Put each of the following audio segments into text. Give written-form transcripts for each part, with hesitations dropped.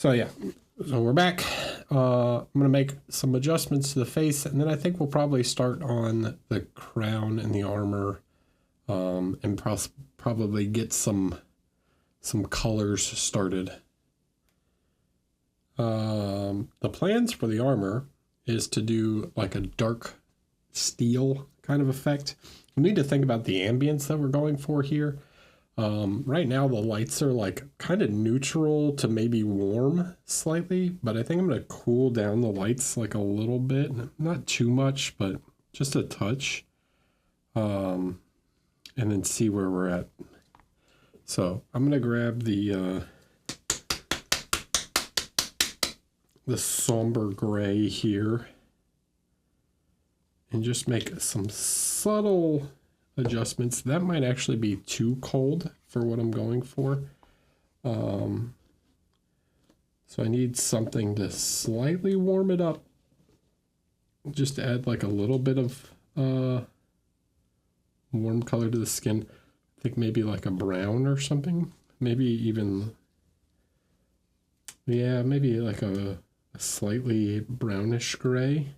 So yeah, so we're back. I'm gonna make some adjustments to the face, and then I think we'll probably start on the crown and the armor, and probably get some colors started. The plans for the armor is to do like a dark steel kind of effect. We need to think about the ambience that we're going for here. Right now the lights are like kind of neutral to maybe warm slightly, but I think I'm going to cool down the lights like a little bit, not too much, but just a touch, and then see where we're at. So I'm going to grab the somber gray here and just make some subtle adjustments. That might actually be too cold for what I'm going for. So I need something to slightly warm it up. Just to add like a little bit of warm color to the skin. I think maybe like a brown or something. Maybe even, yeah, maybe like a slightly brownish gray.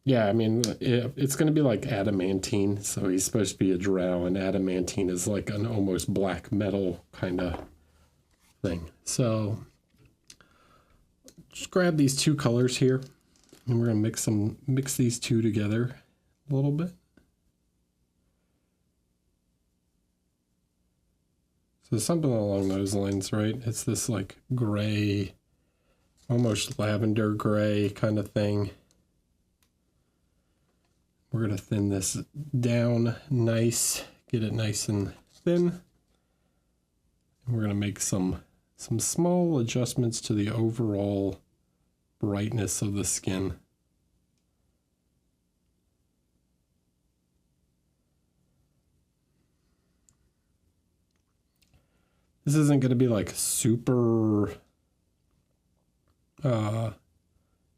Yeah, I mean, it's going to be like adamantine, so he's supposed to be a drow, and adamantine is like an almost black metal kind of thing. So just grab these two colors here, and we're going to mix these two together a little bit. So something along those lines, right? It's this like gray, almost lavender gray kind of thing. We're going to thin this down nice, get it nice and thin. And we're going to make some small adjustments to the overall brightness of the skin. This isn't going to be like super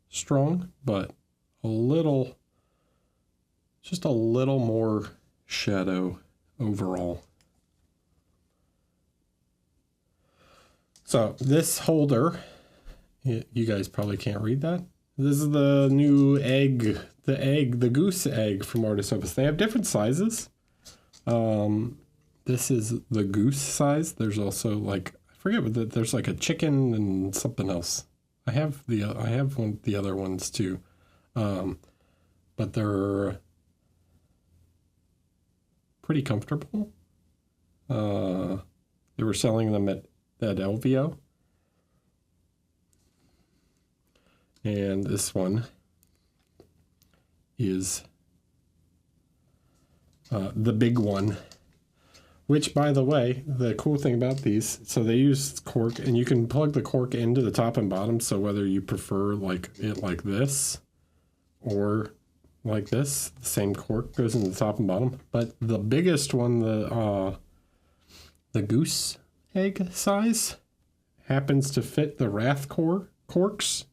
strong, but just a little more shadow overall. So this holder, you guys probably can't read that. This is the new egg, the goose egg from Artist Opus. They have different sizes. This is the goose size. There's also like, I forget what there's like a chicken and something else. I have the other ones too. But they're pretty comfortable. They were selling them at LVO. And this one is the big one. Which, by the way, the cool thing about these, so they use cork, and you can plug the cork into the top and bottom, so whether you prefer like it like this or like this, the same cork goes in the top and bottom. But the biggest one, the goose egg size, happens to fit the Wrathcore corks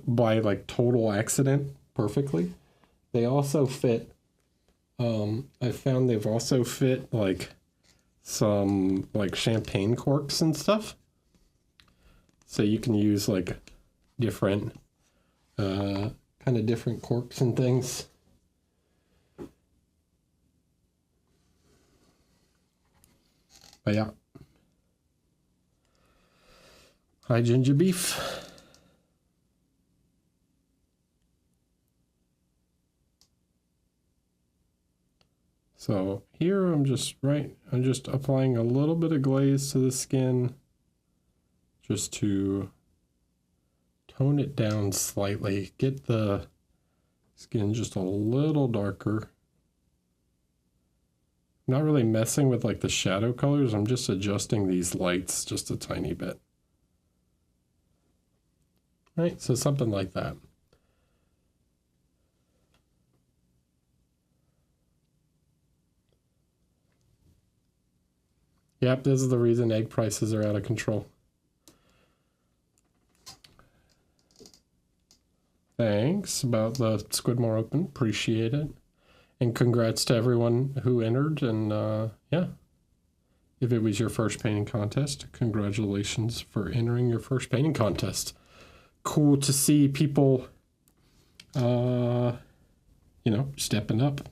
by like total accident perfectly. They also fit, I found they've also fit like some like champagne corks and stuff. So you can use like different, kind of different corks and things. But yeah. Hi, ginger beef. So here I'm just applying a little bit of glaze to the skin just to tone it down slightly, get the skin just a little darker. Not really messing with like the shadow colors, I'm just adjusting these lights just a tiny bit. Right, so something like that. Yep, this is the reason egg prices are out of control. Thanks about the Squidmore Open. Appreciate it. And congrats to everyone who entered. And yeah, if it was your first painting contest, congratulations for entering your first painting contest. Cool to see people, you know, stepping up.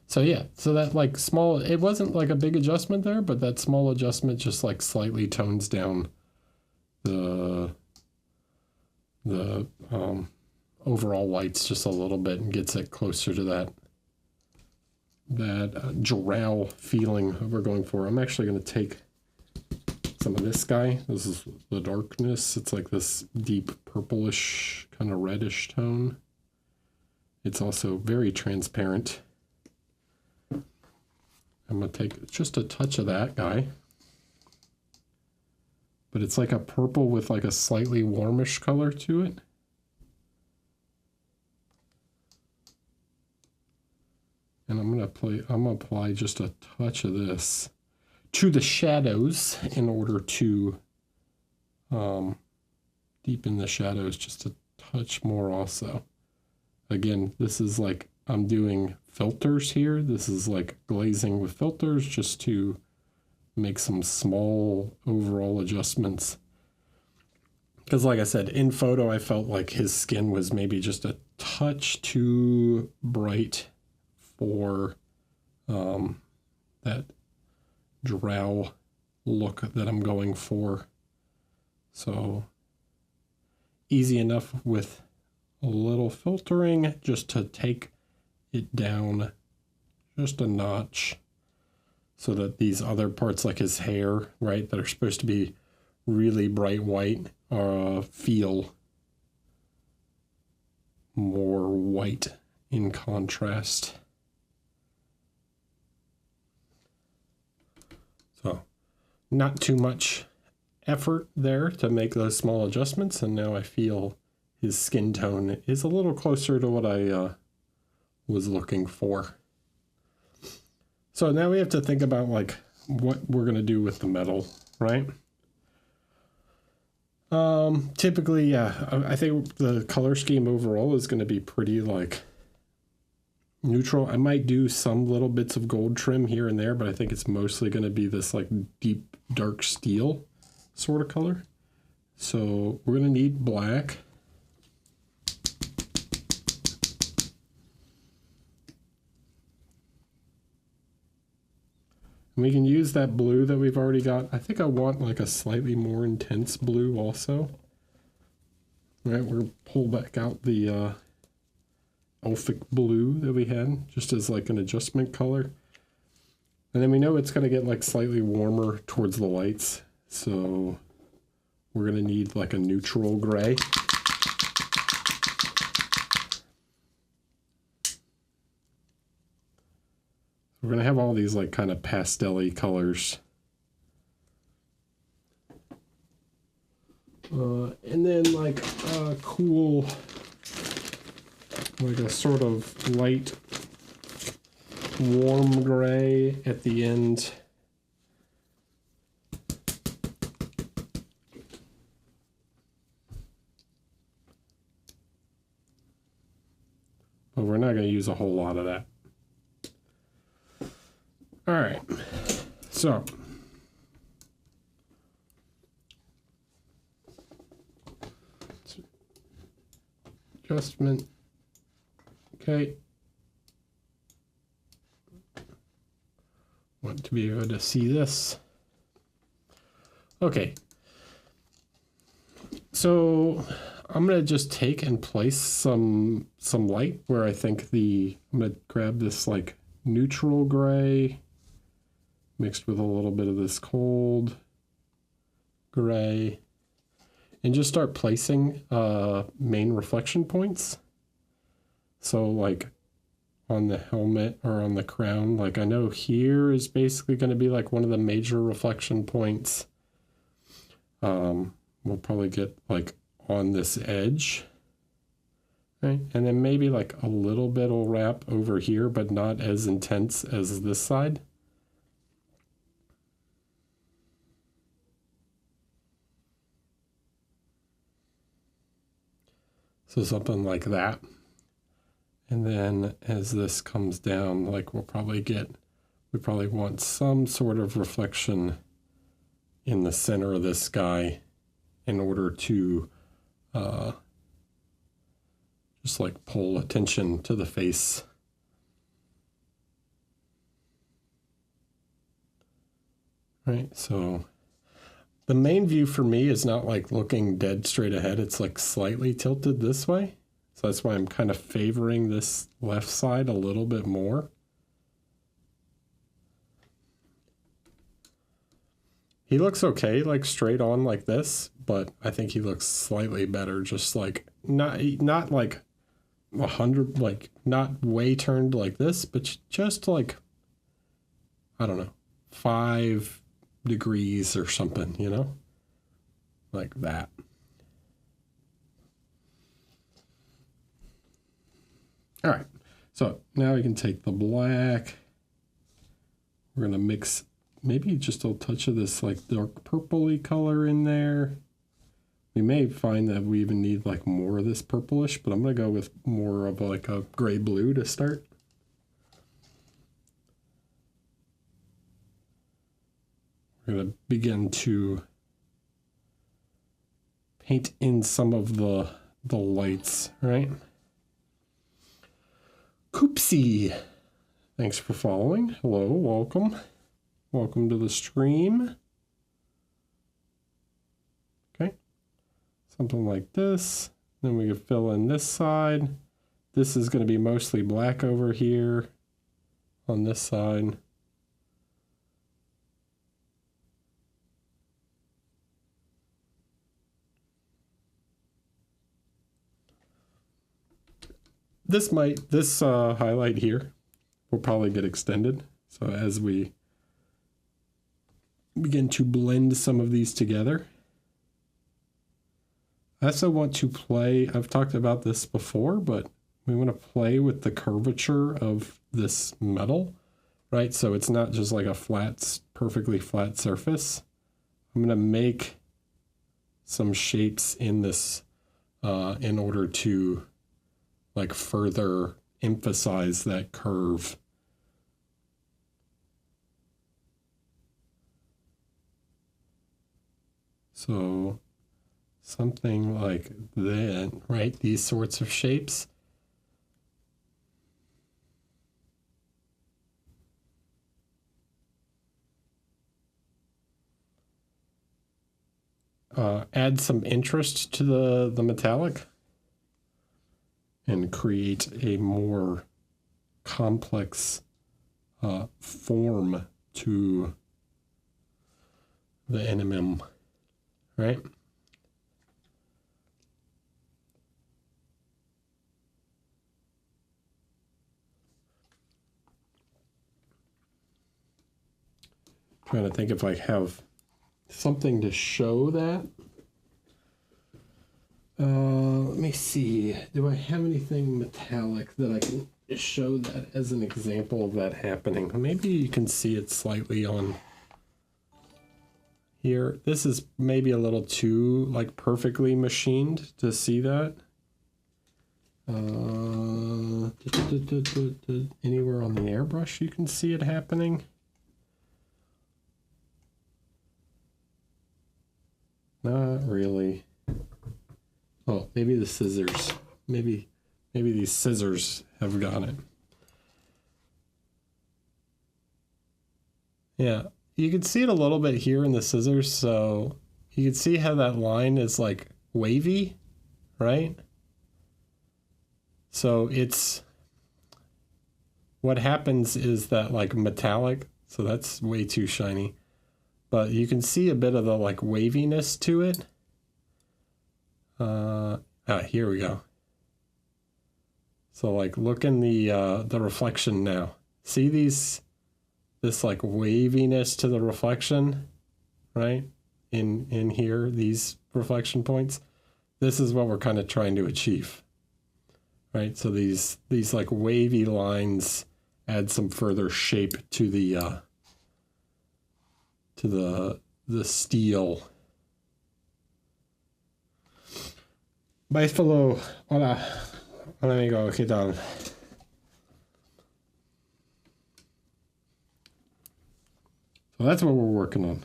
So yeah, so that like small, it wasn't like a big adjustment there, but that small adjustment just like slightly tones down the overall whites just a little bit and gets it closer to that drow feeling that we're going for. I'm actually going to take some of this guy. This is the darkness. It's like this deep purplish kind of reddish tone. It's also very transparent. I'm going to take just a touch of that guy. But it's like a purple with like a slightly warmish color to it. And I'm gonna apply just a touch of this to the shadows in order to deepen the shadows just a touch more also. Again, this is like, I'm doing filters here. This is like glazing with filters just to make some small overall adjustments. Because like I said, in photo, I felt like his skin was maybe just a touch too bright for that drow look that I'm going for. So easy enough with a little filtering just to take it down just a notch so that these other parts like his hair, right, that are supposed to be really bright white feel more white in contrast. So not too much effort there to make those small adjustments, and now I feel his skin tone is a little closer to what I was looking for. So now we have to think about like what we're going to do with the metal, right? Typically, yeah, I think the color scheme overall is going to be pretty like neutral. I might do some little bits of gold trim here and there, but I think it's mostly going to be this like deep dark steel sort of color. So we're going to need black. And we can use that blue that we've already got. I think I want like a slightly more intense blue also. All right, we're going to pull back out the Elfic blue that we had, just as like an adjustment color. And then we know it's going to get like slightly warmer towards the lights. So we're going to need like a neutral gray. We're going to have all these like kind of pastel-y colors. And then like a cool, like a sort of light warm gray at the end. But we're not going to use a whole lot of that. All right, so adjustment, okay. Want to be able to see this. Okay, so I'm gonna just take and place some light where I think I'm gonna grab this like neutral gray mixed with a little bit of this cold gray, and just start placing main reflection points. So like on the helmet or on the crown, like I know here is basically going to be like one of the major reflection points. We'll probably get like on this edge, right? And then maybe like a little bit will wrap over here, but not as intense as this side. So something like that. And then as this comes down, like we'll probably get we probably want some sort of reflection in the center of this guy in order to just like pull attention to the face. Right, so the main view for me is not like looking dead straight ahead. It's like slightly tilted this way. So that's why I'm kind of favoring this left side a little bit more. He looks okay, like straight on like this, but I think he looks slightly better, just like not like 100, like not way turned like this, but just like, I don't know, 5 degrees or something, you know, like that. All right, so now we can take the black. We're gonna mix maybe just a touch of this like dark purpley color in there. We may find that we even need like more of this purplish, but I'm gonna go with more of like a gray blue to start. We're gonna begin to paint in some of the lights, right? Koopsie, thanks for following. Hello, welcome. Welcome to the stream. Okay, something like this. Then we can fill in this side. This is going to be mostly black over here on this side. This highlight here will probably get extended. So as we begin to blend some of these together. I also want to play, I've talked about this before, but we want to play with the curvature of this metal, right? So it's not just like a flat, perfectly flat surface. I'm going to make some shapes in this in order to like further emphasize that curve. So something like that, right? These sorts of shapes. Add some interest to the metallic and create a more complex form to the NMM, right? Trying to think if I have something to show that. Let me see. Do I have anything metallic that I can show that as an example of that happening? Maybe you can see it slightly on here. This is maybe a little too like perfectly machined to see that. Anywhere on the airbrush you can see it happening. Not really. Oh, maybe the scissors. Maybe these scissors have got it. Yeah, you can see it a little bit here in the scissors. So you can see how that line is like wavy, right? So it's, what happens is that like metallic, so that's way too shiny. But you can see a bit of the like waviness to it. Here we go. So like look in the reflection now. See this like waviness to the reflection, right? In here, these reflection points. This is what we're kind of trying to achieve, right? So these like wavy lines add some further shape to the steel. Buffalo, hola. Hola amigo, ¿qué tal? So that's what we're working on.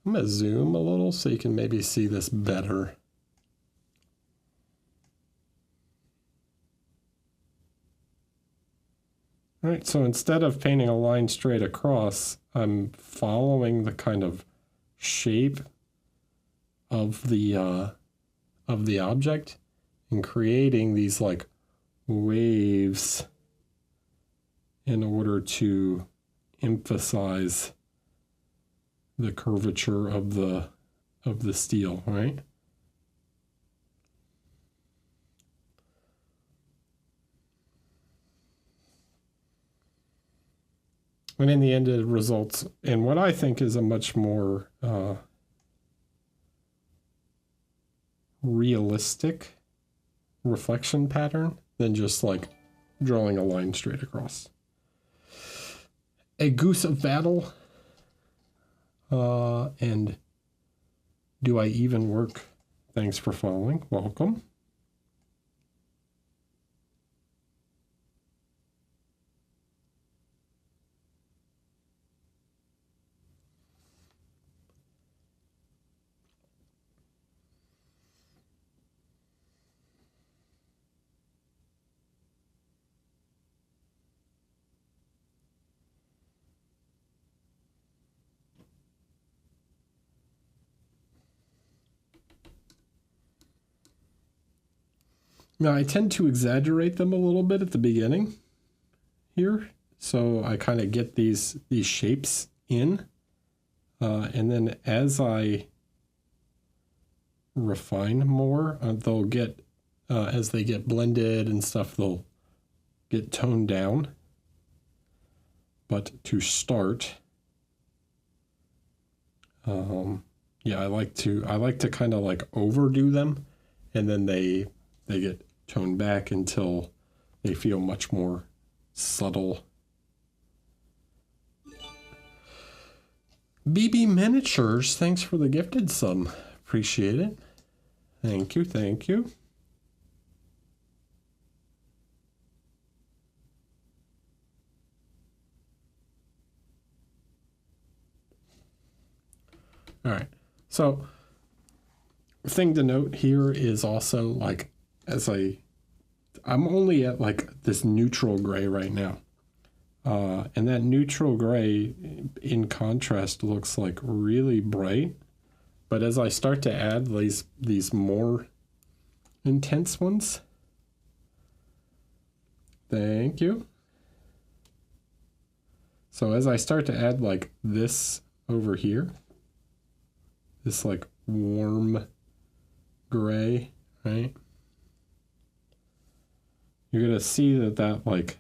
I'm going to zoom a little so you can maybe see this better. All right, so instead of painting a line straight across, I'm following the kind of shape of the object and creating these like waves in order to emphasize the curvature of the steel, right? And in the end, it results in what I think is a much more realistic reflection pattern than just like drawing a line straight across. A goose of battle. And do I even work? Thanks for following. Welcome. Now, I tend to exaggerate them a little bit at the beginning here. So I kind of get these shapes in. And then as I refine more, they'll get, as they get blended and stuff, they'll get toned down. But to start, yeah, I like to kind of like overdo them, and then they get toned back until they feel much more subtle. BB Miniatures, thanks for the gifted sub. Appreciate it. Thank you, thank you. All right, so thing to note here is also like, as I'm only at like this neutral gray right now. And that neutral gray in contrast looks like really bright. But as I start to add these more intense ones, thank you. So as I start to add like this over here, this like warm gray, right? You're gonna see that like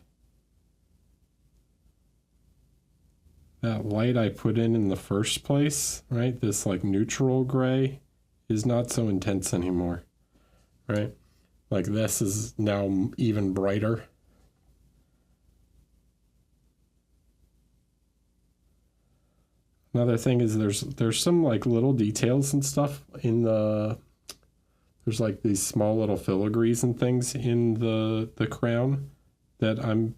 that light I put in the first place, right? This like neutral gray is not so intense anymore, right? Like this is now even brighter. Another thing is there's some like little details and stuff in there's like these small little filigrees and things in the crown that I'm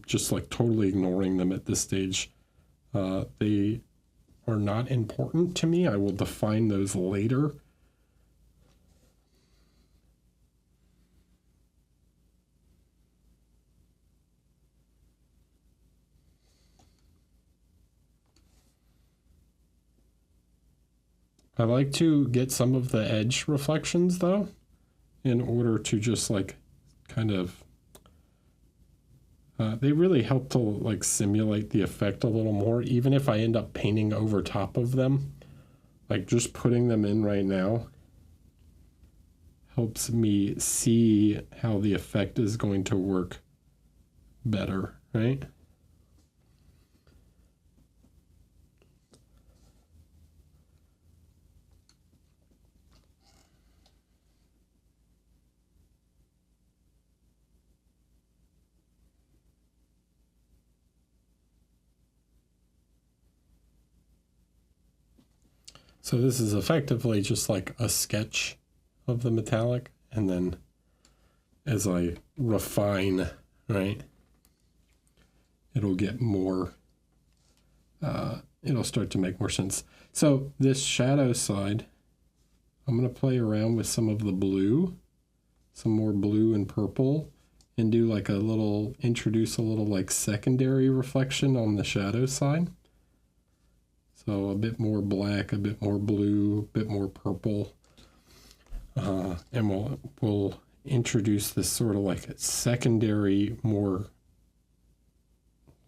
just like totally ignoring them at this stage. They are not important to me. I will define those later. I like to get some of the edge reflections though, in order to just like kind of, they really help to like simulate the effect a little more, even if I end up painting over top of them. Like just putting them in right now helps me see how the effect is going to work better, right? So this is effectively just like a sketch of the metallic, and then as I refine, right, it'll get more, it'll start to make more sense. So this shadow side, I'm going to play around with some of the blue, some more blue and purple, and do like a little, introduce a little like secondary reflection on the shadow side. So a bit more black, a bit more blue, a bit more purple. And we'll introduce this sort of like a secondary, more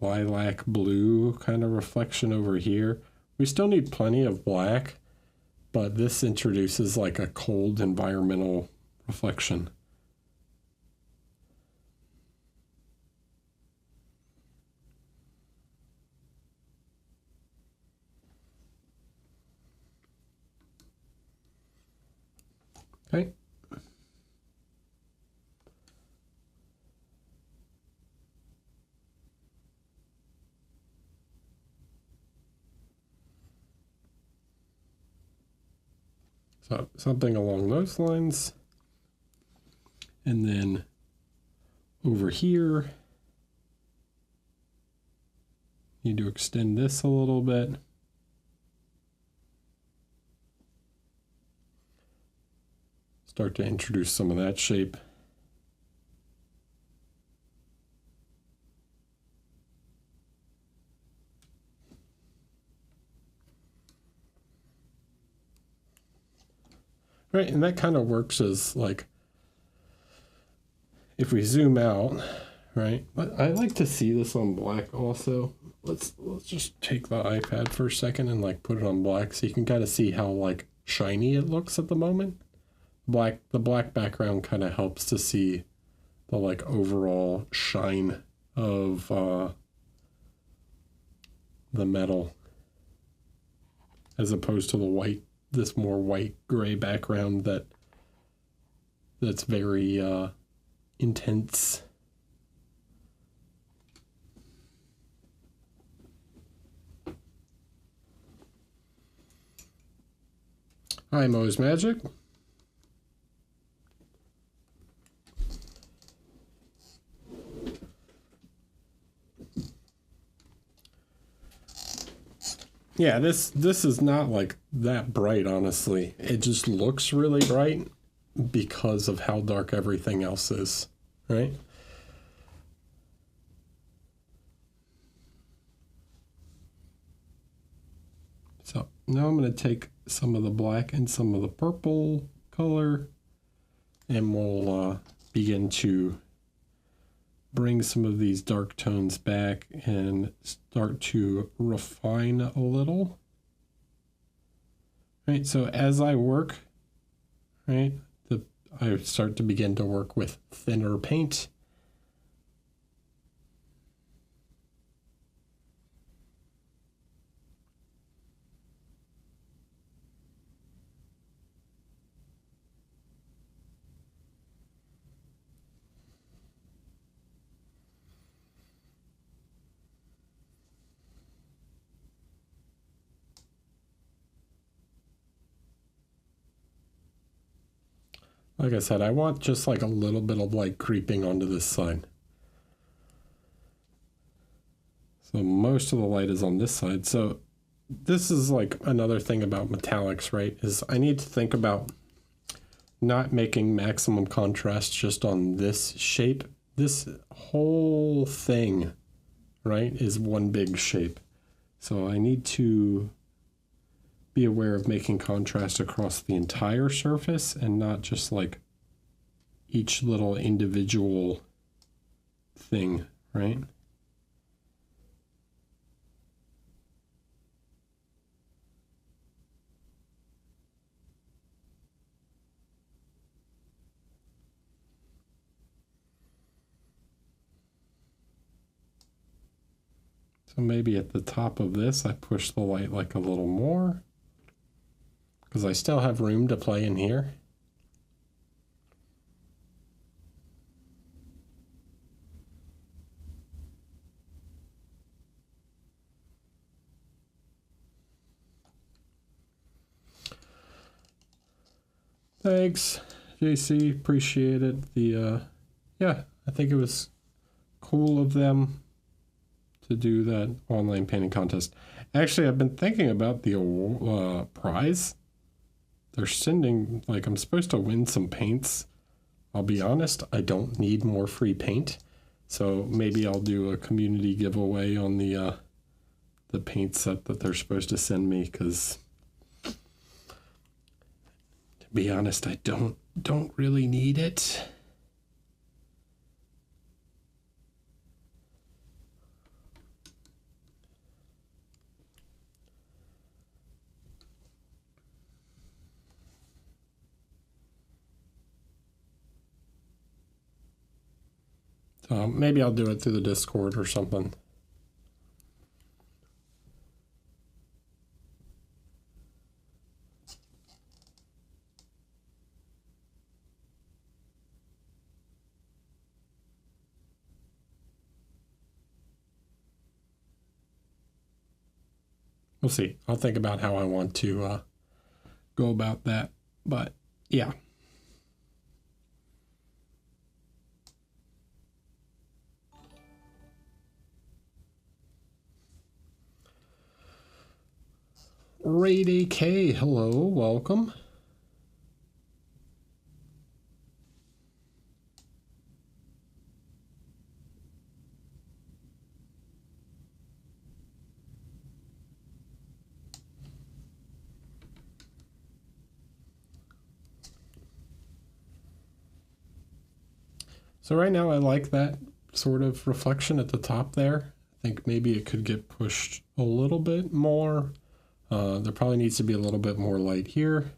lilac blue kind of reflection over here. We still need plenty of black, but this introduces like a cold environmental reflection. Okay. So something along those lines. And then over here, need to extend this a little bit. Start to introduce some of that shape. Right, and that kind of works as like, if we zoom out, right? I like to see this on black also. Let's just take the iPad for a second and like put it on black so you can kind of see how like shiny it looks at the moment. The black background kind of helps to see the like overall shine of the metal, as opposed to the white, this more white gray background that's very intense. Hi, Mo's Magic. Yeah, this is not like that bright, honestly. It just looks really bright because of how dark everything else is, right? So now I'm going to take some of the black and some of the purple color, and we'll begin to bring some of these dark tones back and start to refine a little. Right, so as I work, right, I start to begin to work with thinner paint. Like I said, I want just like a little bit of light creeping onto this side. So most of the light is on this side. So this is like another thing about metallics, right? Is I need to think about not making maximum contrast just on this shape. This whole thing, right, is one big shape. So I need to be aware of making contrast across the entire surface and not just like each little individual thing, right? So maybe at the top of this, I push the light like a little more, because I still have room to play in here. Thanks, JC. Appreciate it. Yeah, I think it was cool of them to do that online painting contest. Actually, I've been thinking about the prize. They're sending, like, I'm supposed to win some paints. I'll be honest, I don't need more free paint. So maybe I'll do a community giveaway on the paint set that they're supposed to send me, because to be honest, I don't really need it. Maybe I'll do it through the Discord or something. We'll see. I'll think about how I want to go about that. But yeah. Raid AK, hello, welcome. So right now I like that sort of reflection at the top there. I think maybe it could get pushed a little bit more. There probably needs to be a little bit more light here.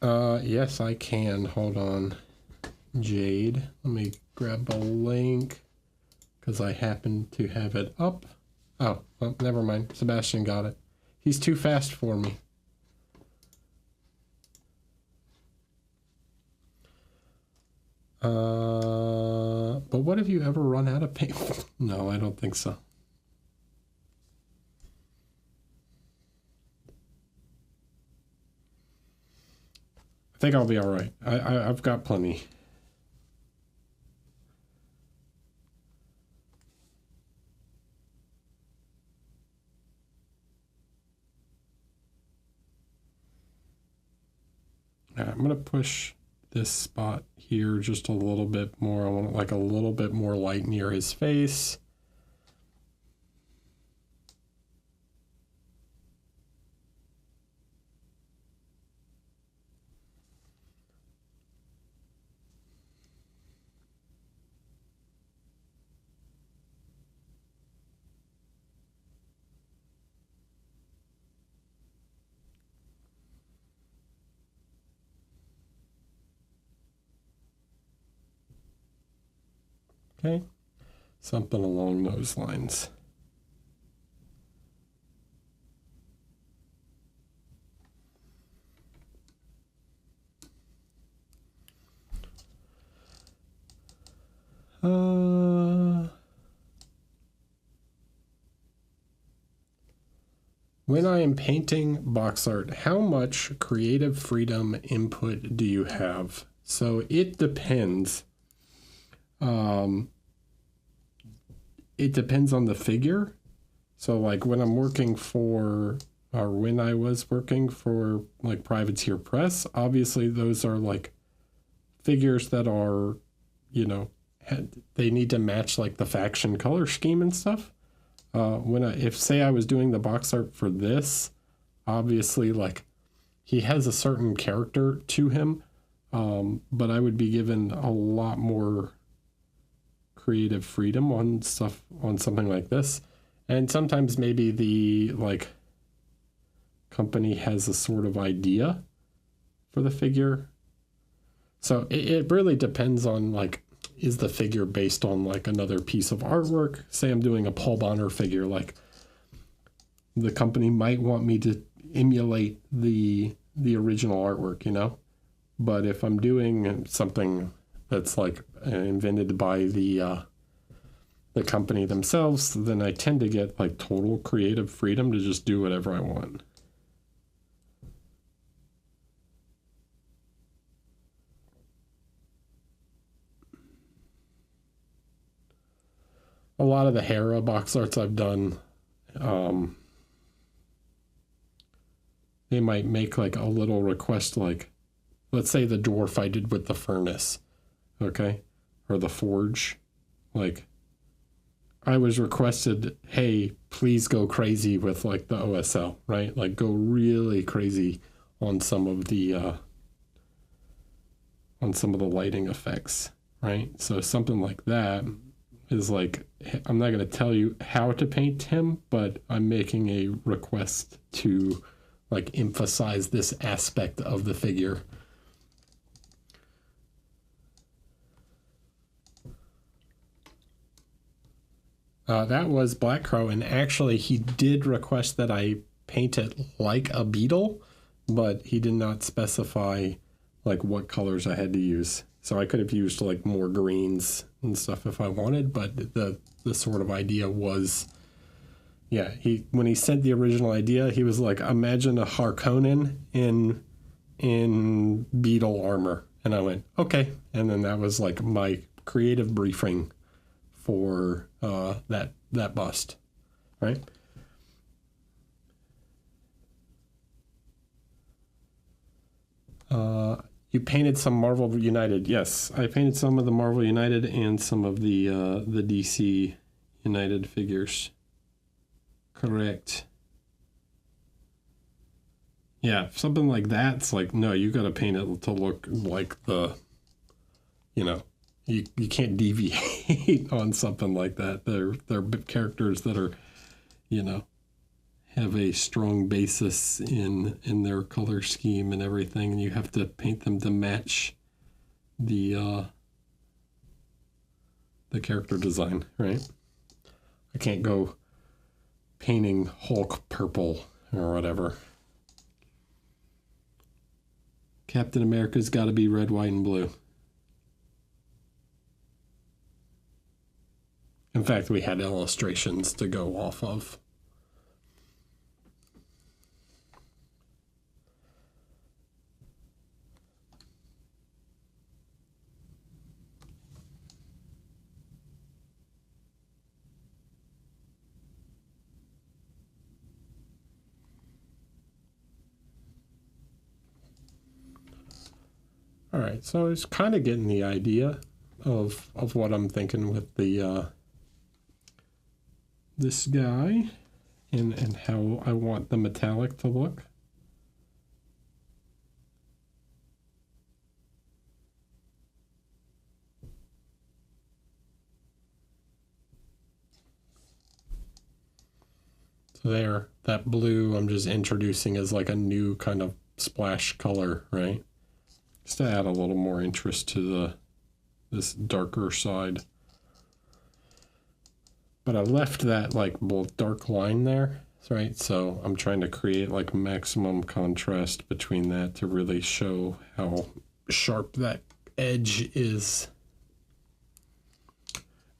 Yes, I can. Hold on, Jade. Let me grab a link because I happen to have it up. Oh, well, never mind. Sebastian got it. He's too fast for me. But what have you ever run out of paint? No, I don't think so. I think I'll be all right. I've got plenty. I'm going to push this spot here just a little bit more. I want like a little bit more light near his face. Okay, something along those lines. When I am painting box art, how much creative freedom input do you have? So it depends. It depends on the figure. So like when I'm working for, or when I was working for like Privateer Press, obviously those are like figures that are, you know, they need to match like the faction color scheme and stuff. If say I was doing the box art for this, obviously like he has a certain character to him, but I would be given a lot more creative freedom on stuff, on something like this. And sometimes maybe the like company has a sort of idea for the figure. So it really depends on like, is the figure based on like another piece of artwork? Say I'm doing a Paul Bonner figure, like the company might want me to emulate the original artwork, you know? But if I'm doing something that's like invented by the company themselves, then I tend to get like total creative freedom to just do whatever I want. a lot of the Hera box arts I've done, they might make like a little request, like, let's say the dwarf I did with the furnace, okay, or the forge, like, I was requested, hey, please go crazy with like the OSL, right? Like go really crazy on some of the lighting effects, right? So something like that is like, I'm not going to tell you how to paint him, but I'm making a request to like emphasize this aspect of the figure. That was Black Crow, and actually he did request that I paint it like a beetle, but he did not specify like what colors I had to use. So I could have used like more greens and stuff if I wanted, but the sort of idea was, yeah, when he sent the original idea, he was like, imagine a Harkonnen in beetle armor. And I went, okay. And then that was like my creative briefing for that bust, right? You painted some Marvel United. Yes, I painted some of the Marvel United and some of the DC United figures. Correct. Yeah, something like that. It's like, no, you got to paint it to look like the, you know, you can't deviate on something like that. They're characters that are, you know, have a strong basis in their color scheme and everything, and you have to paint them to match the character design, right? I can't go painting Hulk purple or whatever. Captain America's got to be red, white, and blue. In fact, we had illustrations to go off of. All right, so it's kind of getting the idea of what I'm thinking with the this guy and how I want the metallic to look. So there, that blue I'm just introducing as like a new kind of splash color, right? Just to add a little more interest to this darker side. But I left that like dark line there, right? So I'm trying to create like maximum contrast between that to really show how sharp that edge is.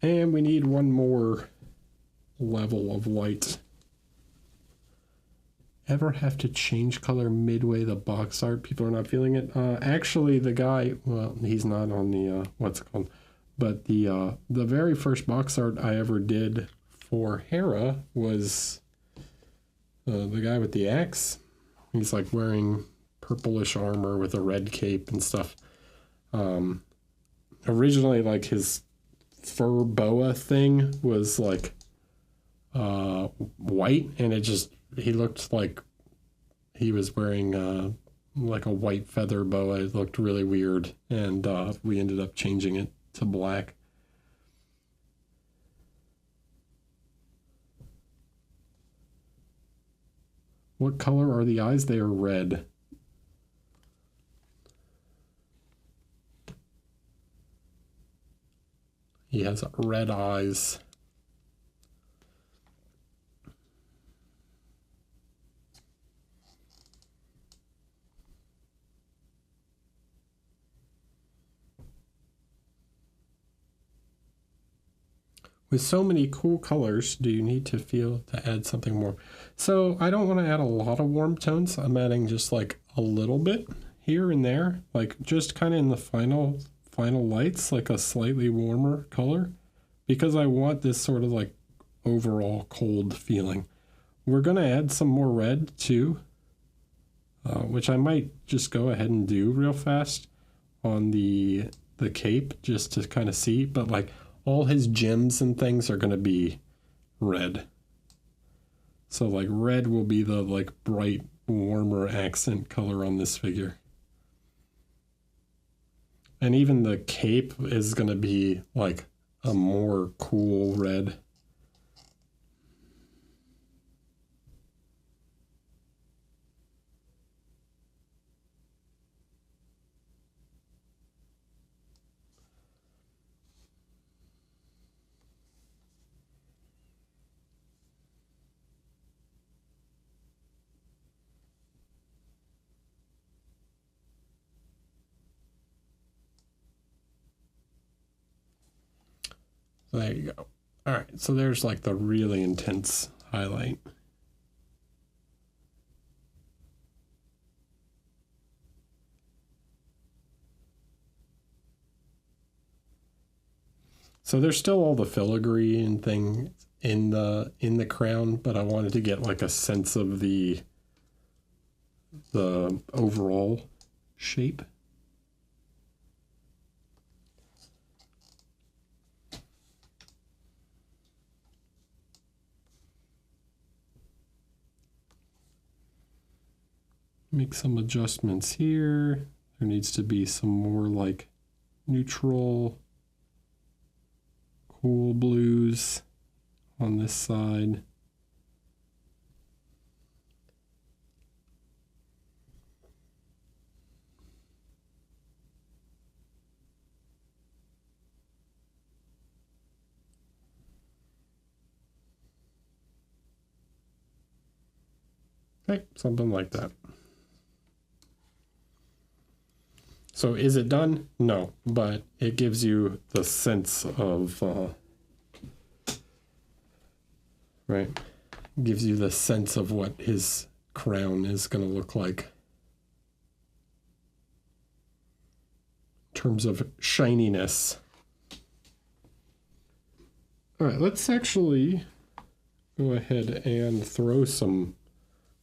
And we need one more level of light. Ever have to change color midway the box art? People are not feeling it. Actually, the guy, well, he's not on the what's it called, but the very first box art I ever did for Hera was the guy with the axe. He's like wearing purplish armor with a red cape and stuff. Originally, like his fur boa thing was like white, and he looked like he was wearing like a white feather boa. It looked really weird, and we ended up changing it to black. What color are the eyes? They are red. He has red eyes. With so many cool colors, do you need to feel to add something more? So I don't want to add a lot of warm tones. I'm adding just like a little bit here and there, like just kind of in the final lights, like a slightly warmer color, because I want this sort of like overall cold feeling. We're going to add some more red too, which I might just go ahead and do real fast on the cape just to kind of see. But like all his gems and things are going to be red. So like red will be the like bright, warmer accent color on this figure. And even the cape is going to be like a more cool red. There you go. All right, so there's like the really intense highlight. So there's still all the filigree and thing in the crown, but I wanted to get like a sense of the overall shape. Make some adjustments here. There needs to be some more like neutral, cool blues on this side. Okay, something like that. So is it done? No, but it gives you the sense of, right? It gives you the sense of what his crown is going to look like. In terms of shininess. All right, let's actually go ahead and throw some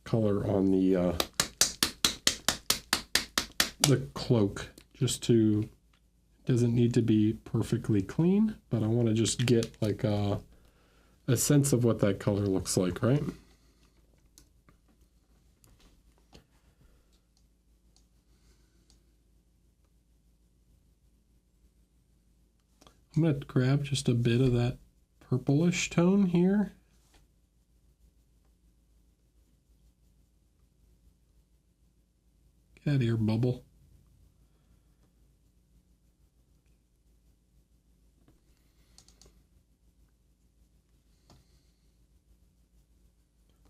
color on the cloak, just to, doesn't need to be perfectly clean, but I want to just get like a sense of what that color looks like, right? I'm going to grab just a bit of that purplish tone here. Get out of here, bubble.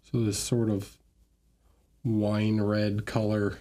So this sort of wine red color.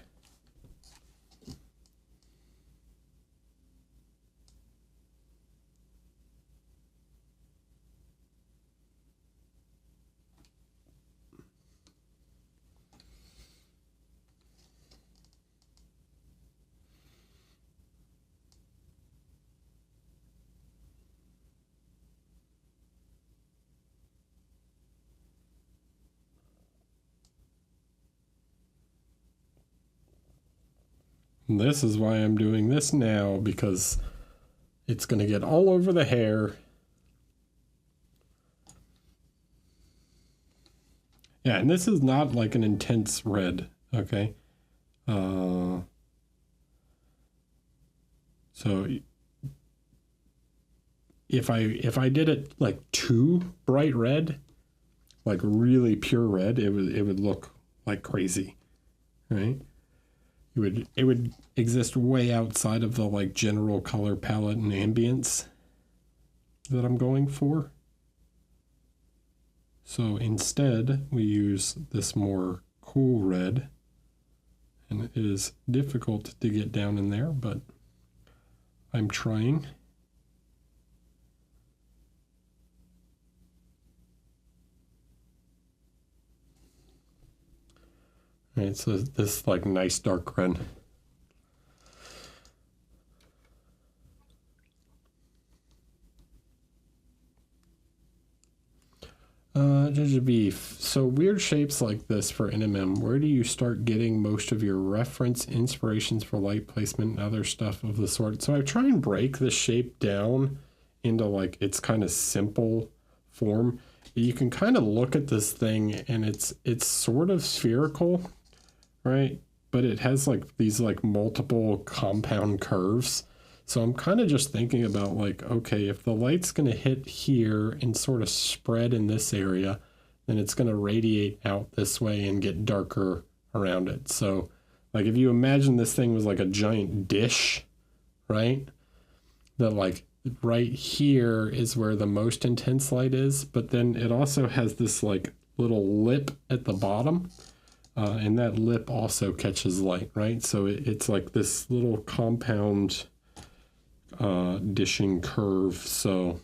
And this is why I'm doing this now, because it's going to get all over the hair. Yeah, and this is not like an intense red, okay? So if I did it like too bright red, like really pure red, it would look like crazy, right? It would exist way outside of the like general color palette and ambience that I'm going for. So instead, we use this more cool red, and it is difficult to get down in there, but I'm trying. All right, so this like nice dark red. So weird shapes like this for NMM, where do you start getting most of your reference inspirations for light placement and other stuff of the sort? So I try and break the shape down into like its kind of simple form. You can kind of look at this thing and it's sort of spherical, right? But it has like these like multiple compound curves. So I'm kind of just thinking about like, okay, if the light's going to hit here and sort of spread in this area, then it's going to radiate out this way and get darker around it. So like if you imagine this thing was like a giant dish, right? That like right here is where the most intense light is, but then it also has this like little lip at the bottom. And that lip also catches light, right? So it's like this little compound dishing curve. So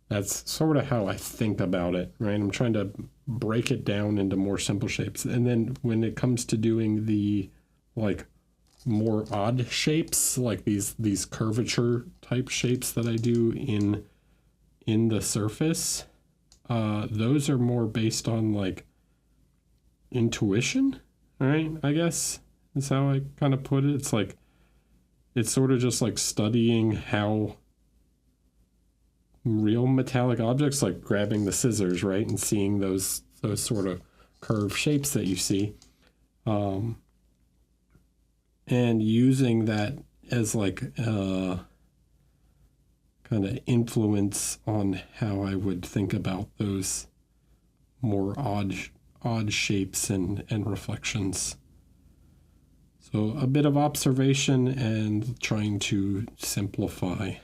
that's sort of how I think about it, right? I'm trying to break it down into more simple shapes. And then when it comes to doing the like more odd shapes, like these curvature type shapes that I do in the surface, those are more based on like intuition, right? I guess is how I kind of put it. It's like it's sort of just like studying how real metallic objects, like grabbing the scissors, right, and seeing those sort of curved shapes that you see, and using that as like kind of influence on how I would think about those more odd shapes and reflections. So a bit of observation and trying to simplify,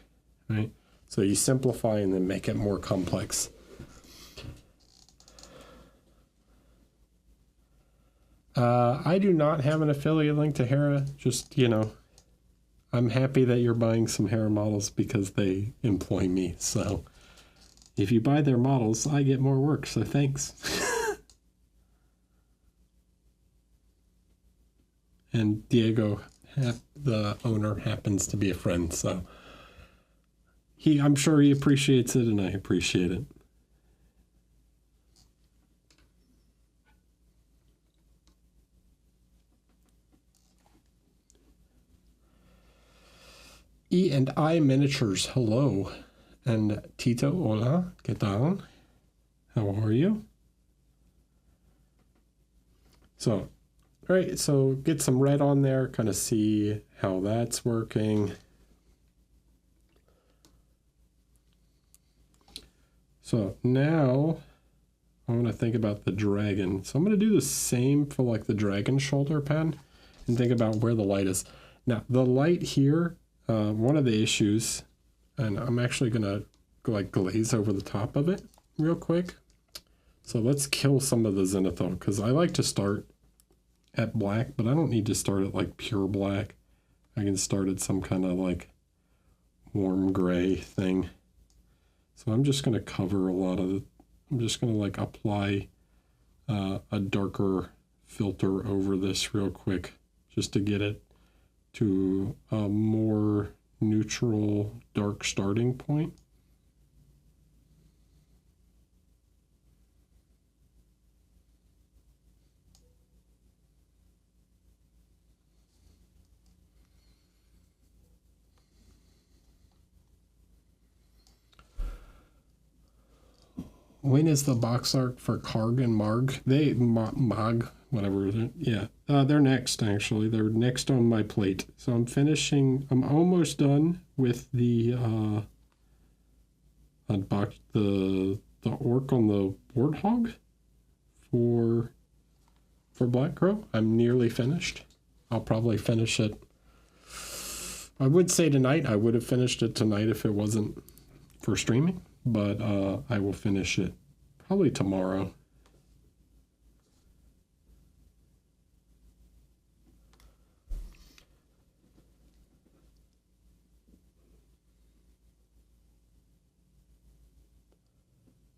right? So you simplify and then make it more complex. I do not have an affiliate link to Hera. Just, I'm happy that you're buying some Hera models because they employ me. So if you buy their models, I get more work. So thanks. And Diego, the owner, happens to be a friend, so I'm sure he appreciates it, and I appreciate it. E&I Miniatures, hello. And Tito, hola, ¿qué tal? How are you? So, all right, so get some red on there, kind of see how that's working. So now I want to think about the dragon. So I'm going to do the same for like the dragon shoulder pen and think about where the light is. Now the light here, one of the issues, and I'm actually going to like glaze over the top of it real quick. So let's kill some of the zenithal because I like to start at black, but I don't need to start at like pure black. I can start at some kind of like warm gray thing. So I'm just going to cover a lot of it. I'm just going to like apply a darker filter over this real quick just to get it to a more neutral dark starting point. When is the box art for Karg and Marg? Mog, whatever. Yeah, they're next, actually. They're next on my plate. So I'm almost done with the orc on the warthog for Black Crow. I'm nearly finished. I'll probably finish it. I would say tonight. I would have finished it tonight if it wasn't for streaming. But I will finish it probably tomorrow.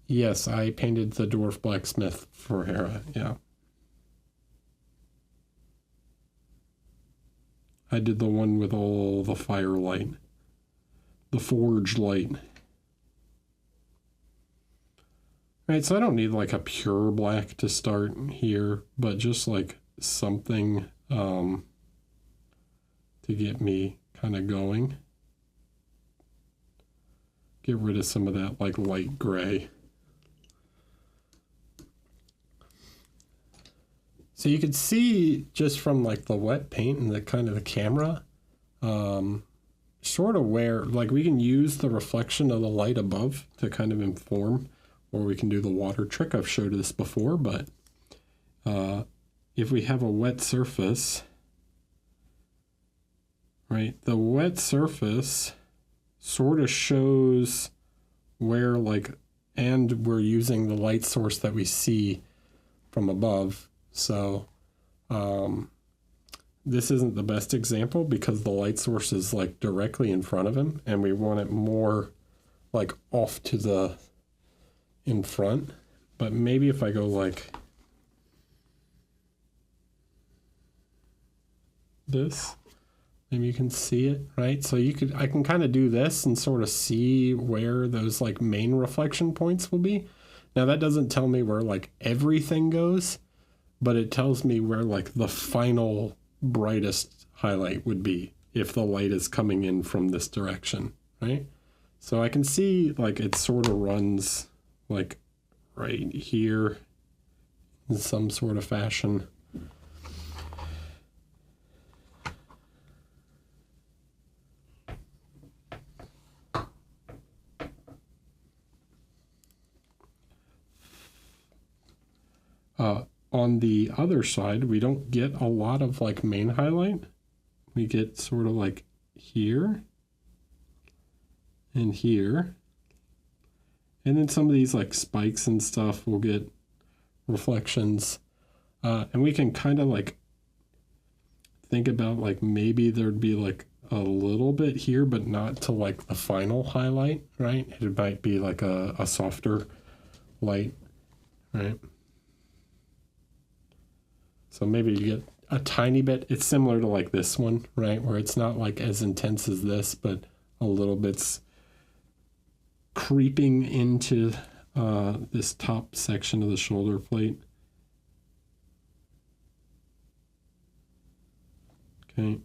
Yes, I painted the dwarf blacksmith for Hera, yeah. I did the one with all the firelight, the forge light. Right, so I don't need like a pure black to start here, but just like something to get me kind of going. Get rid of some of that like light gray. So you can see just from like the wet paint and the kind of the camera, sort of where like we can use the reflection of the light above to kind of inform, or we can do the water trick. I've showed this before, but if we have a wet surface, right, the wet surface sort of shows where like, and we're using the light source that we see from above. So this isn't the best example because the light source is like directly in front of him and we want it more like off to the in front. But maybe if I go like this, maybe you can see it, right? So I can kind of do this and sort of see where those like main reflection points will be. Now that doesn't tell me where like everything goes, but it tells me where like the final brightest highlight would be if the light is coming in from this direction, right? So I can see like it sort of runs like right here in some sort of fashion. On the other side, we don't get a lot of like main highlight. We get sort of like here and here. And then some of these like spikes and stuff will get reflections. And we can kind of like think about like maybe there'd be like a little bit here, but not to like the final highlight, right? It might be like a softer light, right? So maybe you get a tiny bit. It's similar to like this one, right? Where it's not like as intense as this, but a little bit's creeping into this top section of the shoulder plate. Okay.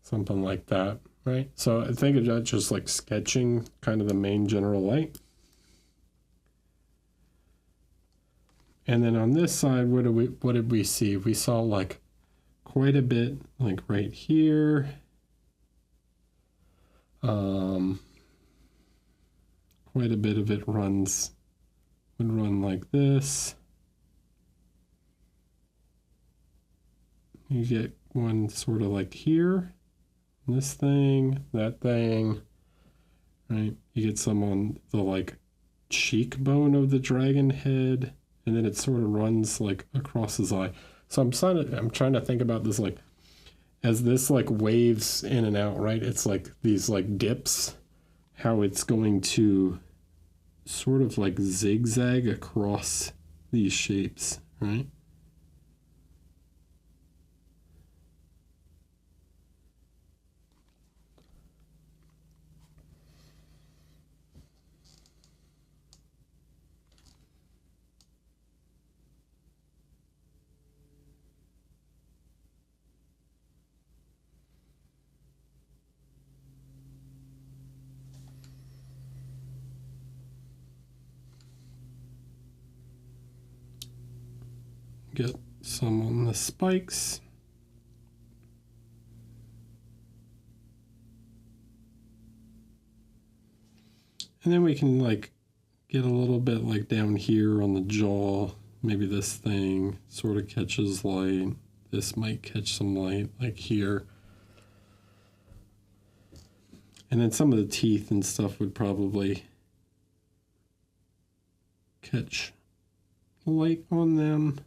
Something like that, right? So I think of that just like sketching kind of the main general light. And then on this side, what did we see? We saw like quite a bit, like right here. Quite a bit of it would run like this. You get one sort of like here, this thing, that thing, right? You get some on the like cheekbone of the dragon head. And then it sort of runs like across his eye. So I'm trying to think about this like as this like waves in and out, right? It's like these like dips, how it's going to sort of like zigzag across these shapes, right? Get some on the spikes. And then we can like get a little bit like down here on the jaw. Maybe this thing sort of catches light. This might catch some light like here. And then some of the teeth and stuff would probably catch light on them.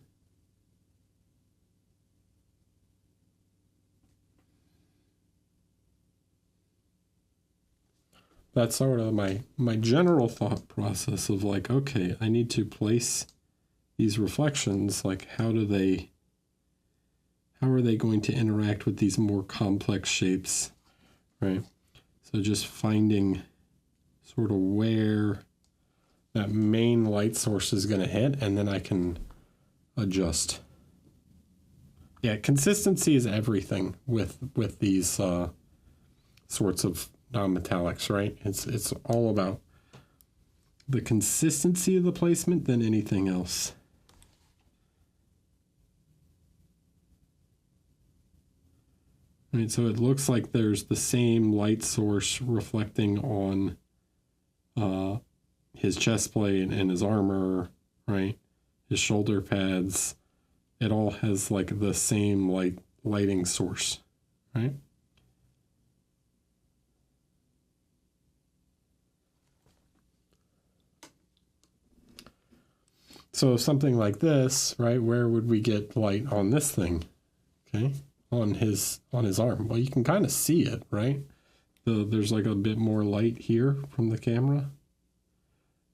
That's sort of my general thought process of like, okay, I need to place these reflections, like how are they going to interact with these more complex shapes, right? So So just finding sort of where that main light source is going to hit, and then I can adjust. Yeah, consistency is everything with these sorts of non-metallics, right? It's all about the consistency of the placement than anything else. Right, so it looks like there's the same light source reflecting on his chest plate and his armor, right? His shoulder pads. It all has like the same lighting source, right? So something like this, right? Where would we get light on this thing? Okay, on his arm. Well, you can kind of see it, right? There's like a bit more light here from the camera.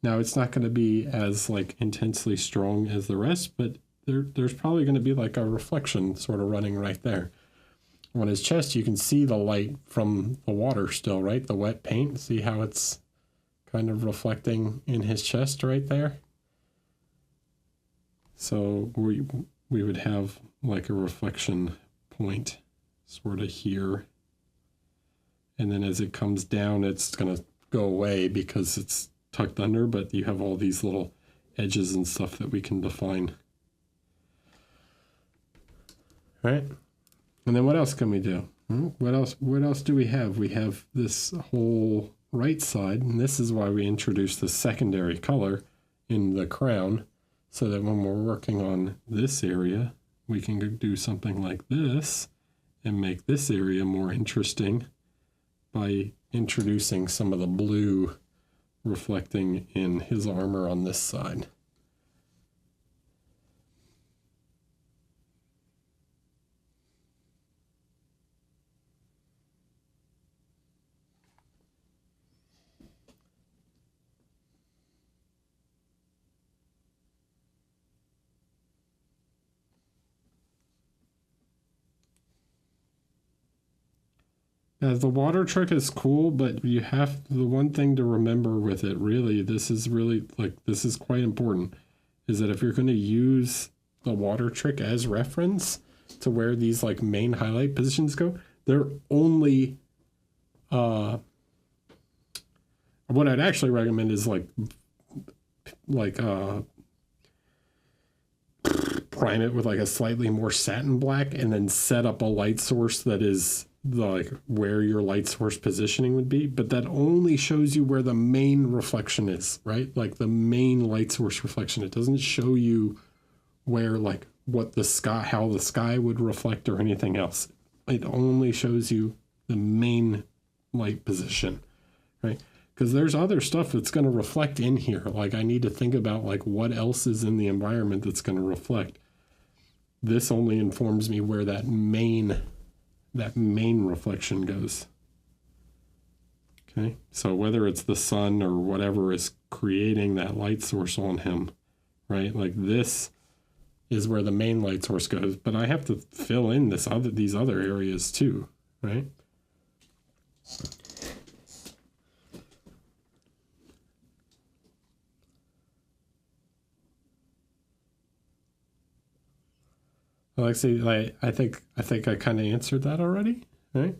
Now it's not going to be as like intensely strong as the rest, but there's probably going to be like a reflection sort of running right there. On his chest, you can see the light from the water still, right? The wet paint. See how it's kind of reflecting in his chest right there? So we would have like a reflection point sort of here. And then as it comes down, it's going to go away because it's tucked under, but you have all these little edges and stuff that we can define. Right? And then what else can we do? What else do we have? We have this whole right side, and this is why we introduced the secondary color in the crown, so that when we're working on this area, we can do something like this and make this area more interesting by introducing some of the blue reflecting in his armor on this side. The water trick is cool, but you have the one thing to remember with it, really, this is quite important, is that if you're going to use the water trick as reference to where these like main highlight positions go, they're only, what I'd actually recommend is prime it with like a slightly more satin black and then set up a light source that is like where your light source positioning would be, but that only shows you where the main reflection is, right? Like the main light source reflection. It doesn't show you where like what the sky, how the sky would reflect or anything else. It only shows you the main light position, right? Because there's other stuff that's going to reflect in here. Like I need to think about like what else is in the environment that's going to reflect. This only informs me where that main reflection goes. Okay, so whether it's the sun or whatever is creating that light source on him, right? Like this is where the main light source goes, but I have to fill in these other areas too, right? Alexi, I think I kind of answered that already, right?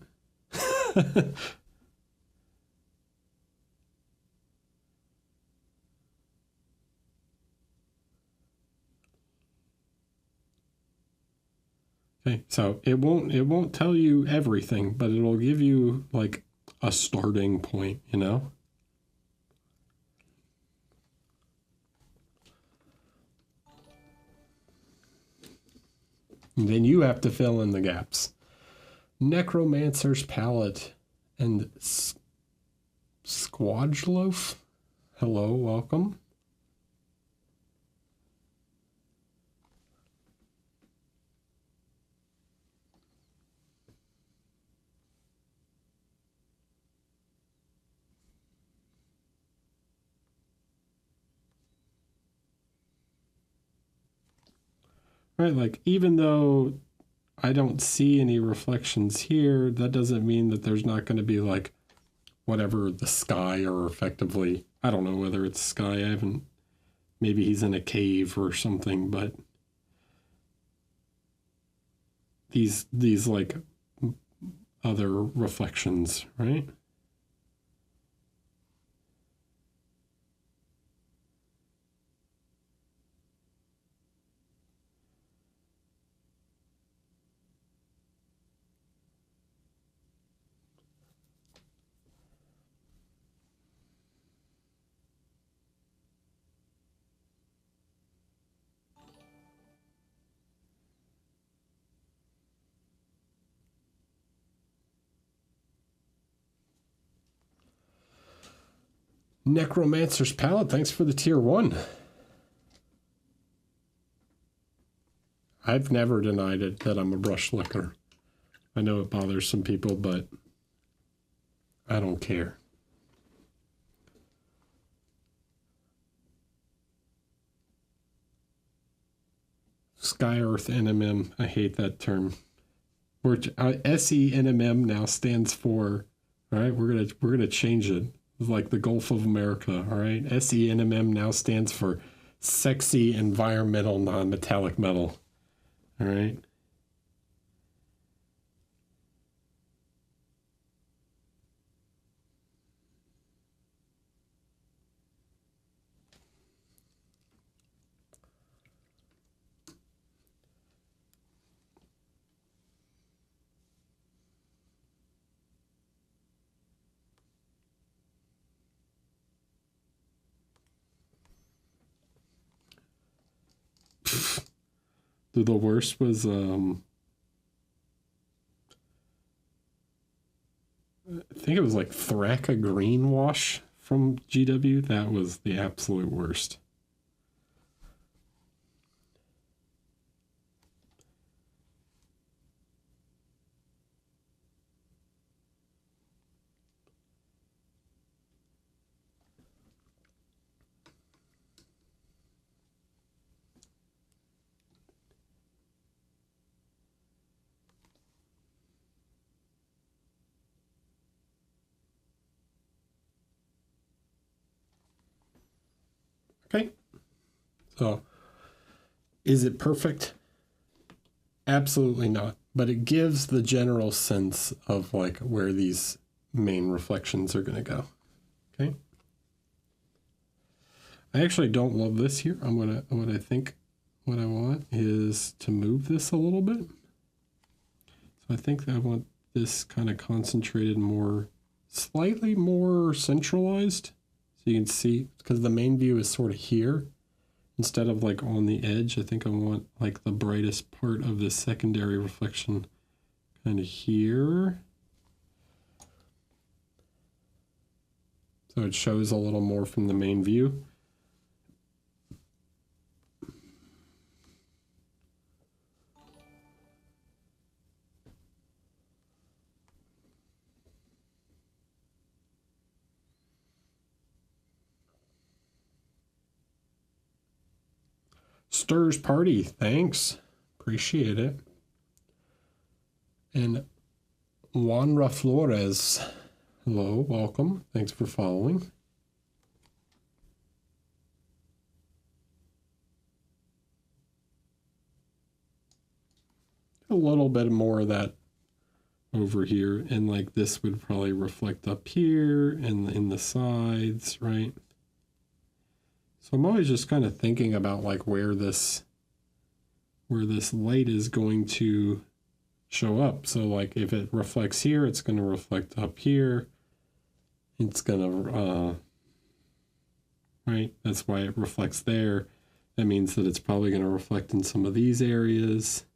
Okay, so it won't tell you everything, but it'll give you like a starting point, you know? And then you have to fill in the gaps. Necromancer's Palette and Squadloaf. Hello, welcome. Right, like even though I don't see any reflections here, that doesn't mean that there's not going to be like whatever the sky are effectively. I don't know whether it's sky. I haven't. Maybe he's in a cave or something, but these like other reflections, right? Necromancer's Palette, thanks for the tier 1. I've never denied it that I'm a brush licker. I know it bothers some people, but I don't care. Sky Earth NMM, I hate that term. SE NMM now stands for, all right, we're gonna change it. It's like the Gulf of America, all right? SE NMM now stands for Sexy Environmental Non-Metallic Metal, all right? The worst was I think it was like Thraka Greenwash from GW. That was the absolute worst. Okay. So, is it perfect? Absolutely not. But it gives the general sense of like where these main reflections are going to go. Okay. I actually don't love this here. What I want is to move this a little bit. So I think that I want this kind of concentrated more, slightly more centralized. So you can see, because the main view is sort of here instead of like on the edge. I think I want like the brightest part of the secondary reflection kind of here. So it shows a little more from the main view. Stirs Party, thanks. Appreciate it. And Juanra Flores, hello, welcome. Thanks for following. A little bit more of that over here, and like this would probably reflect up here and in the sides, right? So I'm always just kind of thinking about like where this light is going to show up. So like if it reflects here, it's going to reflect up here. It's going to, right? That's why it reflects there. That means that it's probably going to reflect in some of these areas.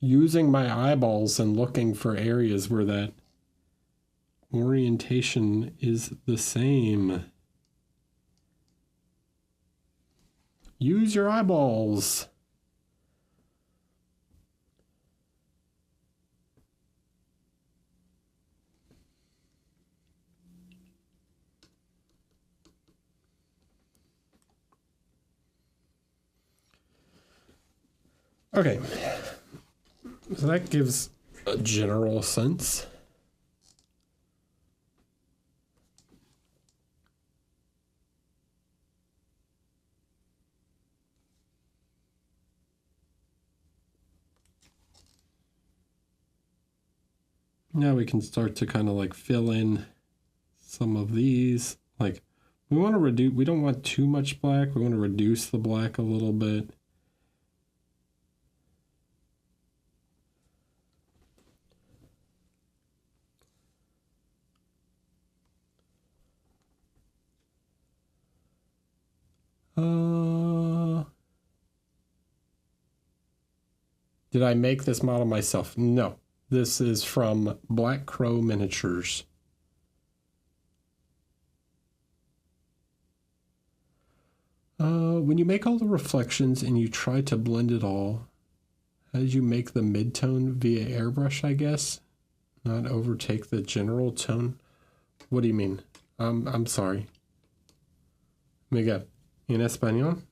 Using my eyeballs and looking for areas where that orientation is the same. Use your eyeballs. Okay, so that gives a general sense. Now we can start to kind of like fill in some of these. Like we want to reduce, we don't want too much black. We want to reduce the black a little bit. Did I make this model myself? No. This is from Black Crow Miniatures. When you make all the reflections and you try to blend it all, how did you make the mid-tone via airbrush, I guess? Not overtake the general tone? What do you mean? I'm sorry. Miguel, en español?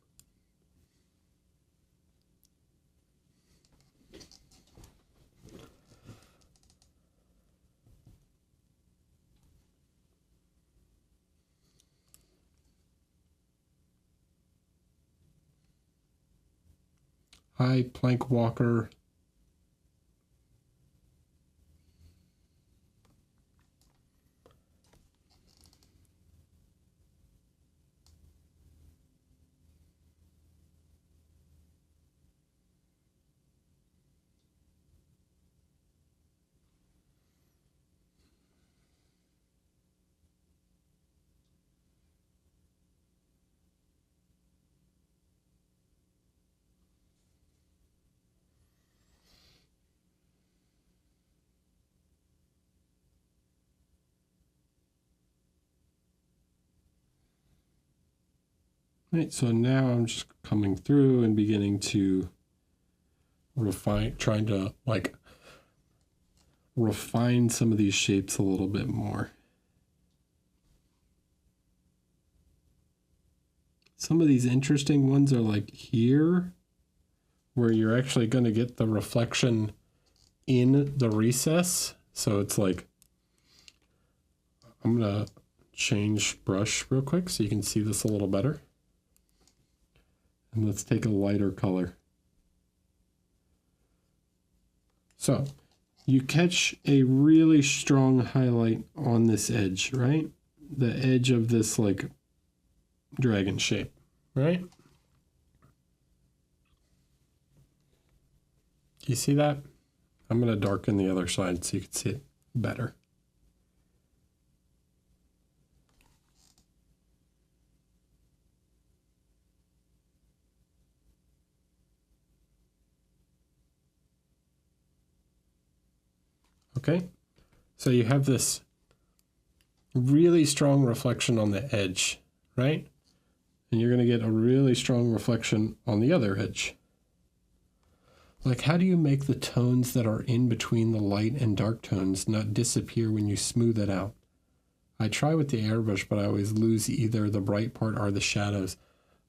Hi, Plank Walker. Right, so now I'm just coming through and beginning to refine, trying to like refine some of these shapes a little bit more. Some of these interesting ones are like here, where you're actually going to get the reflection in the recess. So it's like, I'm going to change brush real quick so you can see this a little better. And let's take a lighter color. So you catch a really strong highlight on this edge, right? The edge of this like dragon shape, right? Do you see that? I'm going to darken the other side so you can see it better. Okay, so you have this really strong reflection on the edge, right? And you're going to get a really strong reflection on the other edge. Like, how do you make the tones that are in between the light and dark tones not disappear when you smooth it out? I try with the airbrush, but I always lose either the bright part or the shadows.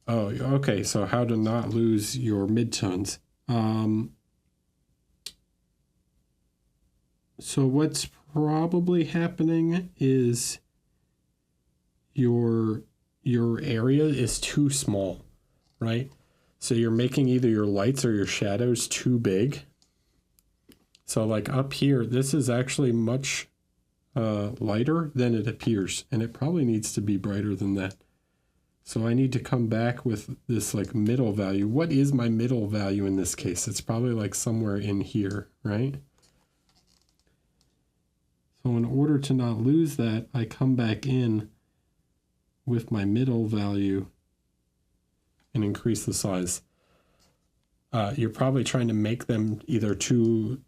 Oh, okay, so how to not lose your midtones. So what's probably happening is your area is too small, right? So you're making either your lights or your shadows too big. So like up here, this is actually much lighter than it appears, and it probably needs to be brighter than that. So I need to come back with this like middle value. What is my middle value in this case? It's probably like somewhere in here, right? So in order to not lose that, I come back in with my middle value and increase the size. You're probably trying to make them either too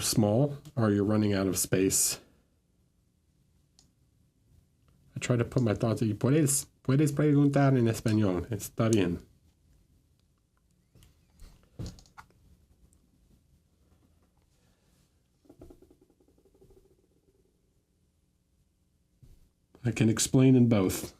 small or you're running out of space. I try to put my thoughts. Puedes preguntar en español. Está bien. I can explain in both.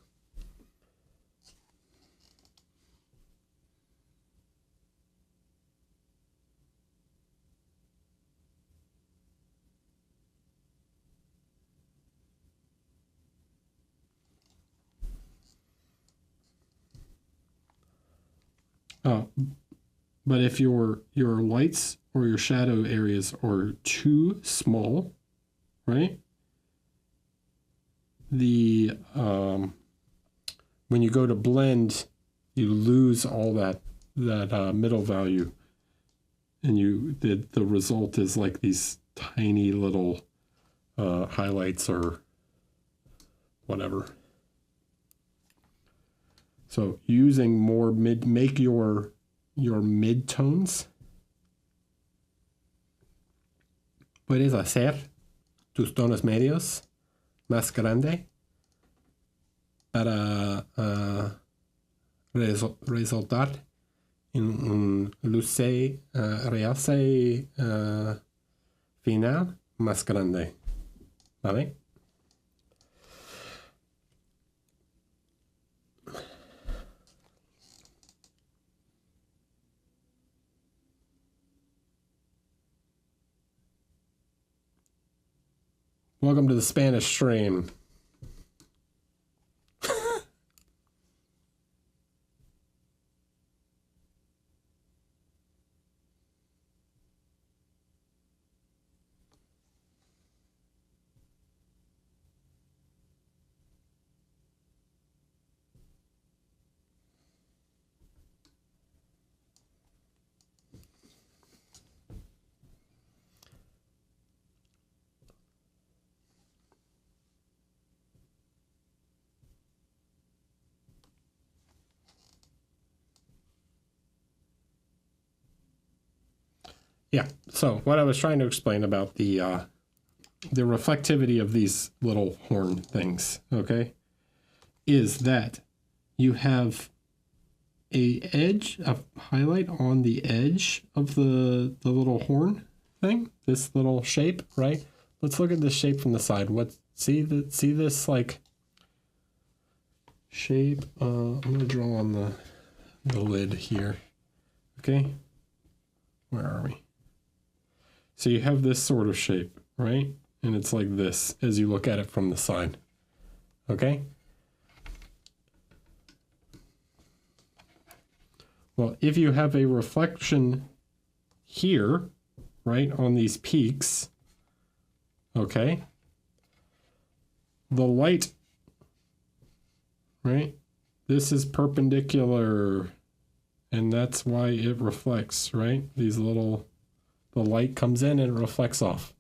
But if your lights or your shadow areas are too small, right? The when you go to blend, you lose all that middle value, and the result is like these tiny little highlights or whatever. So using more make your midtones. Puedes hacer tus tonos medios más grande para resultar en un realce final más grande. ¿Vale? Welcome to the Spanish stream. Yeah, so what I was trying to explain about the reflectivity of these little horn things, okay, is that you have a highlight on the edge of the little horn thing, this little shape, right? Let's look at this shape from the side. See this like shape? I'm gonna draw on the lid here. Okay, where are we? So you have this sort of shape, right? And it's like this as you look at it from the side. Okay? Well, if you have a reflection here, right, on these peaks, okay, the light, right, this is perpendicular, and that's why it reflects, right? These little, the light comes in and it reflects off,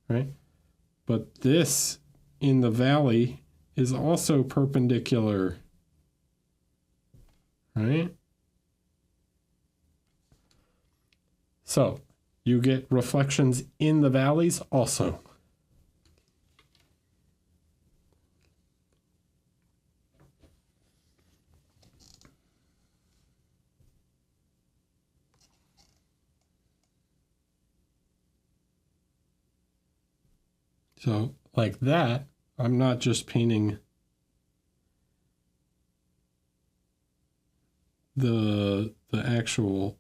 right? But this in the valley is also perpendicular, right? So you get reflections in the valleys also. So like that, I'm not just painting the actual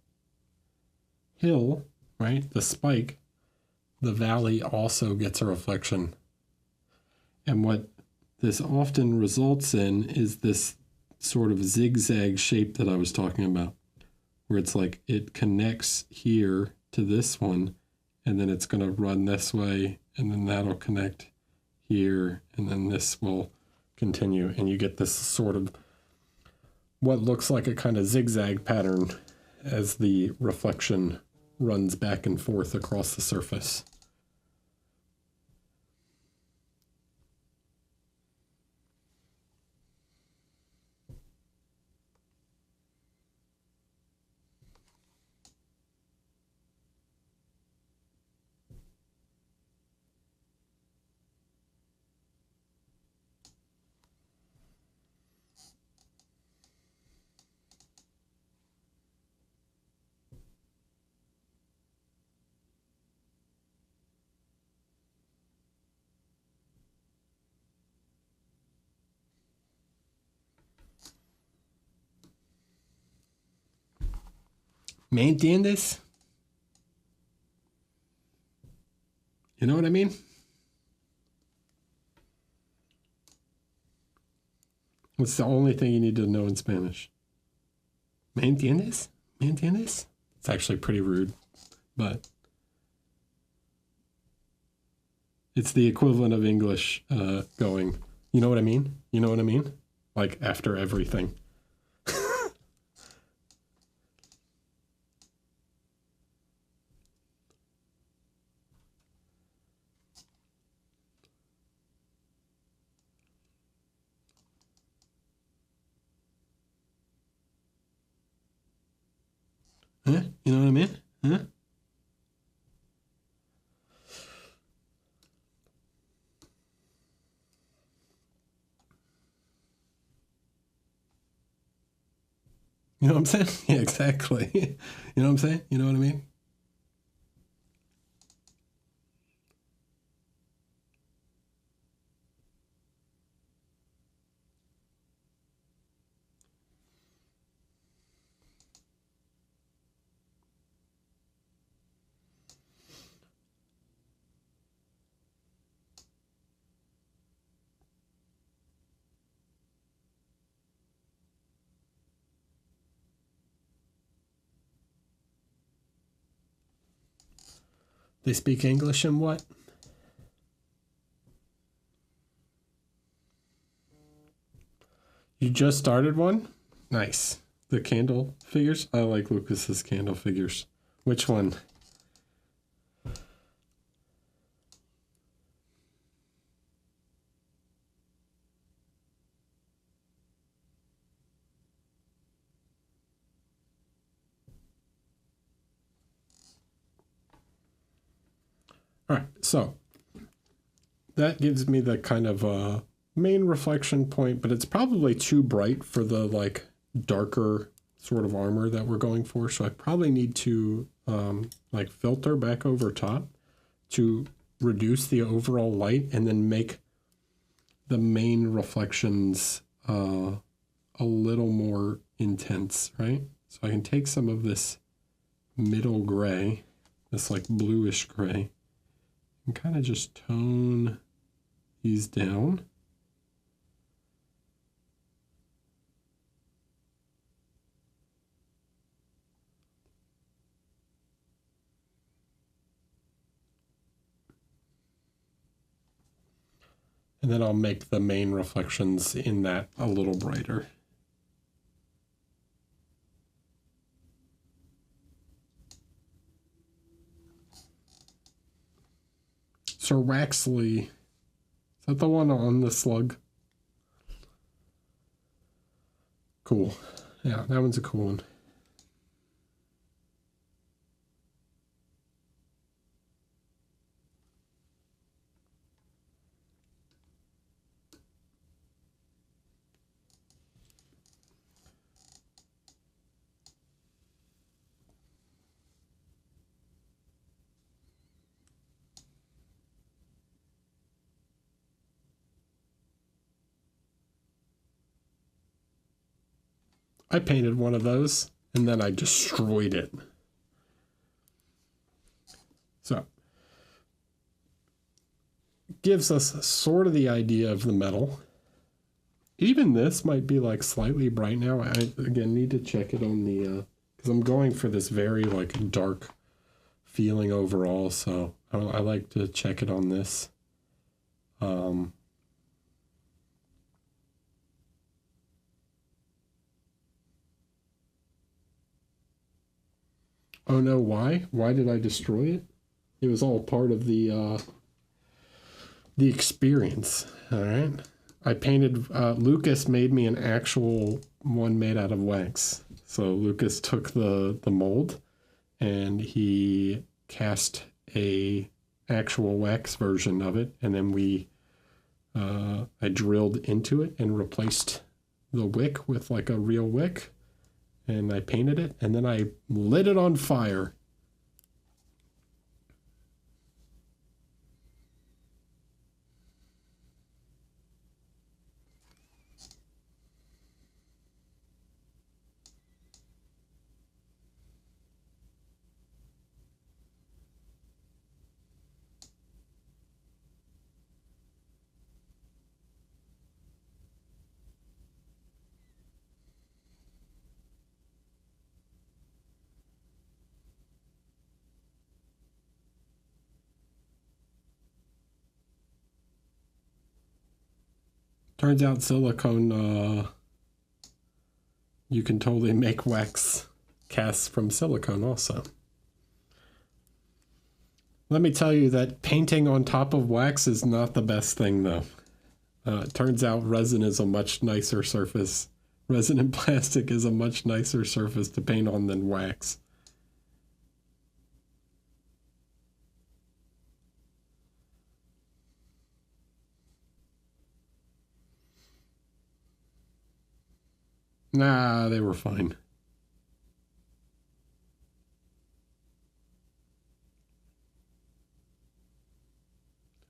hill, right? The spike, the valley also gets a reflection. And what this often results in is this sort of zigzag shape that I was talking about, where it's like it connects here to this one, and then it's going to run this way, and then that'll connect here, and then this will continue, and you get this sort of what looks like a kind of zigzag pattern as the reflection runs back and forth across the surface. ¿Me entiendes? You know what I mean? It's the only thing you need to know in Spanish. ¿Me entiendes? Mandanis? It's actually pretty rude, but it's the equivalent of English going, you know what I mean? You know what I mean? Like after everything. Huh? You know what I mean? Huh? You know what I'm saying? Yeah, exactly. You know what I'm saying? You know what I mean? They speak English and what? You just started one? Nice. The candle figures? I like Lucas's candle figures. Which one? All right, so that gives me the kind of main reflection point, but it's probably too bright for the like darker sort of armor that we're going for. So I probably need to like filter back over top to reduce the overall light and then make the main reflections a little more intense, right? So I can take some of this middle gray, this like bluish gray, and kind of just tone these down. And then I'll make the main reflections in that a little brighter. Sir Waxley, is that the one on the slug? Cool. Yeah, that one's a cool one. I painted one of those and then I destroyed it. So, gives us sort of the idea of the metal. Even this might be like slightly bright now. I again need to check it on the because I'm going for this very like dark feeling overall. So I like to check it on this. Oh no, why? Why did I destroy it? It was all part of the experience. All right. I painted. Lucas made me an actual one made out of wax. So Lucas took the mold, and he cast a actual wax version of it, and then I drilled into it and replaced the wick with like a real wick, and I painted it, and then I lit it on fire. Turns out silicone, you can totally make wax casts from silicone also. Let me tell you that painting on top of wax is not the best thing though. It turns out resin is a much nicer surface. Resin and plastic is a much nicer surface to paint on than wax. Nah, they were fine.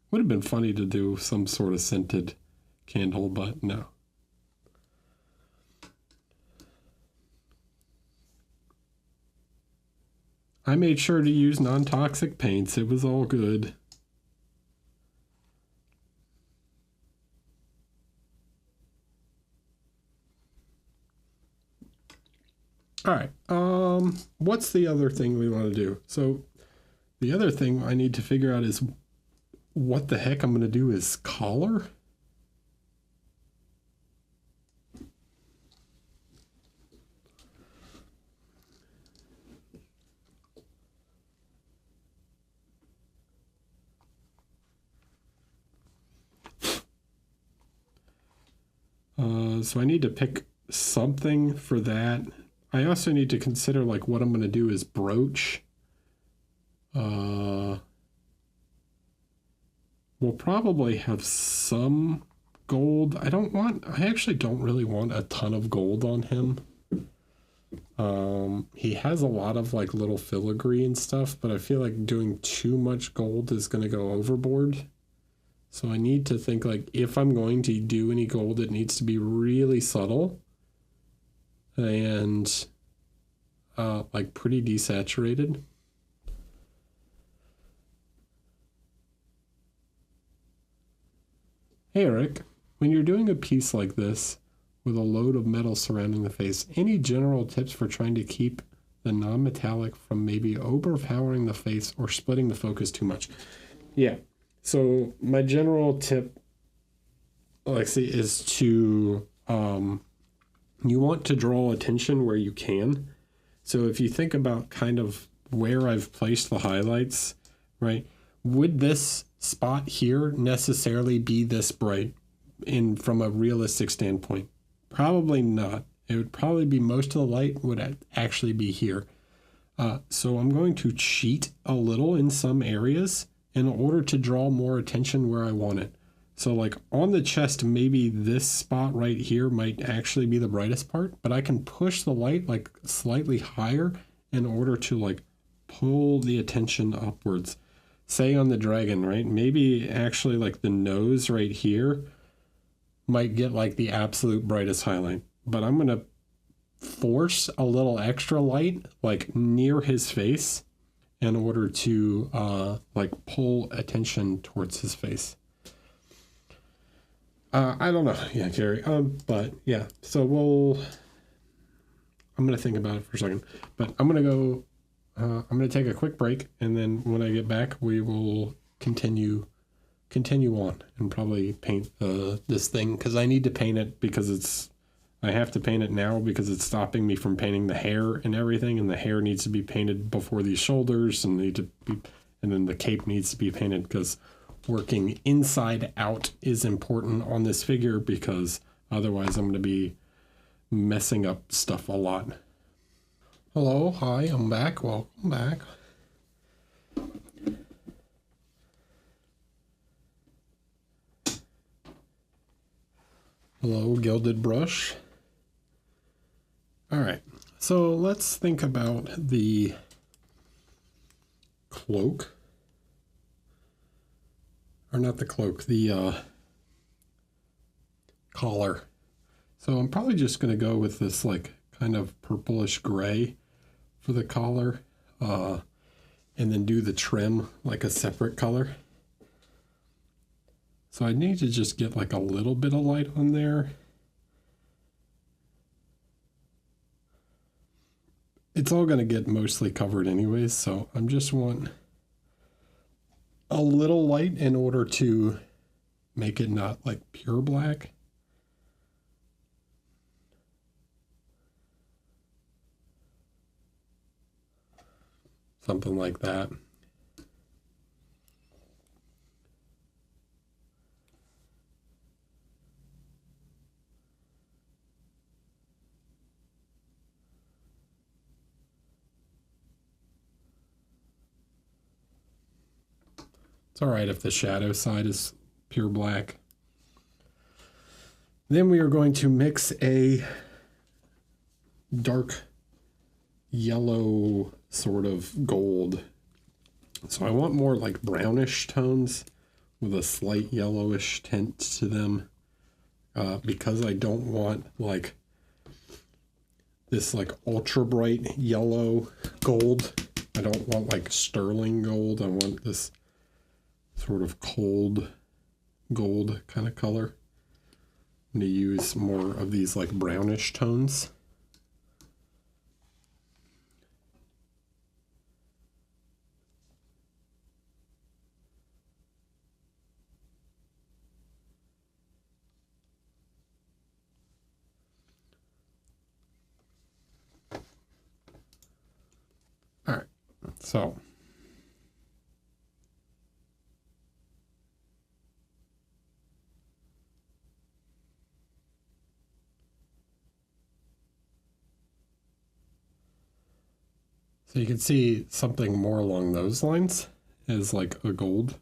Would have been funny to do some sort of scented candle, but no. I made sure to use non-toxic paints. It was all good. All right. What's the other thing we want to do? So the other thing I need to figure out is what the heck I'm going to do is collar. So I need to pick something for that. I also need to consider like what I'm going to do is brooch. We'll probably have some gold. I actually don't really want a ton of gold on him. He has a lot of like little filigree and stuff, but I feel like doing too much gold is going to go overboard. So I need to think like if I'm going to do any gold, it needs to be really subtle and like pretty desaturated. Hey Eric, when you're doing a piece like this with a load of metal surrounding the face, any general tips for trying to keep the non-metallic from maybe overpowering the face or splitting the focus too much? Yeah. So my general tip, Alexi, is to, you want to draw attention where you can. So if you think about kind of where I've placed the highlights, right? Would this spot here necessarily be this bright from a realistic standpoint? Probably not. It would probably be most of the light would actually be here. So I'm going to cheat a little in some areas in order to draw more attention where I want it. So like on the chest, maybe this spot right here might actually be the brightest part, but I can push the light like slightly higher in order to like pull the attention upwards. Say on the dragon, right? Maybe actually like the nose right here might get like the absolute brightest highlight, but I'm going to force a little extra light like near his face in order to like pull attention towards his face. I don't know. Yeah, Gary. But yeah, so I'm going to think about it for a second, but I'm going to go, I'm going to take a quick break. And then when I get back, we will continue on and probably paint this thing. Cause I need to paint it because I have to paint it now because it's stopping me from painting the hair and everything. And the hair needs to be painted before these shoulders and then the cape needs to be painted because working inside out is important on this figure because otherwise I'm going to be messing up stuff a lot. Hello, hi, I'm back. Welcome back. Hello, gilded brush. All right, so let's think about the cloak. Or not the cloak, the collar. So I'm probably just going to go with this like kind of purplish gray for the collar, and then do the trim like a separate color. So I need to just get like a little bit of light on there. It's all going to get mostly covered anyways, so I'm just want a little light in order to make it not like pure black. something like that. It's all right if the shadow side is pure black. Then we are going to mix a dark yellow sort of gold. So I want more like brownish tones with a slight yellowish tint to them, because I don't want like this like ultra bright yellow gold. I don't want like sterling gold. I want this sort of cold gold kind of color. I'm going to use more of these like brownish tones. All right, so you can see something more along those lines is like a gold.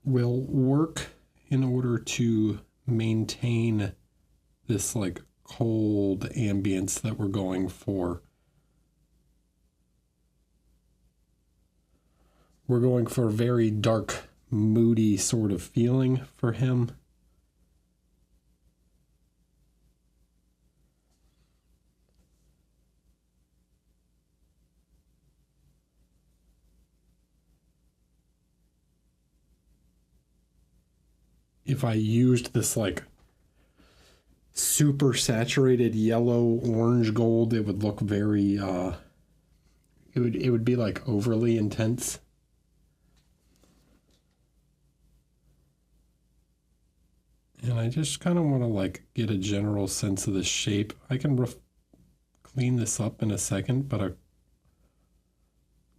Will work in order to maintain this like cold ambience that we're going for. We're going for a very dark, moody sort of feeling for him. If I used this like super saturated yellow orange gold, it would look very it would be like overly intense. And I just kind of want to like get a general sense of the shape. I can clean this up in a second, but I'm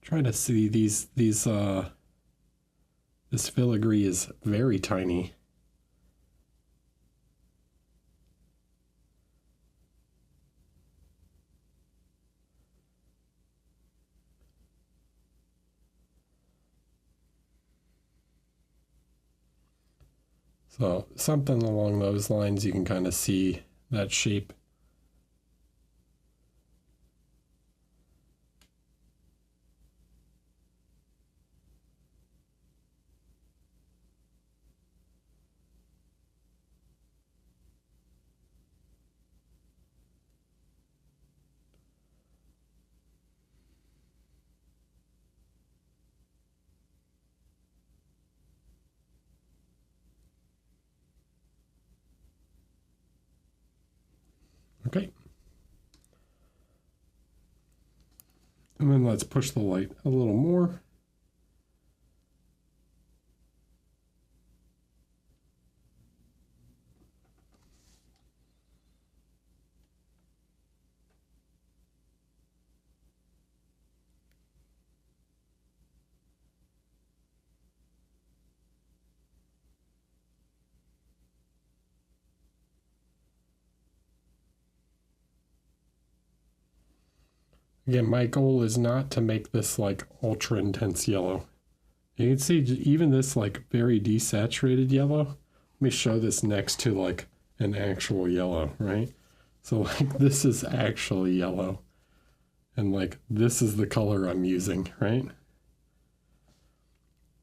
trying to see this filigree is very tiny. So something along those lines, you can kind of see that shape. Okay. And then let's push the light a little more. Again, my goal is not to make this like ultra intense yellow. You can see even this like very desaturated yellow. Let me show this next to like an actual yellow, right? So like this is actually yellow. And like this is the color I'm using, right?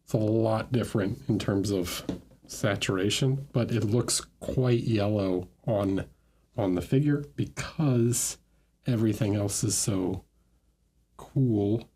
It's a lot different in terms of saturation, but it looks quite yellow on the figure because everything else is so cool.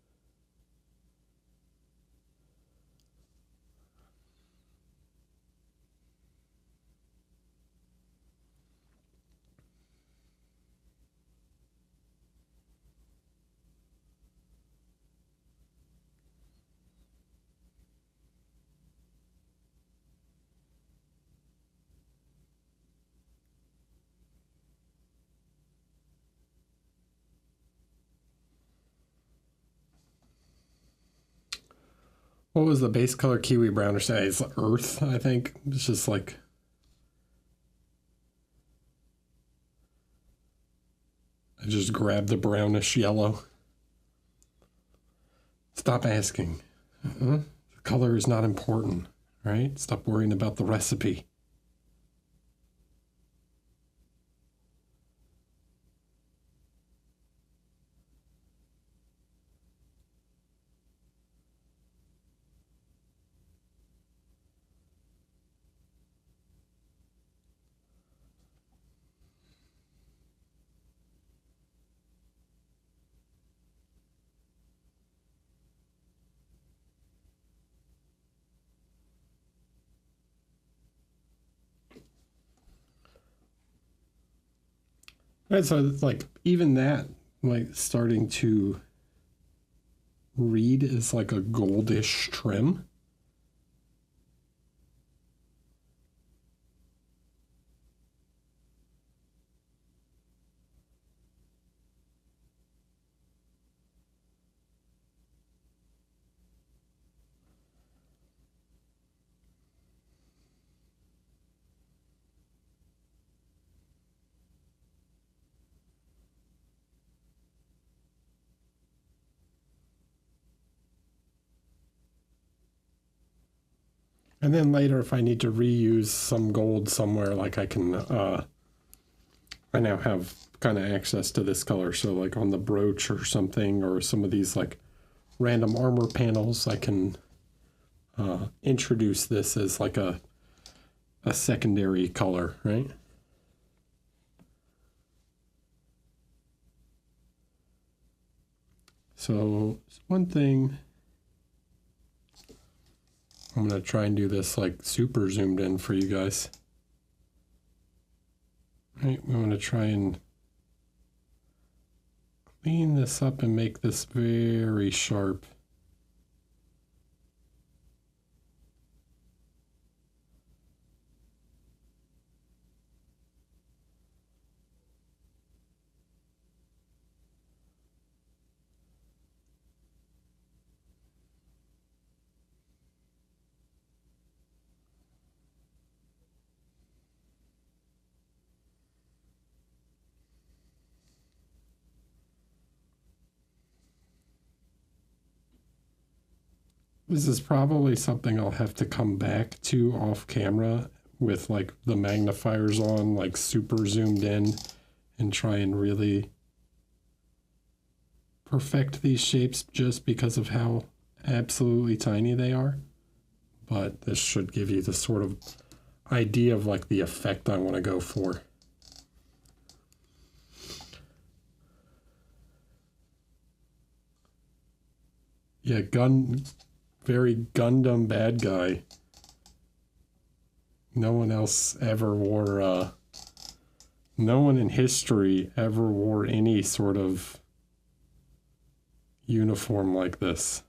What was the base color kiwi brown or say? It's earth, I think. It's just like... I just grabbed the brownish yellow. Stop asking. The color is not important, right? Stop worrying about the recipe. Right, so it's like even that, like starting to read is like a goldish trim. And then later, if I need to reuse some gold somewhere, like I can, I now have kind of access to this color. So like on the brooch or something, or some of these like random armor panels, I can introduce this as like a secondary color, right? So one thing, I'm going to try and do this like super zoomed in for you guys. Right, we want to try and clean this up and make this very sharp. This is probably something I'll have to come back to off camera with like the magnifiers on, like super zoomed in, and try and really perfect these shapes just because of how absolutely tiny they are. But this should give you the sort of idea of like the effect I want to go for. Yeah, very Gundam bad guy. No one else ever wore, no one in history ever wore any sort of uniform like this.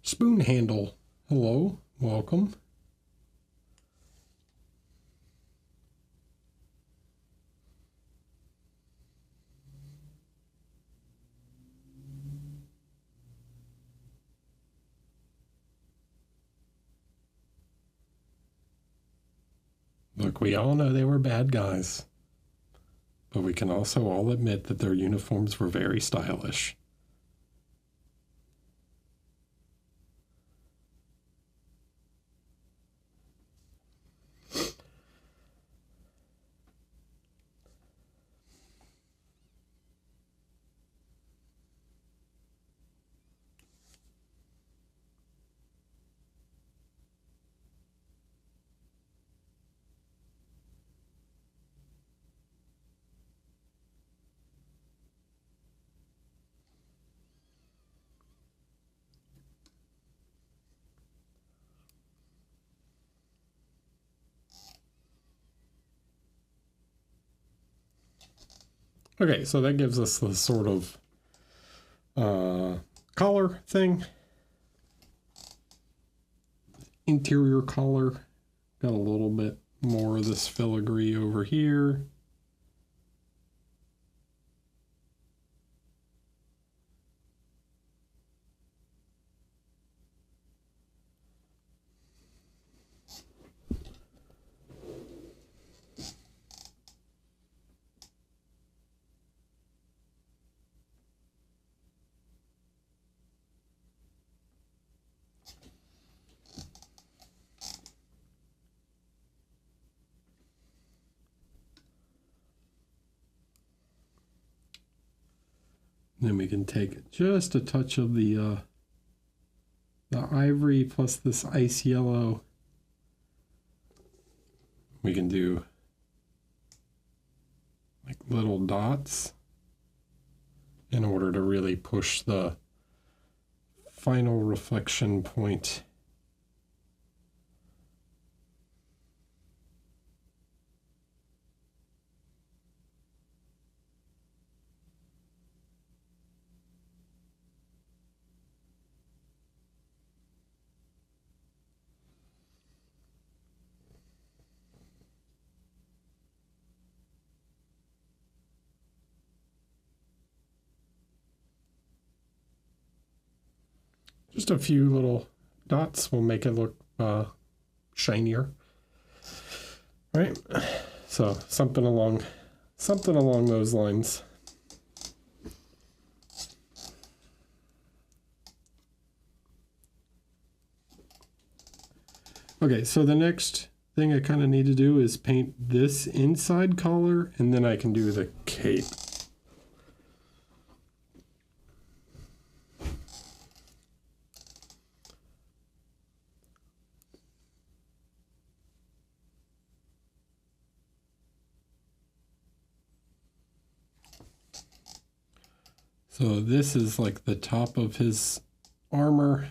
Spoon handle. Hello, welcome. Look, we all know they were bad guys, but we can also all admit that their uniforms were very stylish. Okay, so that gives us the sort of collar thing. Interior collar. Got a little bit more of this filigree over here. Then we can take just a touch of the ivory plus this ice yellow. We can do like little dots in order to really push the final reflection point. Just a few little dots will make it look shinier, right? So something along those lines. Okay, so the next thing I kind of need to do is paint this inside collar, and then I can do the cape. So this is like the top of his armor.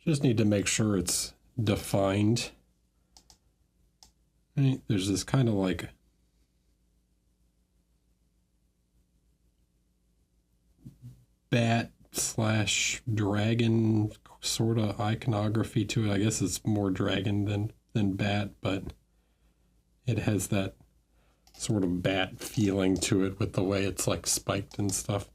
Just need to make sure it's defined. Right? There's this kind of like bat slash dragon sort of iconography to it. I guess it's more dragon than bat, but it has that sort of bat feeling to it with the way it's like spiked and stuff.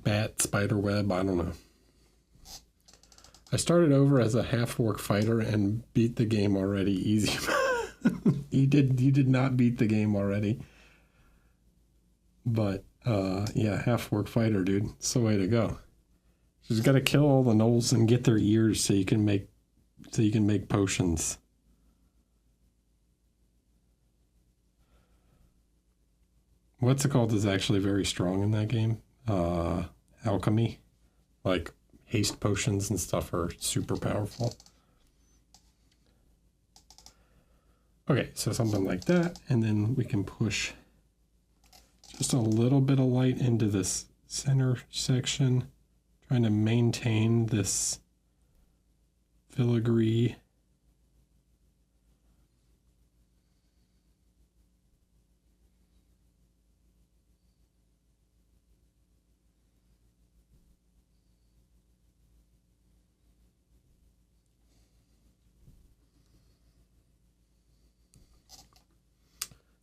Bat, spider web, I don't know. I started over as a half-orc fighter and beat the game already easy. You did not beat the game already. But yeah, half-orc fighter, dude. It's the way to go. You just gotta kill all the gnolls and get their ears so you can make potions. What's it called is actually very strong in that game. Alchemy, like haste potions and stuff, are super powerful. Okay, so something like that, and then we can push just a little bit of light into this center section, trying to maintain this filigree.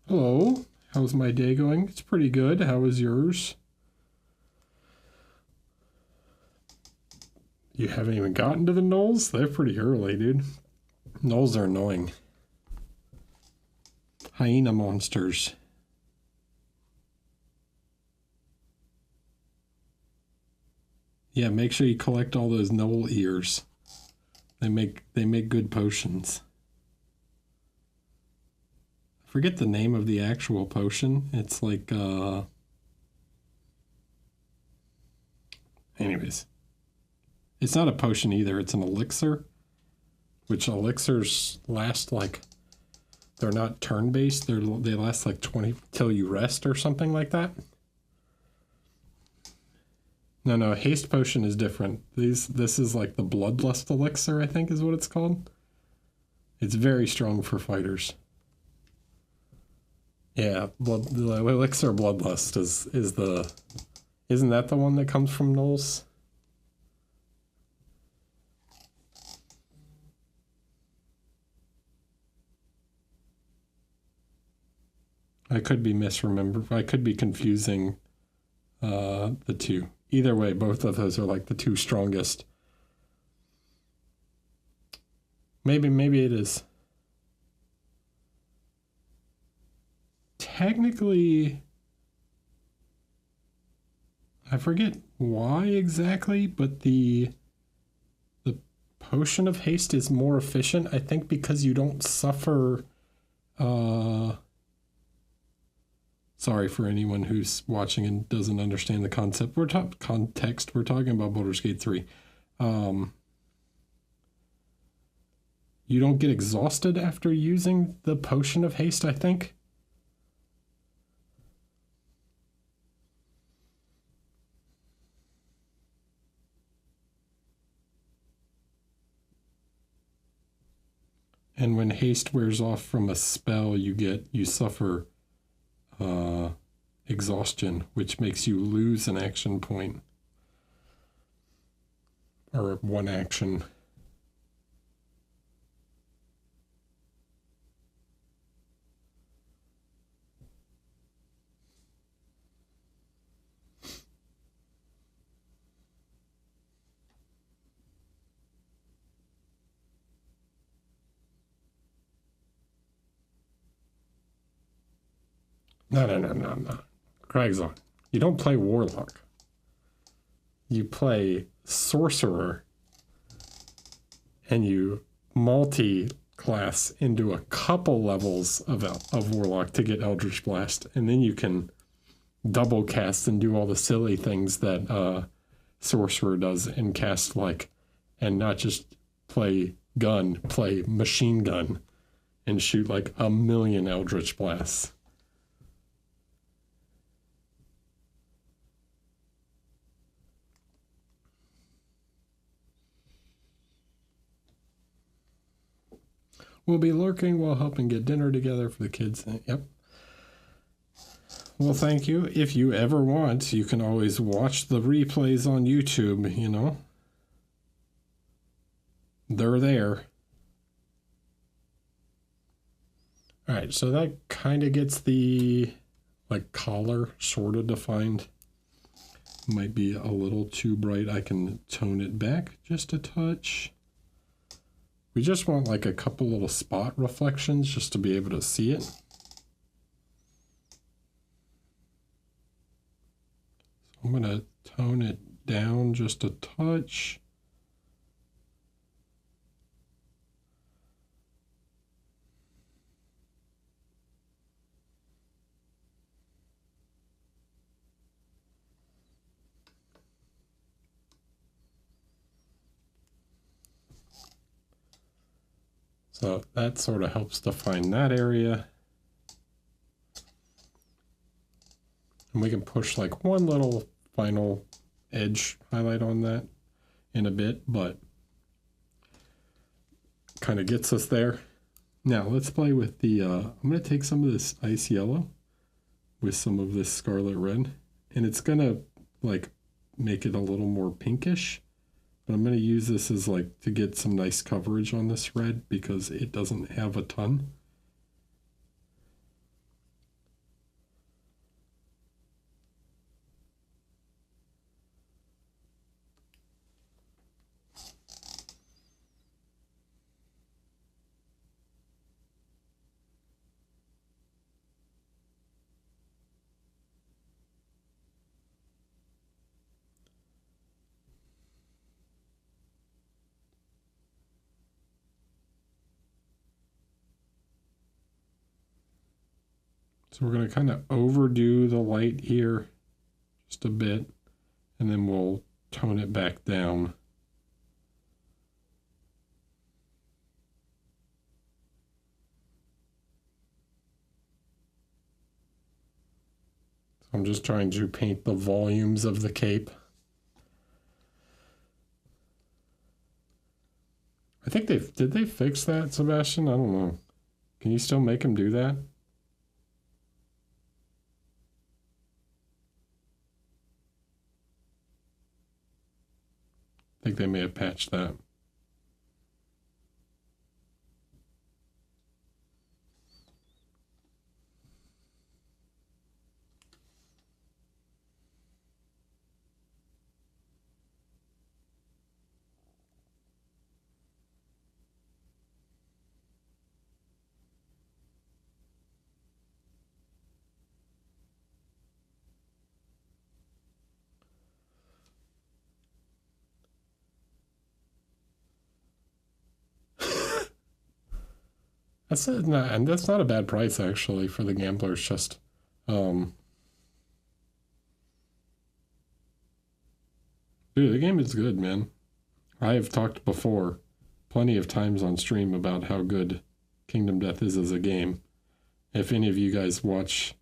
Hello, how's my day going? It's pretty good. How was yours? You haven't even gotten to the gnolls? They're pretty early, dude. Gnolls are annoying. Hyena monsters. Yeah, make sure you collect all those gnoll ears. They make good potions. Forget the name of the actual potion. It's like anyways. It's not a potion either, it's an elixir. Which elixirs last like, they're not turn-based, they last like 20 till you rest or something like that. No, haste potion is different. This is like the bloodlust elixir, I think is what it's called. It's very strong for fighters. Yeah, the elixir bloodlust is the... Isn't that the one that comes from Knowles? I could be misremembered. I could be confusing the two. Either way, both of those are like the two strongest. Maybe it is. Technically, I forget why exactly, but the potion of haste is more efficient. I think because you don't suffer. Sorry for anyone who's watching and doesn't understand the concept. We're context. We're talking about Baldur's Gate 3. You don't get exhausted after using the potion of haste, I think. And when haste wears off from a spell, you suffer exhaustion, which makes you lose an action point. Or one action. No. Cragzon, you don't play Warlock. You play Sorcerer. And you multi-class into a couple levels of Warlock to get Eldritch Blast. And then you can double cast and do all the silly things that Sorcerer does and cast like, and not just play gun, play machine gun and shoot like 1,000,000 Eldritch Blasts. We'll be lurking while helping get dinner together for the kids. Yep. Well, thank you. If you ever want, you can always watch the replays on YouTube, you know. They're there. All right, so that kind of gets the like collar sort of defined. Might be a little too bright. I can tone it back just a touch. We just want like a couple little spot reflections just to be able to see it. So I'm going to tone it down just a touch. So that sort of helps define that area. And we can push like one little final edge highlight on that in a bit, but kind of gets us there. Now let's play with the, I'm going to take some of this ice yellow with some of this scarlet red, and it's going to like make it a little more pinkish. But I'm going to use this as like to get some nice coverage on this red because it doesn't have a ton. So we're going to kind of overdo the light here just a bit, and then we'll tone it back down. So I'm just trying to paint the volumes of the cape. think did they fix that, Sebastian? I don't know. Can you still make him do that? I think they may have patched that. That's not a bad price actually for the Gambler's Chest. Dude, the game is good, man. I have talked before plenty of times on stream about how good Kingdom Death is as a game. If any of you guys watch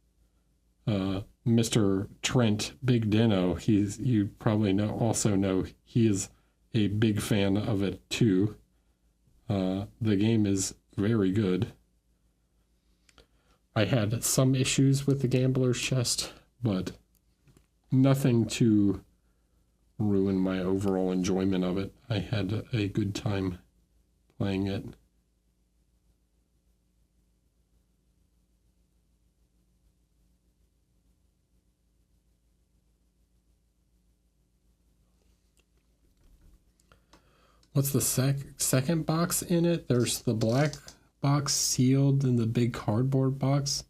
Mr. Trent Big Dino, you probably also know he is a big fan of it too. The game is very good. I had some issues with the Gambler's Chest, but nothing to ruin my overall enjoyment of it. I had a good time playing it. What's the second box in it? There's the black box sealed in the big cardboard box.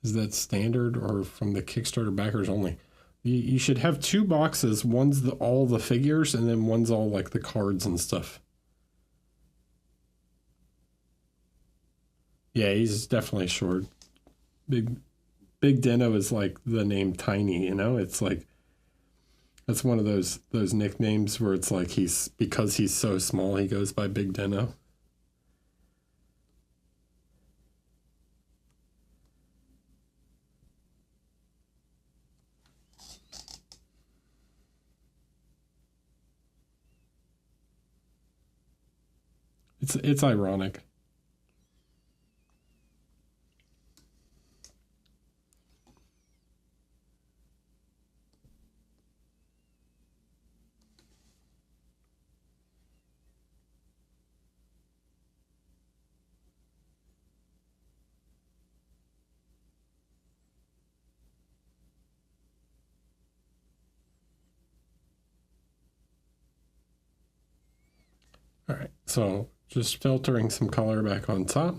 Is that standard or from the Kickstarter backers only? You should have two boxes. One's all the figures, and then one's all like the cards and stuff. Yeah, he's definitely short. Big Dino is like the name Tiny, you know? It's like that's one of those nicknames where it's like because he's so small, he goes by Big Dino. It's ironic. All right, so just filtering some color back on top.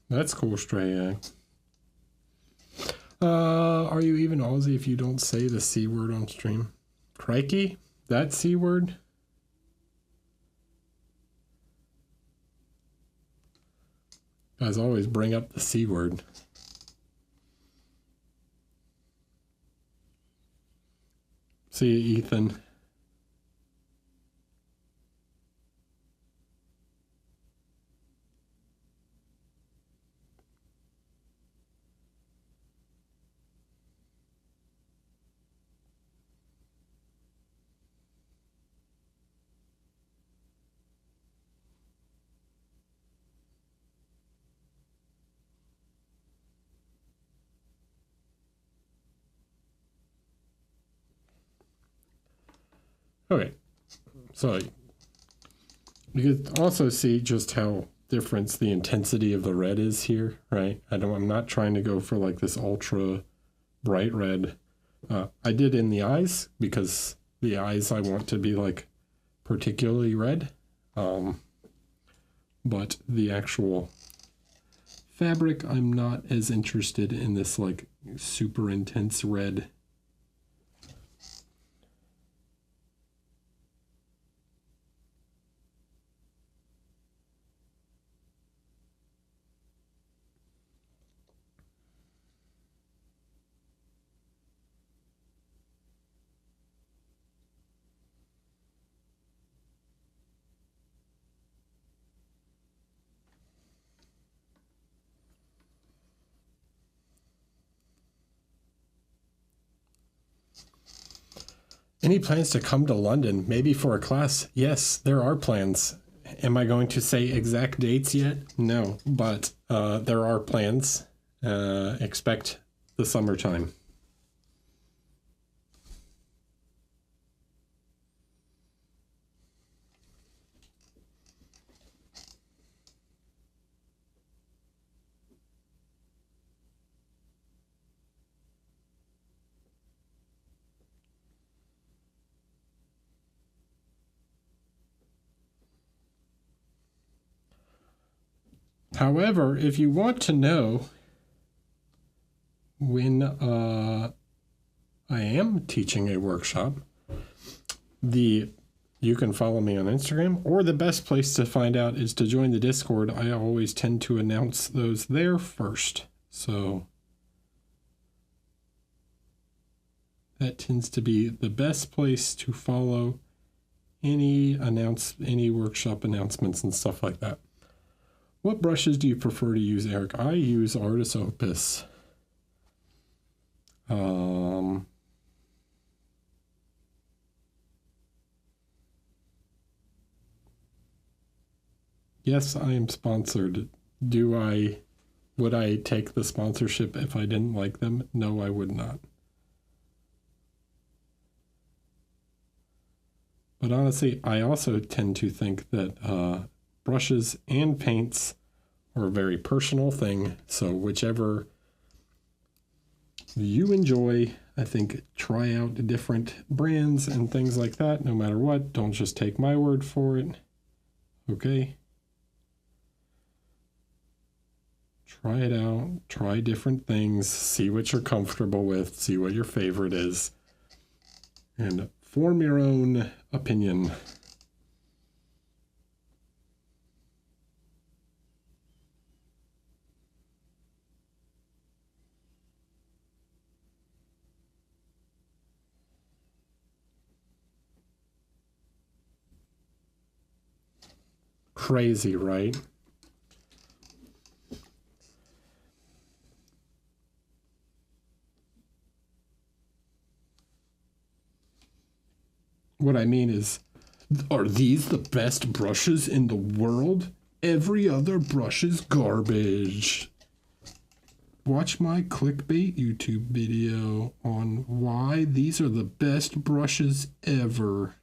That's cool, Stray Egg. Are you even Aussie if you don't say the C word on stream? Crikey? That C word? Guys always bring up the C word. See you, Ethan. Okay, so you can also see just how different the intensity of the red is here, right? I'm not trying to go for like this ultra bright red. I did in the eyes because the eyes I want to be like particularly red. But the actual fabric, I'm not as interested in this like super intense red. Any plans to come to London, maybe for a class? Yes, there are plans. Am I going to say exact dates yet? No, but there are plans. Expect the summertime. However, if you want to know when I am teaching a workshop, you can follow me on Instagram, or the best place to find out is to join the Discord. I always tend to announce those there first. So that tends to be the best place to follow any workshop announcements and stuff like that. What brushes do you prefer to use, Eric? I use Artis Opus. Yes, I am sponsored. Would I take the sponsorship if I didn't like them? No, I would not. But honestly, I also tend to think that brushes and paints are a very personal thing. So whichever you enjoy, I think try out different brands and things like that, no matter what. Don't just take my word for it. Okay? Try it out. Try different things. See what you're comfortable with. See what your favorite is. And form your own opinion. Crazy, right? What I mean is, are these the best brushes in the world? Every other brush is garbage. Watch my clickbait YouTube video on why these are the best brushes ever.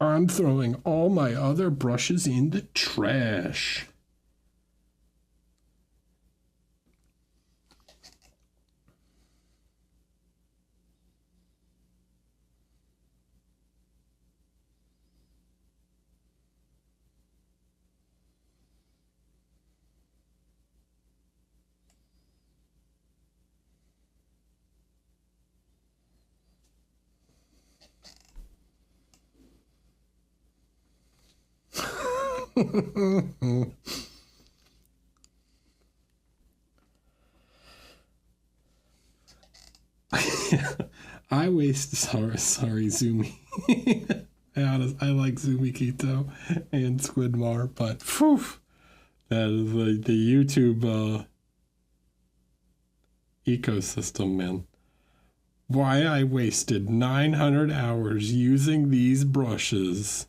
I'm throwing all my other brushes in the trash. I waste sorry Zumi. I like Zumi Kito and Squidmar, but phew, that is the YouTube ecosystem, man. Why I wasted 900 hours using these brushes.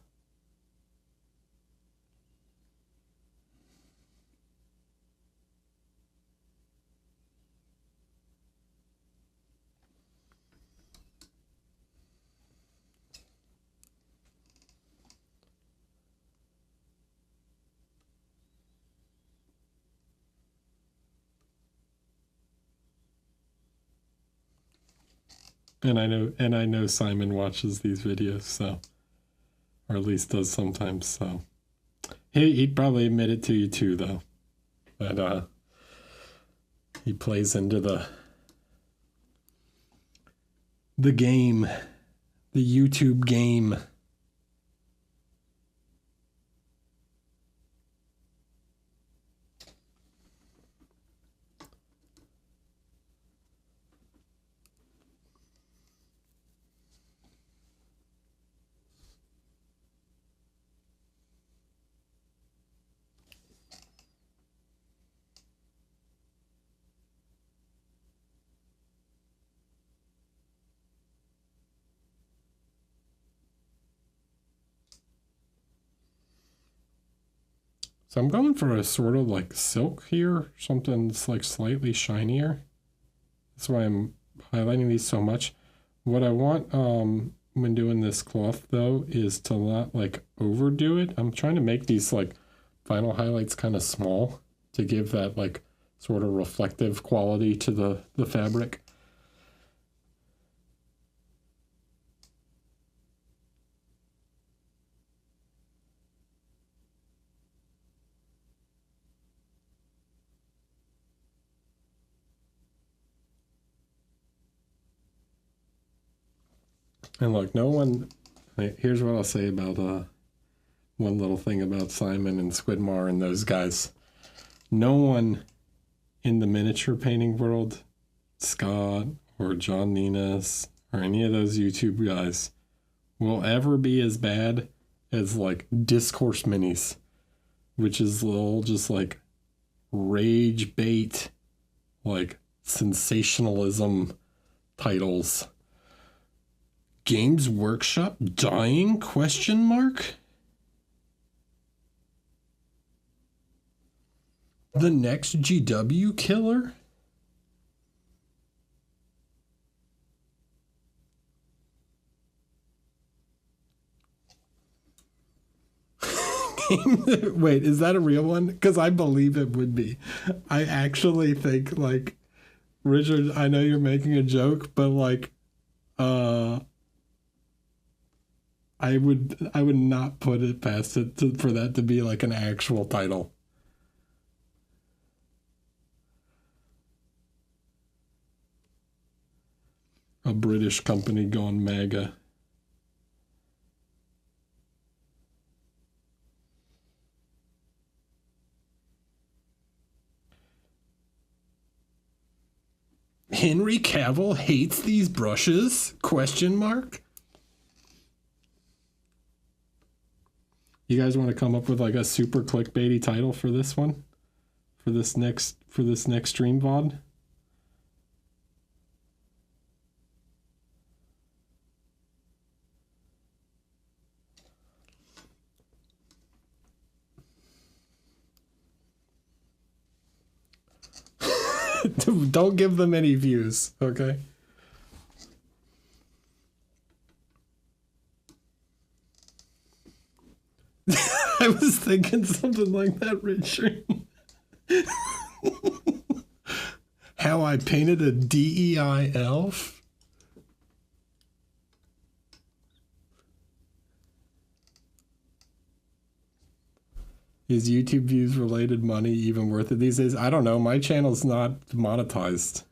And I know Simon watches these videos, so, or at least does sometimes, so he'd probably admit it to you too, though. But he plays into the game, the YouTube game. So I'm going for a sort of like silk here, something that's like slightly shinier. That's why I'm highlighting these so much. What I want when doing this cloth though is to not like overdo it. I'm trying to make these like final highlights kind of small to give that like sort of reflective quality to the fabric. And look, no one, here's what I'll say about one little thing about Simon and Squidmar and those guys. No one in the miniature painting world, Scott or John Ninas or any of those YouTube guys, will ever be as bad as like Discourse Minis, which is little just like rage bait, like sensationalism titles. Games Workshop dying? Question mark? The next GW killer? Wait, is that a real one? Because I believe it would be. I actually think, like, Richard, I know you're making a joke, but like, I would not put it past it for that to be like an actual title. A British company going MAGA. Henry Cavill hates these brushes? Question mark? You guys want to come up with like a super clickbaity title for this one? For this next stream VOD? Don't give them any views, okay? I was thinking something like that, Richard. How I painted a DEI elf? Is YouTube views related money even worth it these days? I don't know. My channel's not monetized.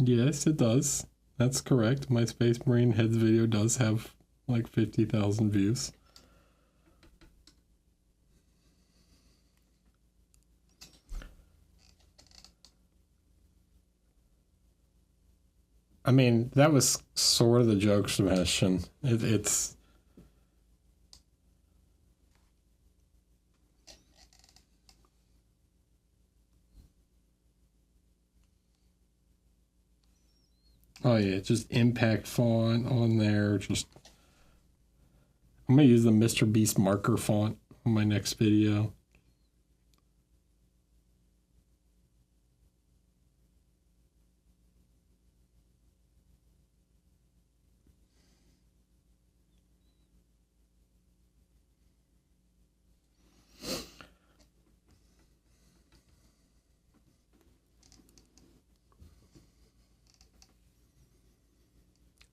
Yes, it does. That's correct. My Space Marine Heads video does have like 50,000 views. I mean, that was sort of the joke, Sebastian. It's... Oh yeah, just impact font on there. Just I'm gonna use the Mr. Beast marker font on my next video.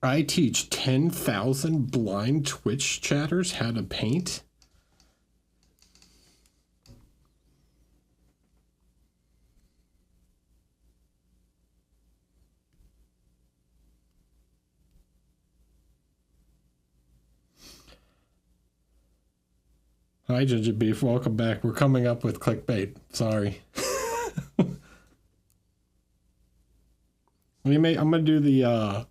I teach 10,000 blind Twitch chatters how to paint. Hi, Ginger Beef. Welcome back. We're coming up with clickbait. Sorry. I'm gonna do the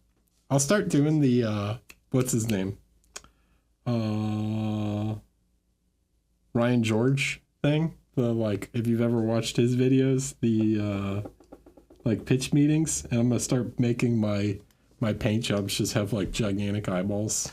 I'll start doing the what's his name? Ryan George thing. The like, if you've ever watched his videos, the like pitch meetings, and I'm gonna start making my paint jobs just have like gigantic eyeballs.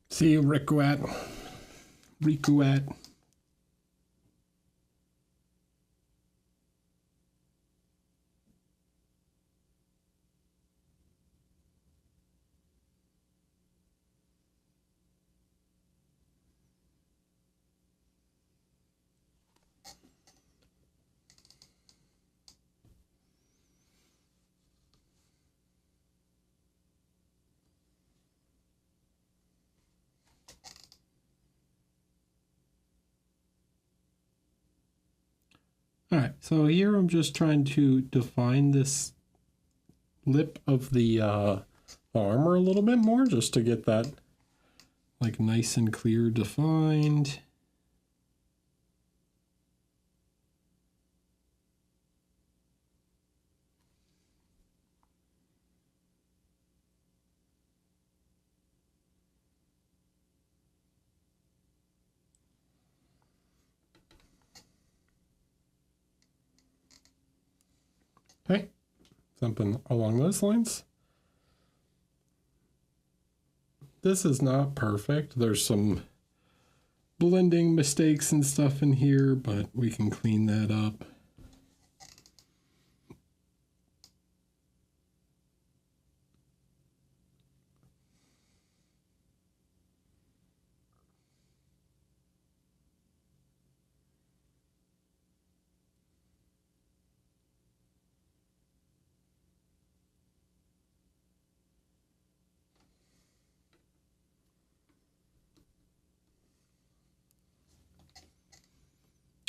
See you, Rikuat. All right, so here I'm just trying to define this lip of the armor a little bit more, just to get that like nice and clear defined. Okay, something along those lines. This is not perfect. There's some blending mistakes and stuff in here, but we can clean that up.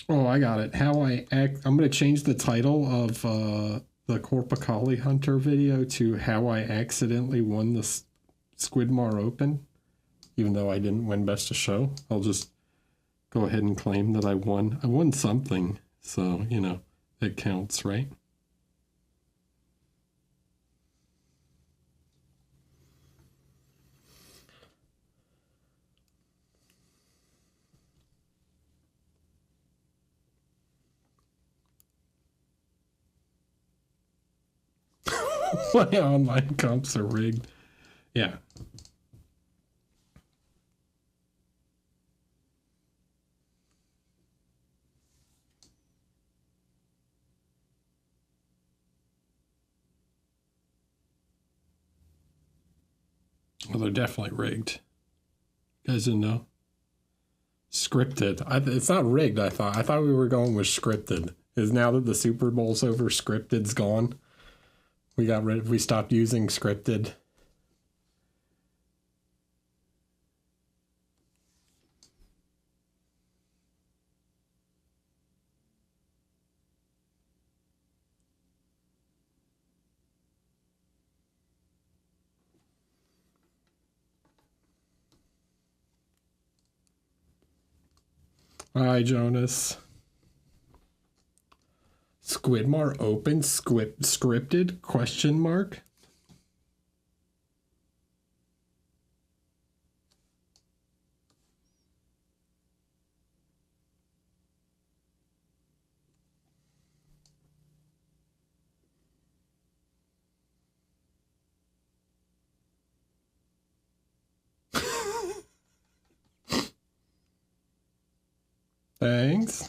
Oh, I got it. How I act. I'm going to change the title of the Korpakali Hunter video to How I Accidentally Won the Squidmar Open. Even though I didn't win Best of Show, I'll just go ahead and claim that I won. I won something. So, you know, it counts, right? My online comps are rigged. Yeah. Well, they're definitely rigged. You guys didn't know? Scripted. It's not rigged, I thought. I thought we were going with scripted. Is now that the Super Bowl's over, scripted's gone. We stopped using scripted. Hi, Jonas. Squidmar open scripted question mark? Thanks.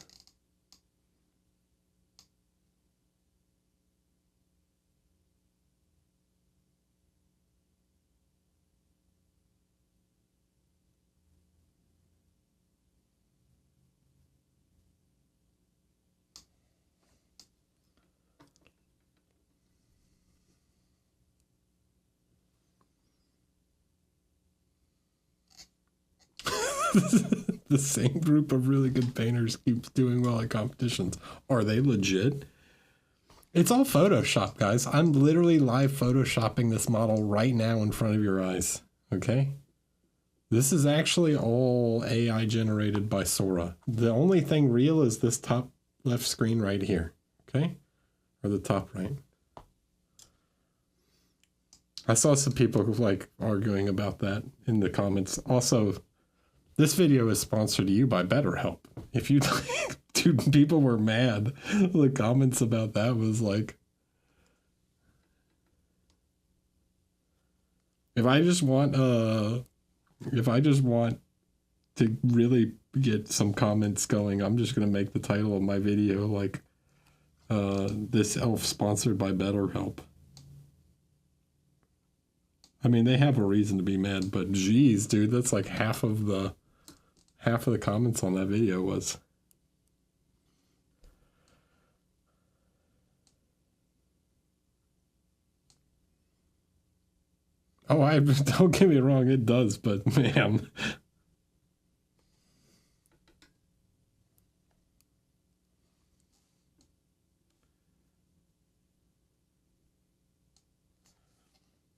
The same group of really good painters keeps doing well at competitions. Are they legit? It's all Photoshop, guys. I'm literally live Photoshopping this model right now in front of your eyes. Okay? This is actually all AI generated by Sora. The only thing real is this top left screen right here. Okay? Or the top right. I saw some people like arguing about that in the comments. Also, this video is sponsored to you by BetterHelp. If you dude, people were mad. The comments about that was like, if I just want to really get some comments going, I'm just gonna make the title of my video like this elf sponsored by BetterHelp. I mean, they have a reason to be mad, but geez, dude, that's like half of the comments on that video was. Oh, don't get me wrong, it does, but man.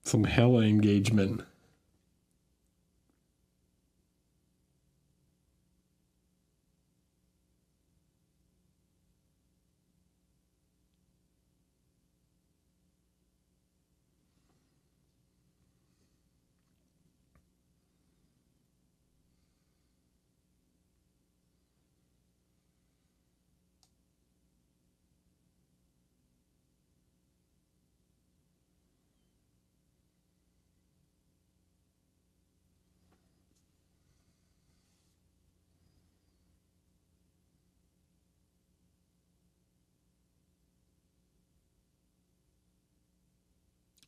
Some hella engagement.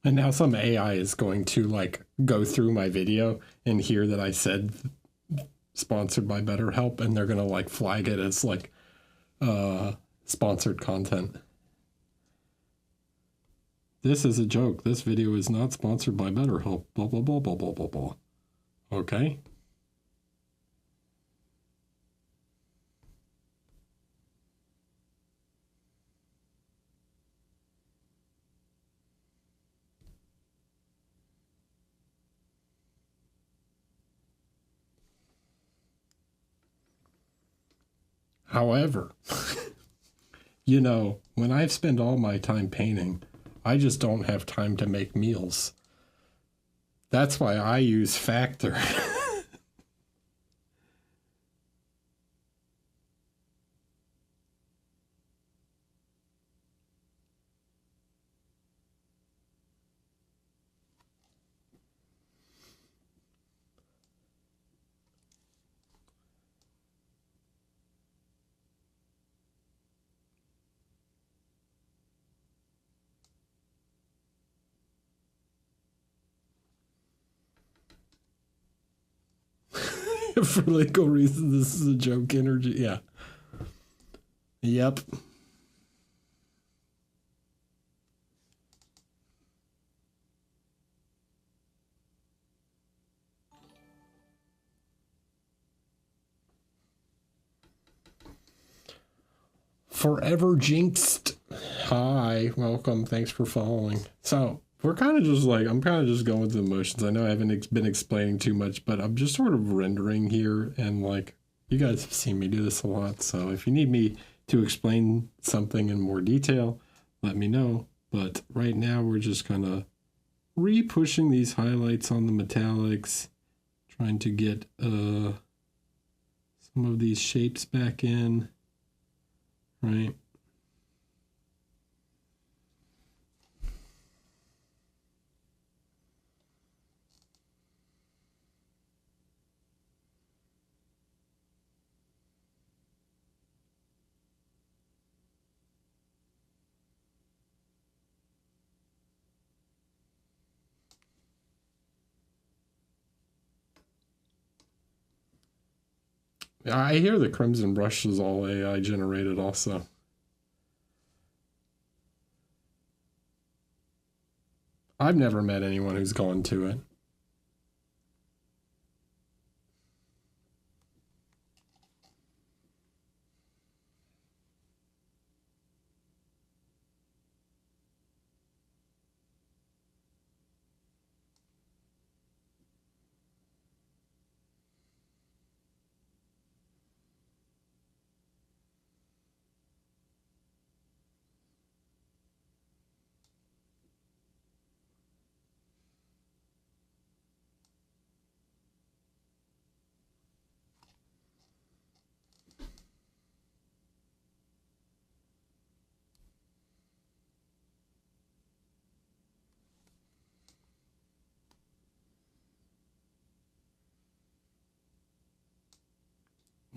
And now some AI is going to like go through my video and hear that I said sponsored by BetterHelp, and they're gonna like flag it as like sponsored content. This is a joke. This video is not sponsored by BetterHelp. Blah blah blah blah blah blah blah. Okay. However, you know, when I spend all my time painting, I just don't have time to make meals. That's why I use Factor. For legal reasons, this is a joke energy. Yeah. Yep. Forever Jinxed. Hi, welcome. Thanks for following. So we're kind of just like, I'm kind of just going through the motions. I know I haven't been explaining too much, but I'm just sort of rendering here. And like, you guys have seen me do this a lot. So if you need me to explain something in more detail, let me know. But right now we're just kind of re-pushing these highlights on the metallics, trying to get some of these shapes back in, right? I hear the Crimson Brush is all AI generated also. I've never met anyone who's gone to it.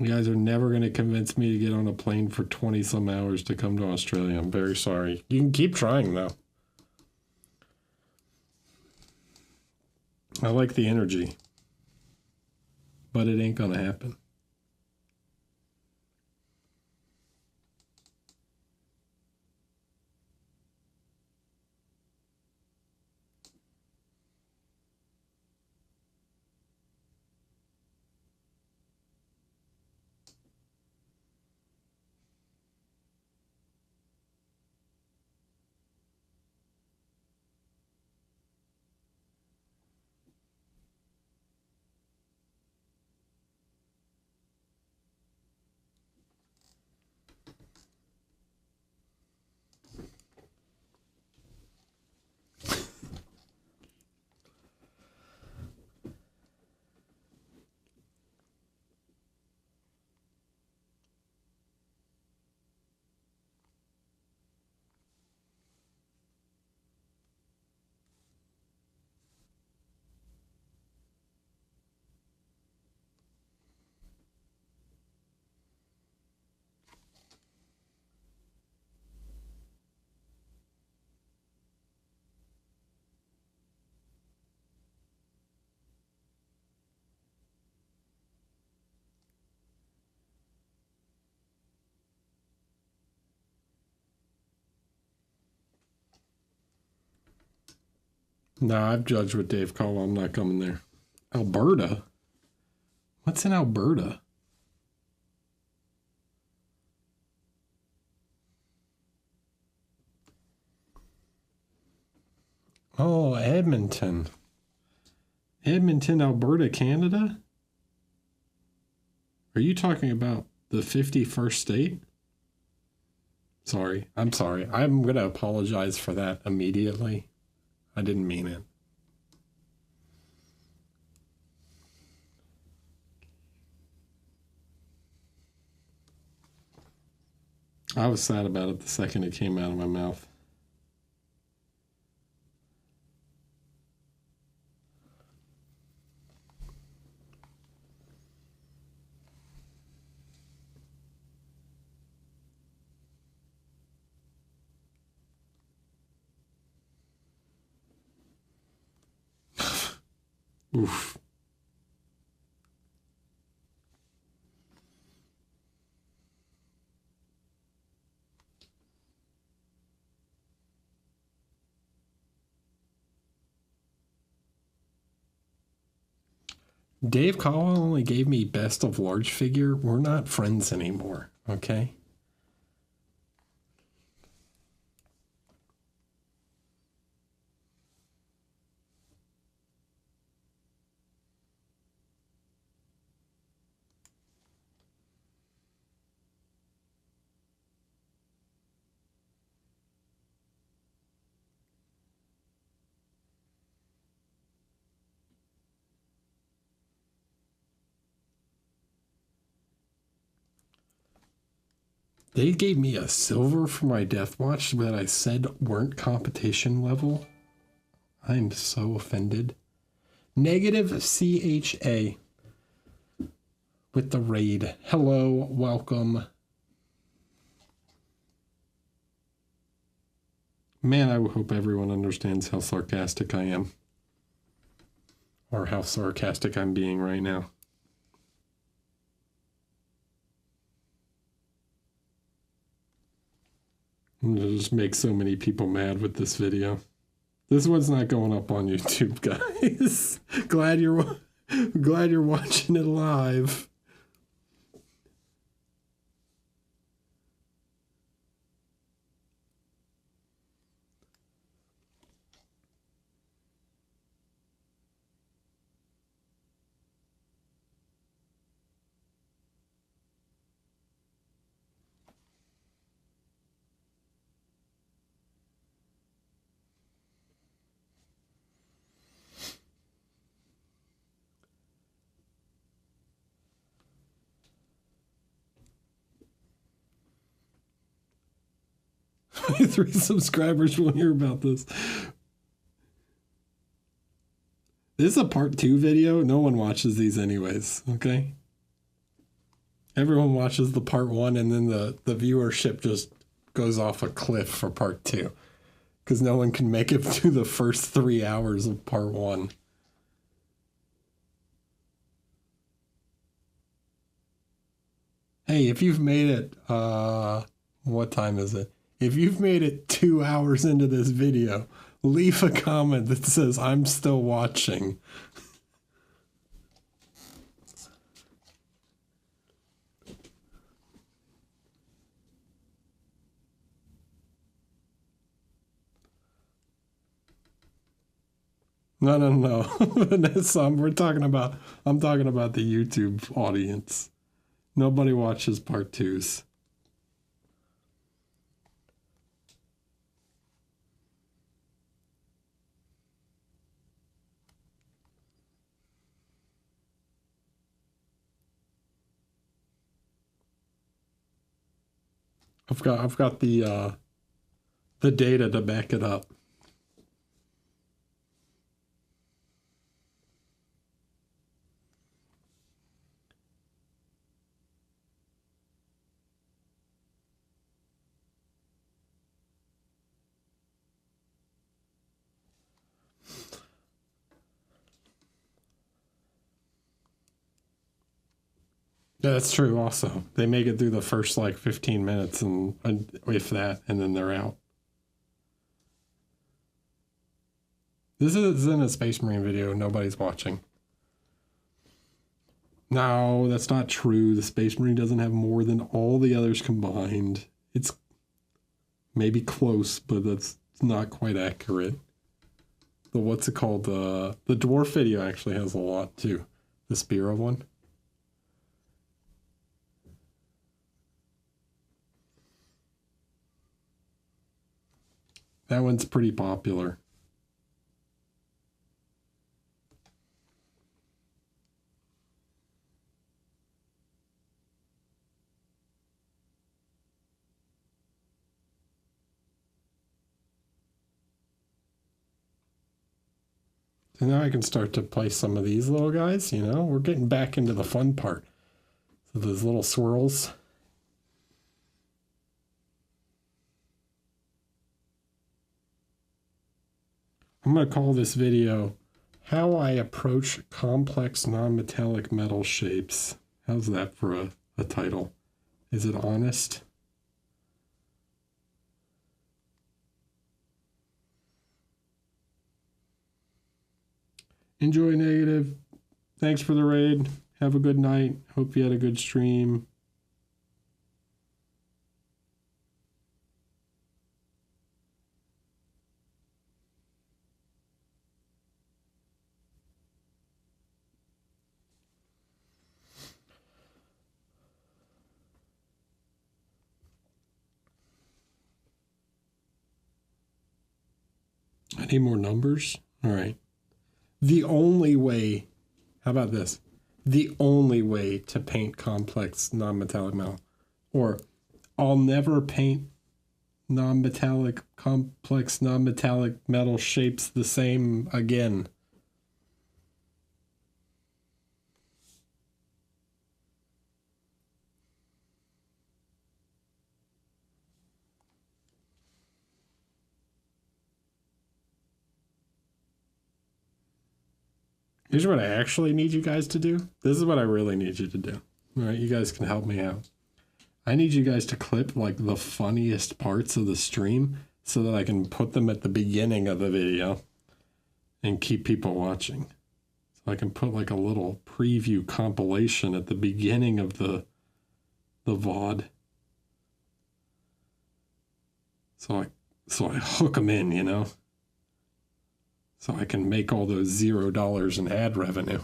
You guys are never going to convince me to get on a plane for 20 some hours to come to Australia. I'm very sorry. You can keep trying though. I like the energy, but it ain't going to happen. Nah, I've judged with Dave Caldwell. I'm not coming there. Alberta? What's in Alberta? Oh, Edmonton. Edmonton, Alberta, Canada? Are you talking about the 51st state? Sorry. I'm sorry. I'm going to apologize for that immediately. I didn't mean it. I was sad about it the second it came out of my mouth. Oof. Dave Caldwell only gave me best of large figure. We're not friends anymore, okay? They gave me a silver for my Death Watch that I said weren't competition level. I'm so offended. Negative CHA with the raid. Hello, welcome. Man, I hope everyone understands how sarcastic I am. Or how sarcastic I'm being right now. It'll just make so many people mad with this video. This one's not going up on YouTube, guys. glad you're watching it live. My 3 subscribers will hear about this. This is a part 2 video. No one watches these anyways, okay? Everyone watches the part one, and then the viewership just goes off a cliff for part two because no one can make it through the first 3 hours of part one. Hey, if you've made it, what time is it? If you've made it 2 hours into this video, leave a comment that says, I'm still watching. No. Vanessa, I'm talking about the YouTube audience. Nobody watches part twos. I've got the data to back it up. Yeah, that's true. Also, they make it through the first like 15 minutes, and if that, and then they're out. This isn't a Space Marine video. Nobody's watching. No, that's not true. The Space Marine doesn't have more than all the others combined. It's maybe close, but that's not quite accurate. The what's it called? The dwarf video actually has a lot too. The Spira one. That one's pretty popular. So now I can start to play some of these little guys, you know? We're getting back into the fun part. So those little swirls. I'm going to call this video How I Approach Complex Non-Metallic Metal Shapes. How's that for a title? Is it honest? Enjoy Negative. Thanks for the raid. Have a good night. Hope you had a good stream. I need more numbers. All right. The only way, how about this? The only way to paint complex non-metallic metal, or I'll never paint complex non-metallic metal shapes the same again. Here's what I actually need you guys to do. This is what I really need you to do. All right, you guys can help me out. I need you guys to clip like the funniest parts of the stream so that I can put them at the beginning of the video and keep people watching. So I can put like a little preview compilation at the beginning of the VOD. So I hook them in, you know? So I can make all those $0 in ad revenue.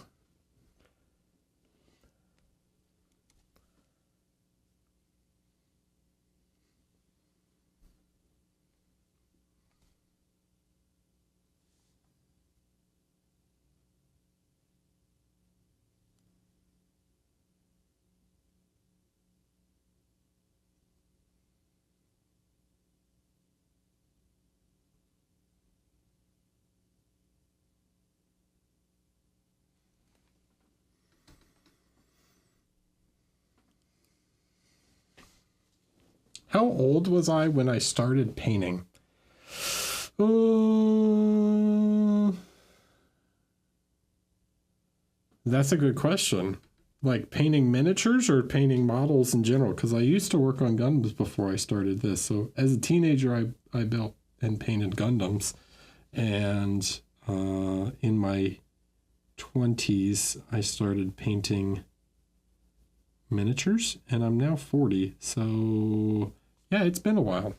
How old was I when I started painting? Uh, that's a good question. Like painting miniatures or painting models in general? Because I used to work on Gundams before I started this. So as a teenager, I built and painted Gundams. And in my 20s, I started painting miniatures. And I'm now 40. So yeah, it's been a while.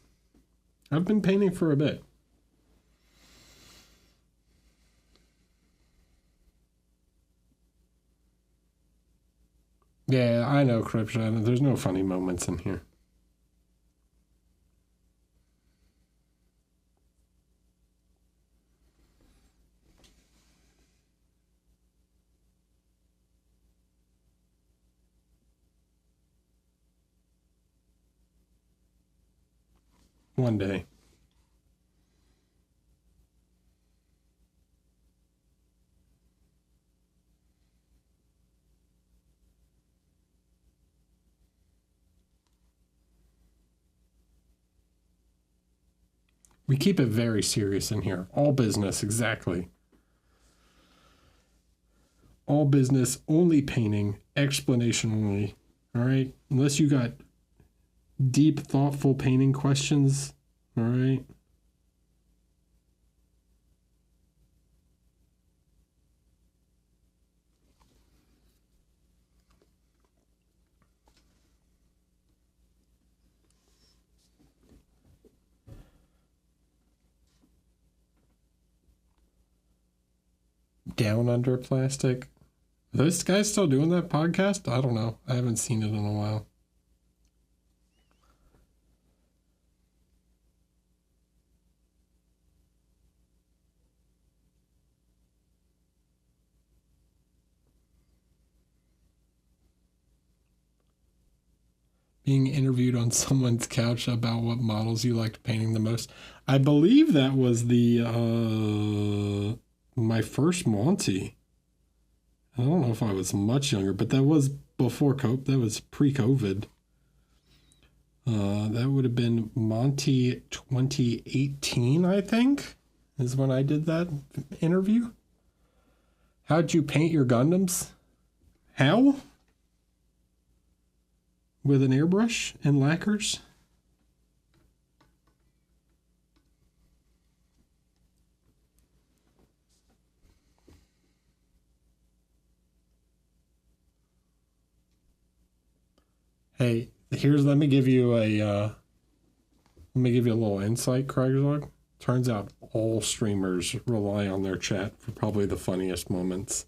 I've been painting for a bit. Yeah, I know, Krypton. There's no funny moments in here. One day. We keep it very serious in here. All business, exactly. All business, only painting, explanation only. All right? Unless you got deep, thoughtful painting questions. All right? Down Under Plastic. Are those guys still doing that podcast? I don't know. I haven't seen it in a while. Being interviewed on someone's couch about what models you liked painting the most. I believe that was the my first Monty. I don't know if I was much younger, but that was before COVID. That was pre-COVID. That would have been Monty 2018, I think, is when I did that interview. How'd you paint your Gundams? How? With an airbrush and lacquers? Hey, let me give you a little insight, Craigslog. Turns out all streamers rely on their chat for probably the funniest moments.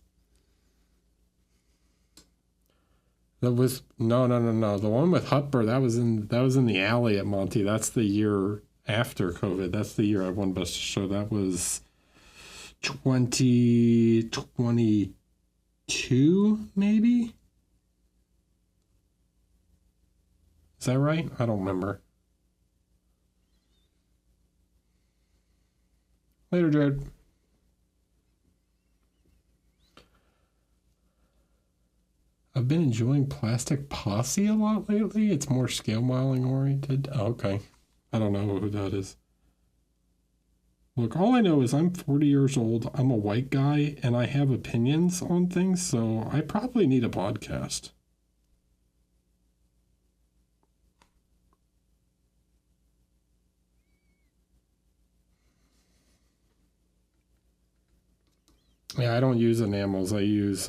That was no. The one with Hutber, that was in the alley at Monty. That's the year after COVID. That's the year I won Best of Show. That was 2022, maybe? Is that right? I don't remember. Later, Jared. I've been enjoying Plastic Posse a lot lately. It's more scale modeling oriented. Oh, okay. I don't know who that is. Look, all I know is I'm 40 years old, I'm a white guy, and I have opinions on things, so I probably need a podcast. Yeah, I don't use enamels. I use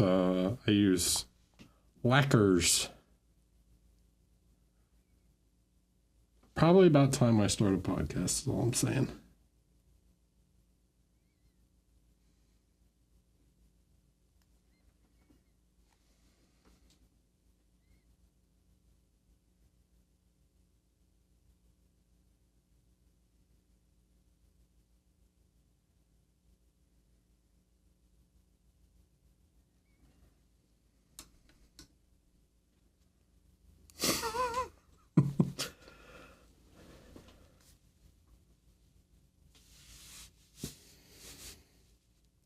lacquers. Probably about time I start a podcast, is all I'm saying.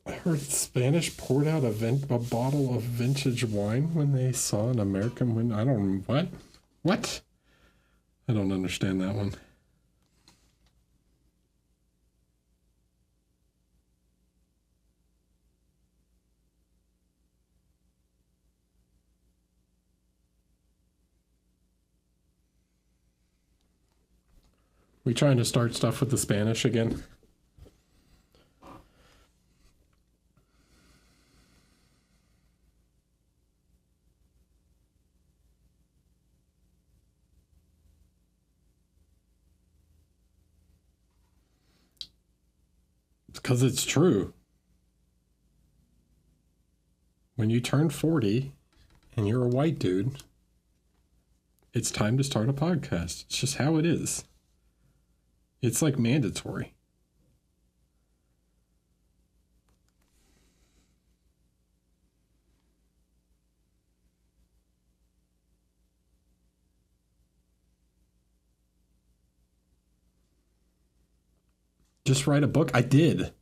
I heard Spanish poured out a bottle of vintage wine when they saw an American win. I don't what? What? I don't understand that one. We trying to start stuff with the Spanish again? Because it's true. When you turn 40 and you're a white dude, it's time to start a podcast. It's just how it is. It's like mandatory. Just write a book. I did.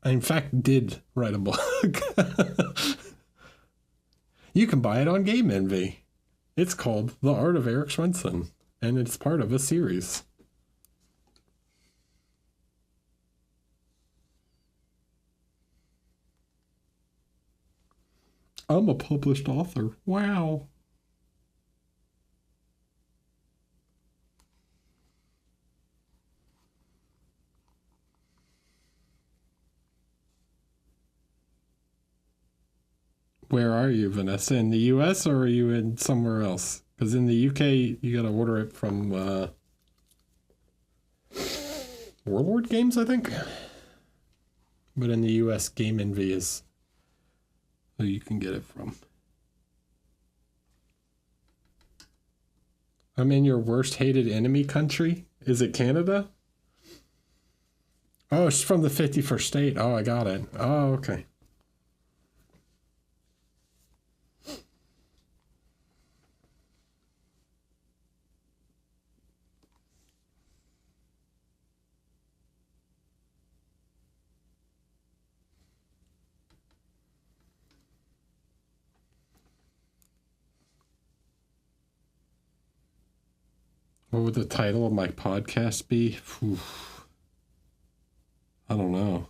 I, in fact, did write a book. You can buy it on Game Envy. It's called The Art of Eric Swenson, and it's part of a series. I'm a published author. Wow. Where are you, Vanessa? In the US or are you in somewhere else? Because in the UK, you got to order it from Warlord Games, I think. But in the US, Game Envy is who you can get it from. I'm in your worst hated enemy country. Is it Canada? Oh, it's from the 51st state. Oh, I got it. Oh, okay. What would the title of my podcast be? Whew. I don't know.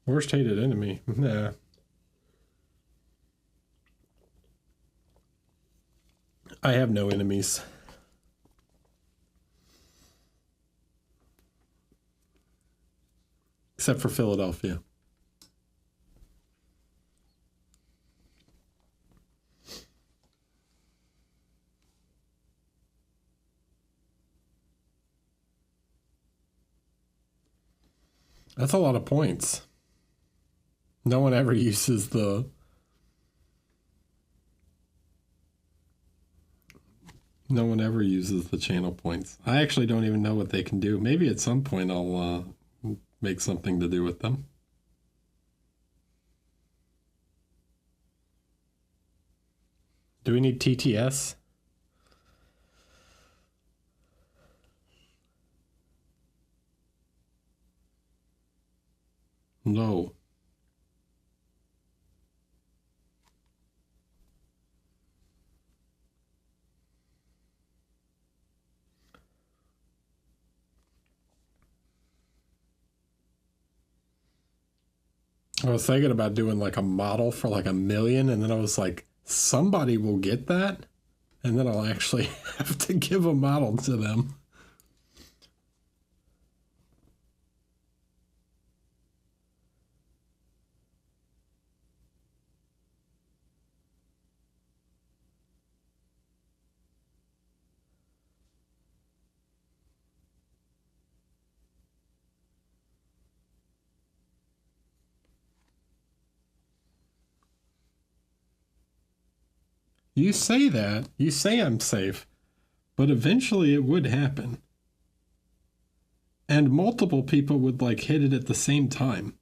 Worst hated enemy? Nah. I have no enemies. Except for Philadelphia. That's a lot of points. No one ever uses the... No one ever uses the channel points. I actually don't even know what they can do. Maybe at some point I'll make something to do with them. Do we need TTS? No. I was thinking about doing like a model for like $1 million, and then I was like, somebody will get that, and then I'll actually have to give a model to them. You say that, you say I'm safe, but eventually it would happen. And multiple people would like hit it at the same time.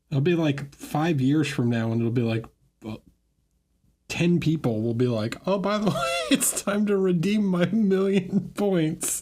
It'll be like 5 years from now, and it'll be like 10 people will be like, oh, by the way, it's time to redeem my 1,000,000 points.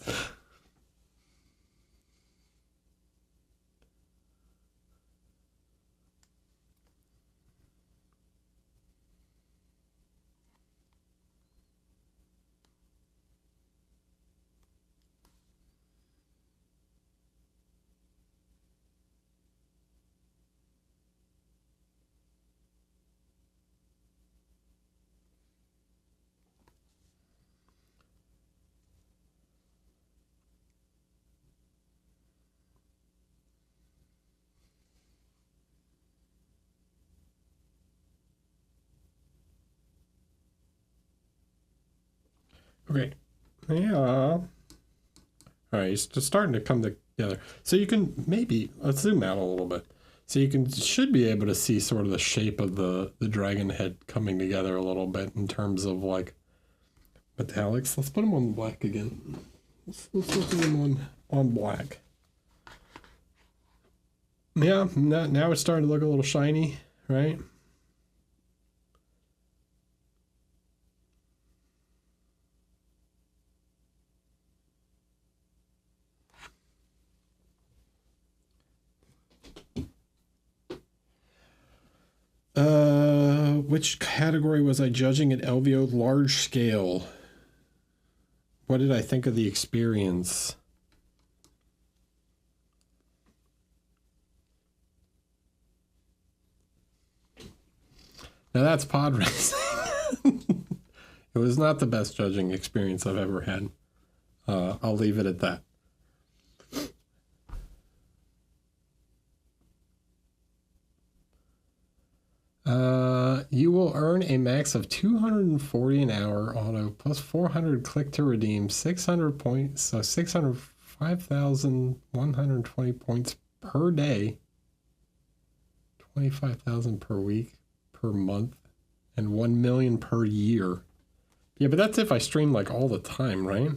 Okay. Yeah. All right, it's just starting to come together. So you can maybe, let's zoom out a little bit. So you should be able to see sort of the shape of the dragon head coming together a little bit in terms of like metallics. Let's put them on black again. Let's look at them on black. Yeah, now it's starting to look a little shiny, right? Which category was I judging at LVO? Large scale. What did I think of the experience? Now that's pod racing. It was not the best judging experience I've ever had. I'll leave it at that. You will earn a max of 240 an hour auto plus 400 click to redeem, 600 points, so 605,120 points per day, 25,000 per week, per month, and 1,000,000 per year. Yeah, but that's if I stream like all the time, right?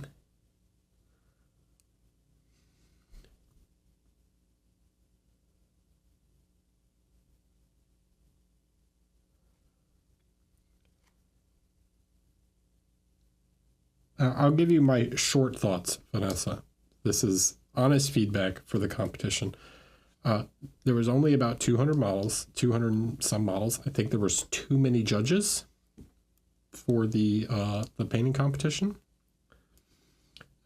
I'll give you my short thoughts, Vanessa. This is honest feedback for the competition. There was only about 200 models, 200 and some models. I think there was too many judges for the painting competition.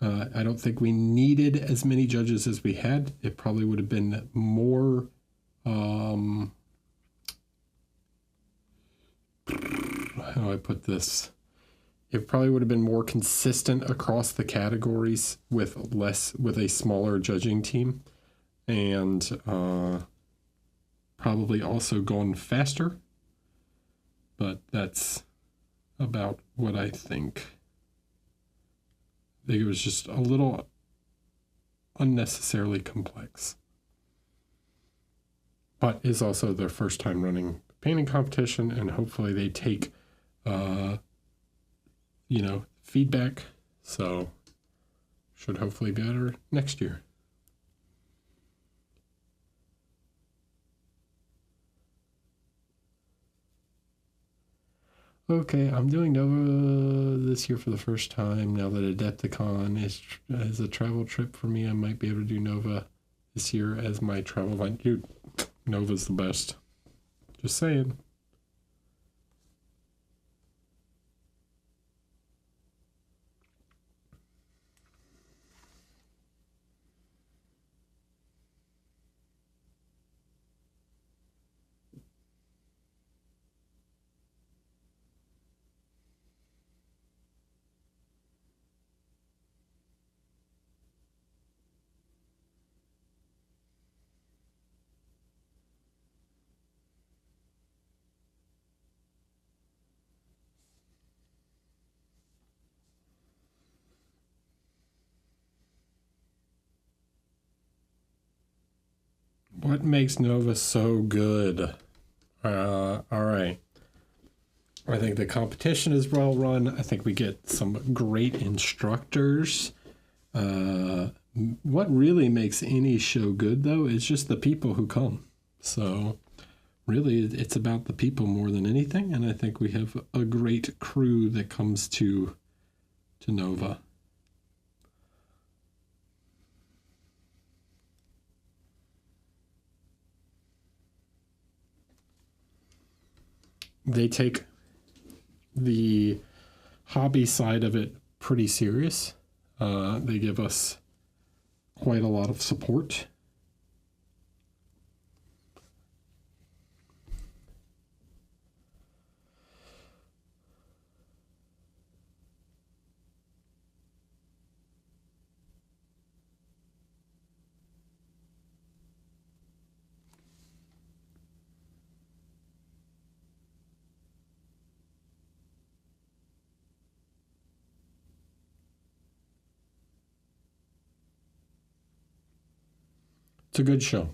I don't think we needed as many judges as we had. It probably would have been more. How do I put this? It probably would have been more consistent across the categories with a smaller judging team, and probably also gone faster. But that's about what I think. I think it was just a little unnecessarily complex. But it's also their first time running painting competition, and hopefully they take feedback, so should hopefully be better next year. Okay, I'm doing Nova this year for the first time. Now that Adepticon is a travel trip for me, I might be able to do Nova this year as my travel event. Dude, Nova's the best. Just saying. What makes Nova so good? All right. I think the competition is well run. I think we get some great instructors. What really makes any show good, though, is just the people who come. So really it's about the people more than anything, and I think we have a great crew that comes to Nova. They take the hobby side of it pretty serious. They give us quite a lot of support. It's a good show.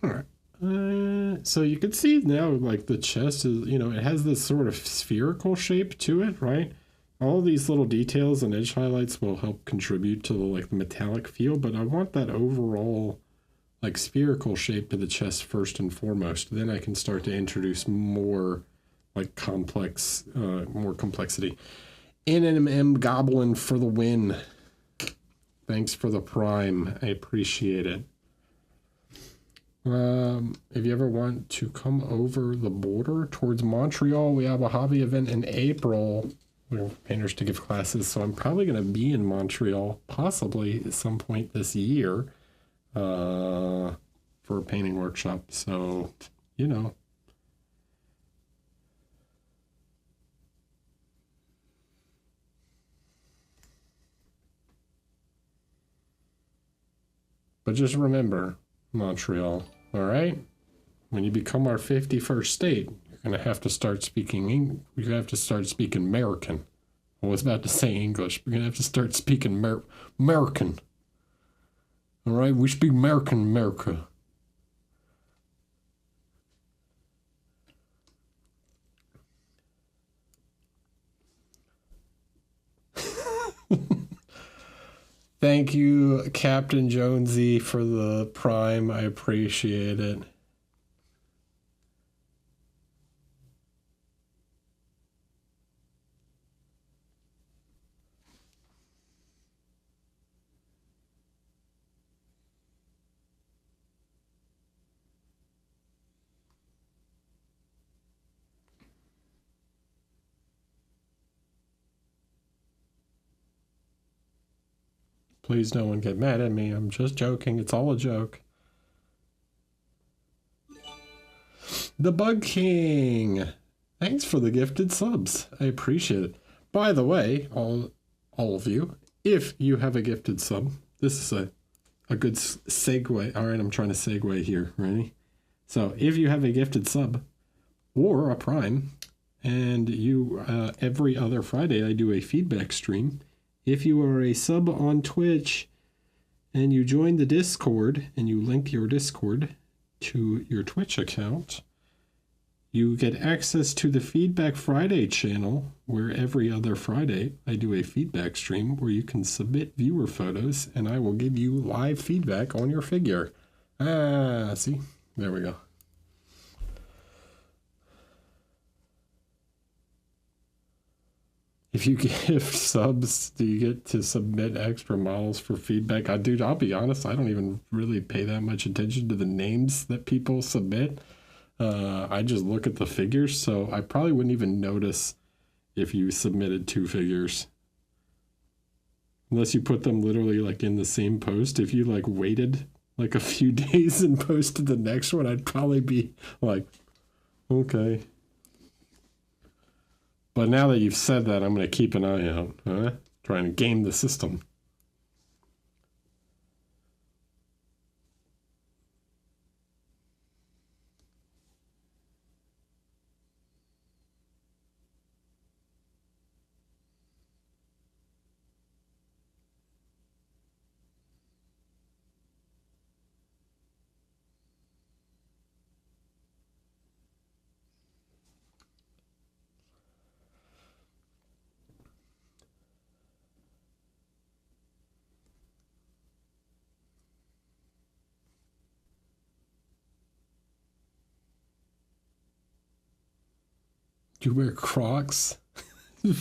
All right. So you can see now, like, the chest is, you know, it has this sort of spherical shape to it, right? All these little details and edge highlights will help contribute to the, like, the metallic feel, but I want that overall, like, spherical shape to the chest first and foremost. Then I can start to introduce more, like, complex, more complexity. NMM Goblin for the win. Thanks for the prime. I appreciate it. If you ever want to come over the border towards Montreal, we have a hobby event in April. We're painters to give classes, so I'm probably going to be in Montreal, possibly at some point this year, for a painting workshop. So, you know. But just remember, Montreal, all right? When you become our 51st state, you're going to have to start speaking you have to start speaking American. I was about to say English. We're going to have to start speaking American. All right? We speak American in America. Thank you, Captain Jonesy, for the prime. I appreciate it. Please no one get mad at me. I'm just joking. It's all a joke. The Bug King. Thanks for the gifted subs. I appreciate it. By the way, all of you, if you have a gifted sub, this is a good segue. All right, I'm trying to segue here. Ready? So if you have a gifted sub or a prime, and you every other Friday I do a feedback stream. If you are a sub on Twitch and you join the Discord and you link your Discord to your Twitch account, you get access to the Feedback Friday channel, where every other Friday I do a feedback stream where you can submit viewer photos and I will give you live feedback on your figure. See? There we go. If you gift subs, do you get to submit extra models for feedback? I'll be honest, I don't even really pay that much attention to the names that people submit. I just look at the figures, so I probably wouldn't even notice if you submitted 2 figures. Unless you put them literally like in the same post. If you like waited like a few days and posted the next one, I'd probably be like, okay. But now that you've said that, I'm going to keep an eye out, trying to game the system. You wear Crocs?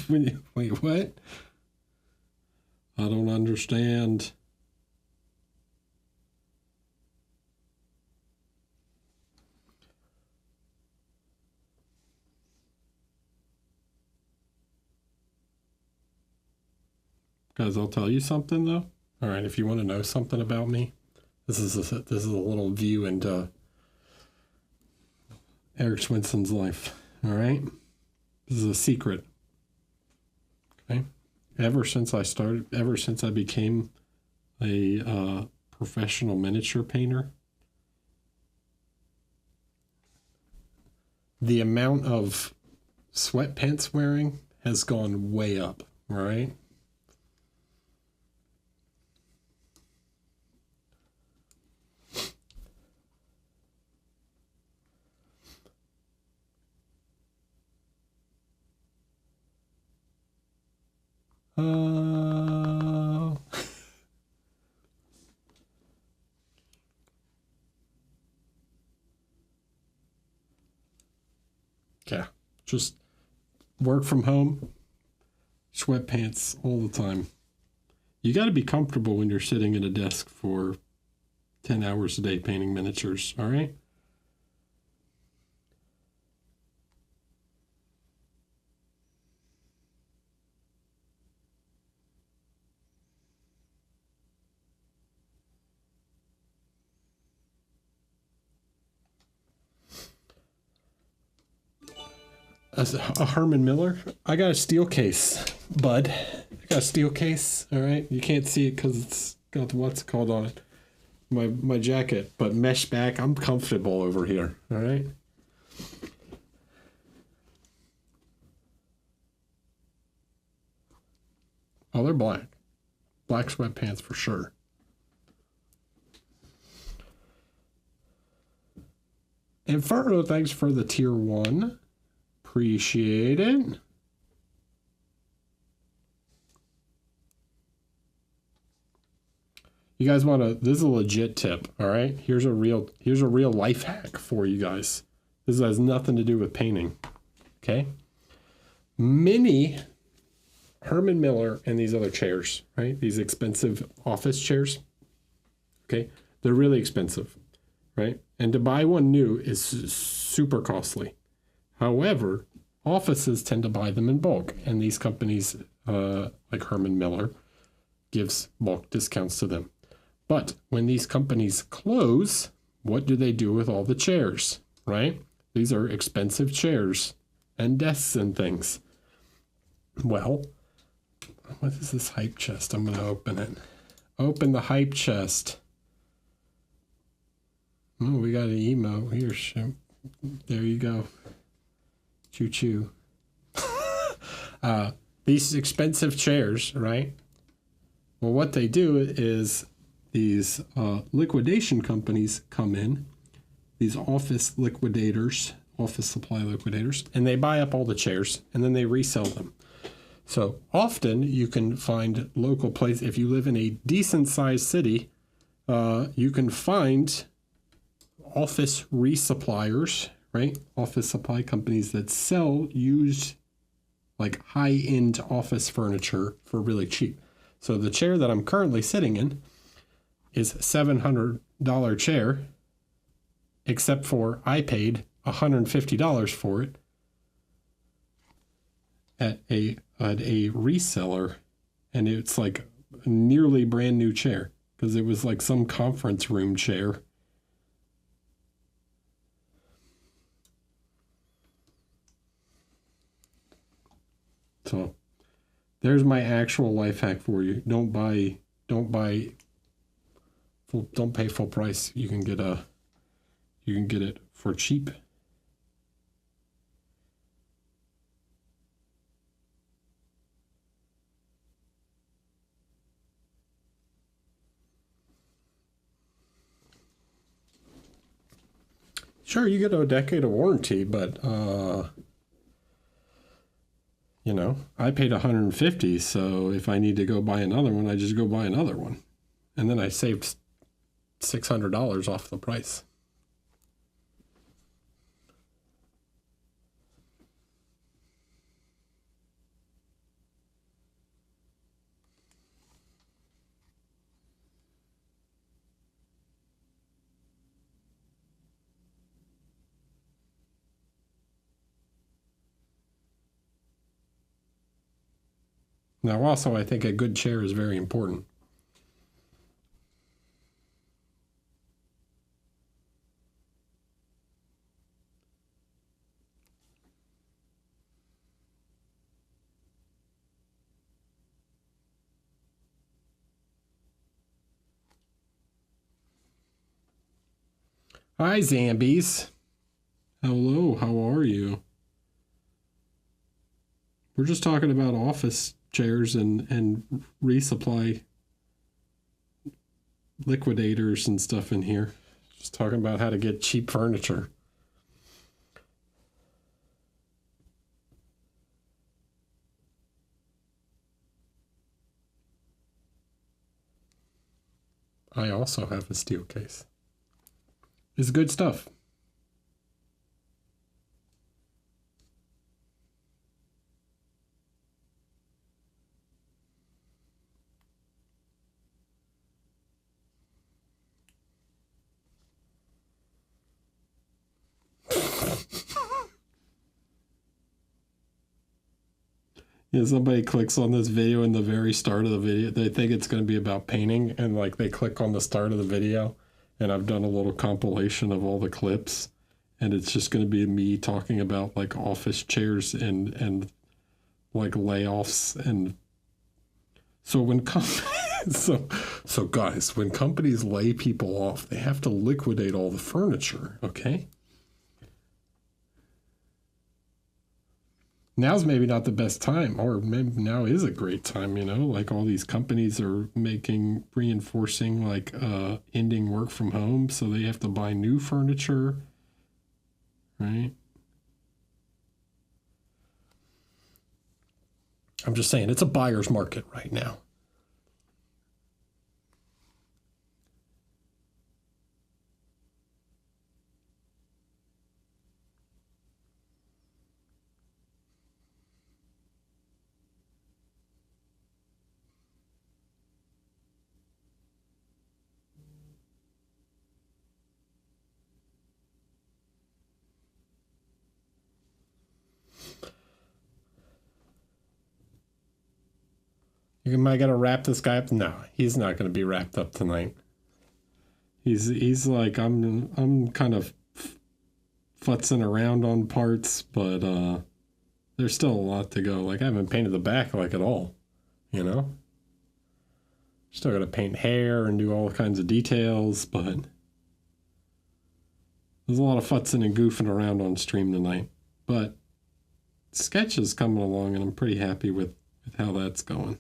Wait, what? I don't understand. Guys, I'll tell you something though. All right, if you want to know something about me, this is a little view into Eric Swinson's life. All right, this is a secret. Okay, ever since I became a professional miniature painter, the amount of sweatpants wearing has gone way up. All right. Yeah, just work from home, sweatpants all the time. You got to be comfortable when you're sitting at a desk for 10 hours a day painting miniatures, all right? A Herman Miller. I got a steel case, bud. I got a steel case. All right, you can't see it because it's got what's it called on it. My jacket, but mesh back. I'm comfortable over here. All right. Oh, they're black. Black sweatpants for sure. Inferno, thanks for the tier 1. Appreciate it. You guys want to, this is a legit tip, all right? Here's a real life hack for you guys. This has nothing to do with painting, okay? Mini Herman Miller and these other chairs, right? These expensive office chairs, okay? They're really expensive, right? And to buy one new is super costly. However, offices tend to buy them in bulk, and these companies, like Herman Miller, gives bulk discounts to them. But when these companies close, what do they do with all the chairs, right? These are expensive chairs and desks and things. Well, what is this hype chest? I'm going to open it. Open the hype chest. Oh, we got an emo here. There you go. Choo-choo. These expensive chairs, right? Well, what they do is these liquidation companies come in, these office supply liquidators, and they buy up all the chairs, and then they resell them. So often you can find local places. If you live in a decent-sized city, you can find office resuppliers, right? Office supply companies that sell used, like high-end office furniture for really cheap. So the chair that I'm currently sitting in is a $700 chair, except for I paid $150 for it at a reseller, and it's like a nearly brand new chair because it was like some conference room chair. So there's my actual life hack for you. Don't pay full price. You can get it for cheap. Sure, you get a decade of warranty, but you know, I paid $150, so if I need to go buy another one, I just go buy another one. And then I saved $600 off the price. Now, also, I think a good chair is very important. Hi, Zambies. Hello, how are you? We're just talking about office chairs and resupply liquidators and stuff in here. Just talking about how to get cheap furniture. I also have a steel case. It's good stuff. Yeah, somebody clicks on this video in the very start of the video. They think it's going to be about painting, and like they click on the start of the video, and I've done a little compilation of all the clips, and it's just going to be me talking about like office chairs and like layoffs. And so when so guys, when companies lay people off, they have to liquidate all the furniture, okay? Now's maybe not the best time, or maybe now is a great time, you know, like all these companies are reinforcing like ending work from home, so they have to buy new furniture, right? I'm just saying it's a buyer's market right now. Am I gonna wrap this guy up? No, he's not gonna be wrapped up tonight. He's like I'm kind of futzing around on parts, but there's still a lot to go. Like I haven't painted the back like at all, you know. Still got to paint hair and do all kinds of details, but there's a lot of futzing and goofing around on stream tonight. But sketch is coming along, and I'm pretty happy with how that's going.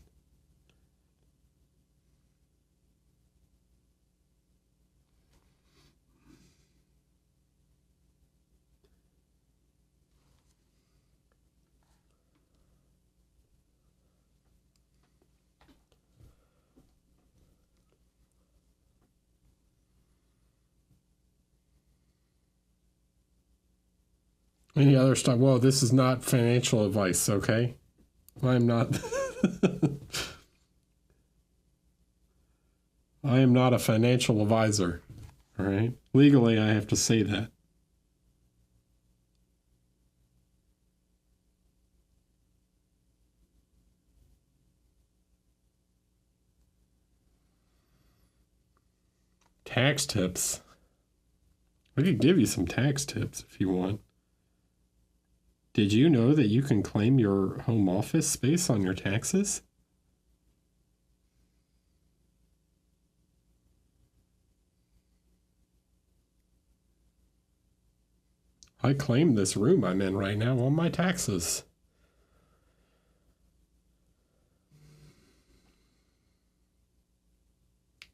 Any other stuff? Well, this is not financial advice, okay? I'm not. I am not a financial advisor, all right? Legally, I have to say that. Tax tips. I could give you some tax tips if you want. Did you know that you can claim your home office space on your taxes? I claim this room I'm in right now on my taxes.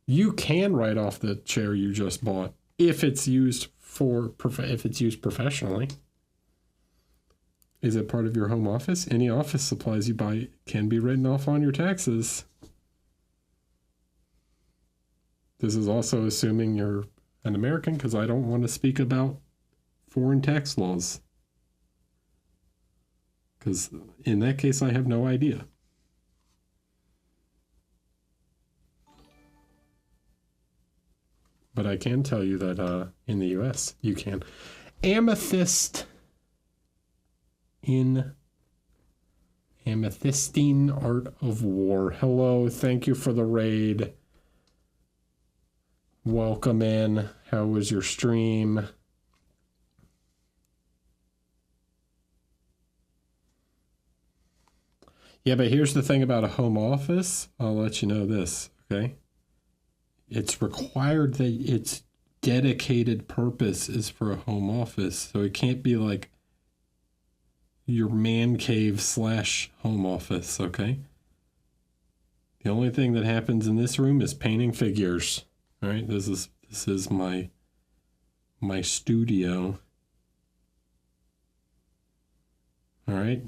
You can write off the chair you just bought if it's used professionally. Is it part of your home office? Any office supplies you buy can be written off on your taxes. This is also assuming you're an American, because I don't want to speak about foreign tax laws. Because in that case, I have no idea. But I can tell you that in the US, you can. Amethyst in Amethystine Art of War. Hello, thank you for the raid. Welcome in. How was your stream? Yeah, but here's the thing about a home office. I'll let you know this, okay? It's required that its dedicated purpose is for a home office. So it can't be like your man cave / home office, okay? The only thing that happens in this room is painting figures. All right, this is my studio. All right.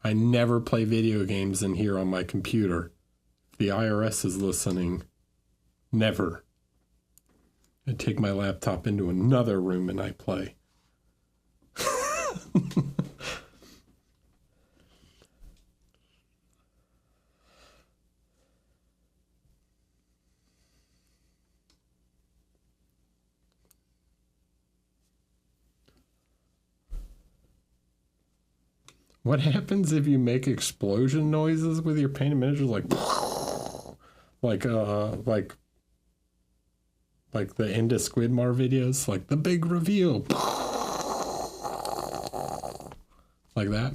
I never play video games in here on my computer. If the IRS is listening, never. I take my laptop into another room and I play. What happens if you make explosion noises with your painted miniatures, like the end of Squidmar videos, like the big reveal, like that?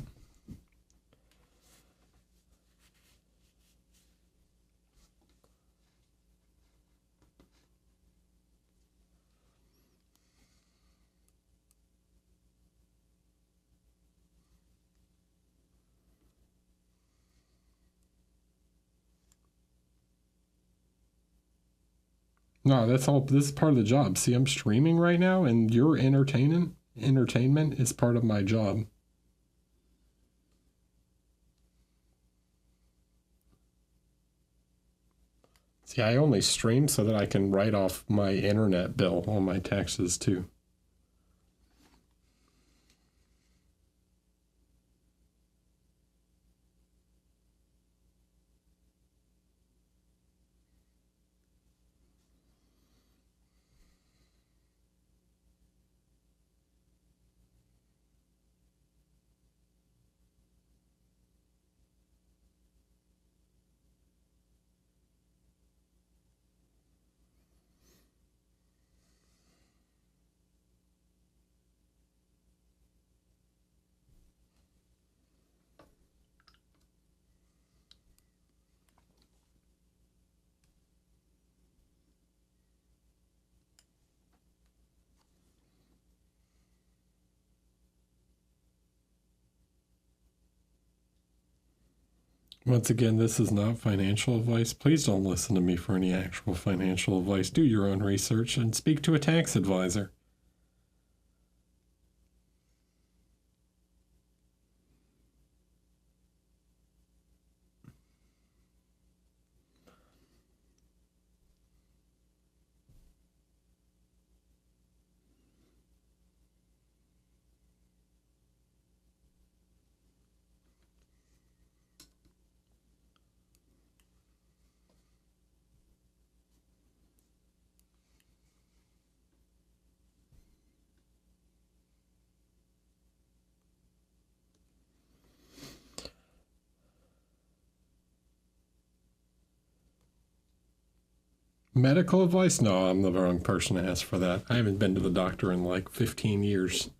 No, that's all. This is part of the job. See, I'm streaming right now, and your entertainment is part of my job. See, I only stream so that I can write off my internet bill on my taxes too. Once again, this is not financial advice. Please don't listen to me for any actual financial advice. Do your own research and speak to a tax advisor. Medical advice? No, I'm the wrong person to ask for that. I haven't been to the doctor in like 15 years.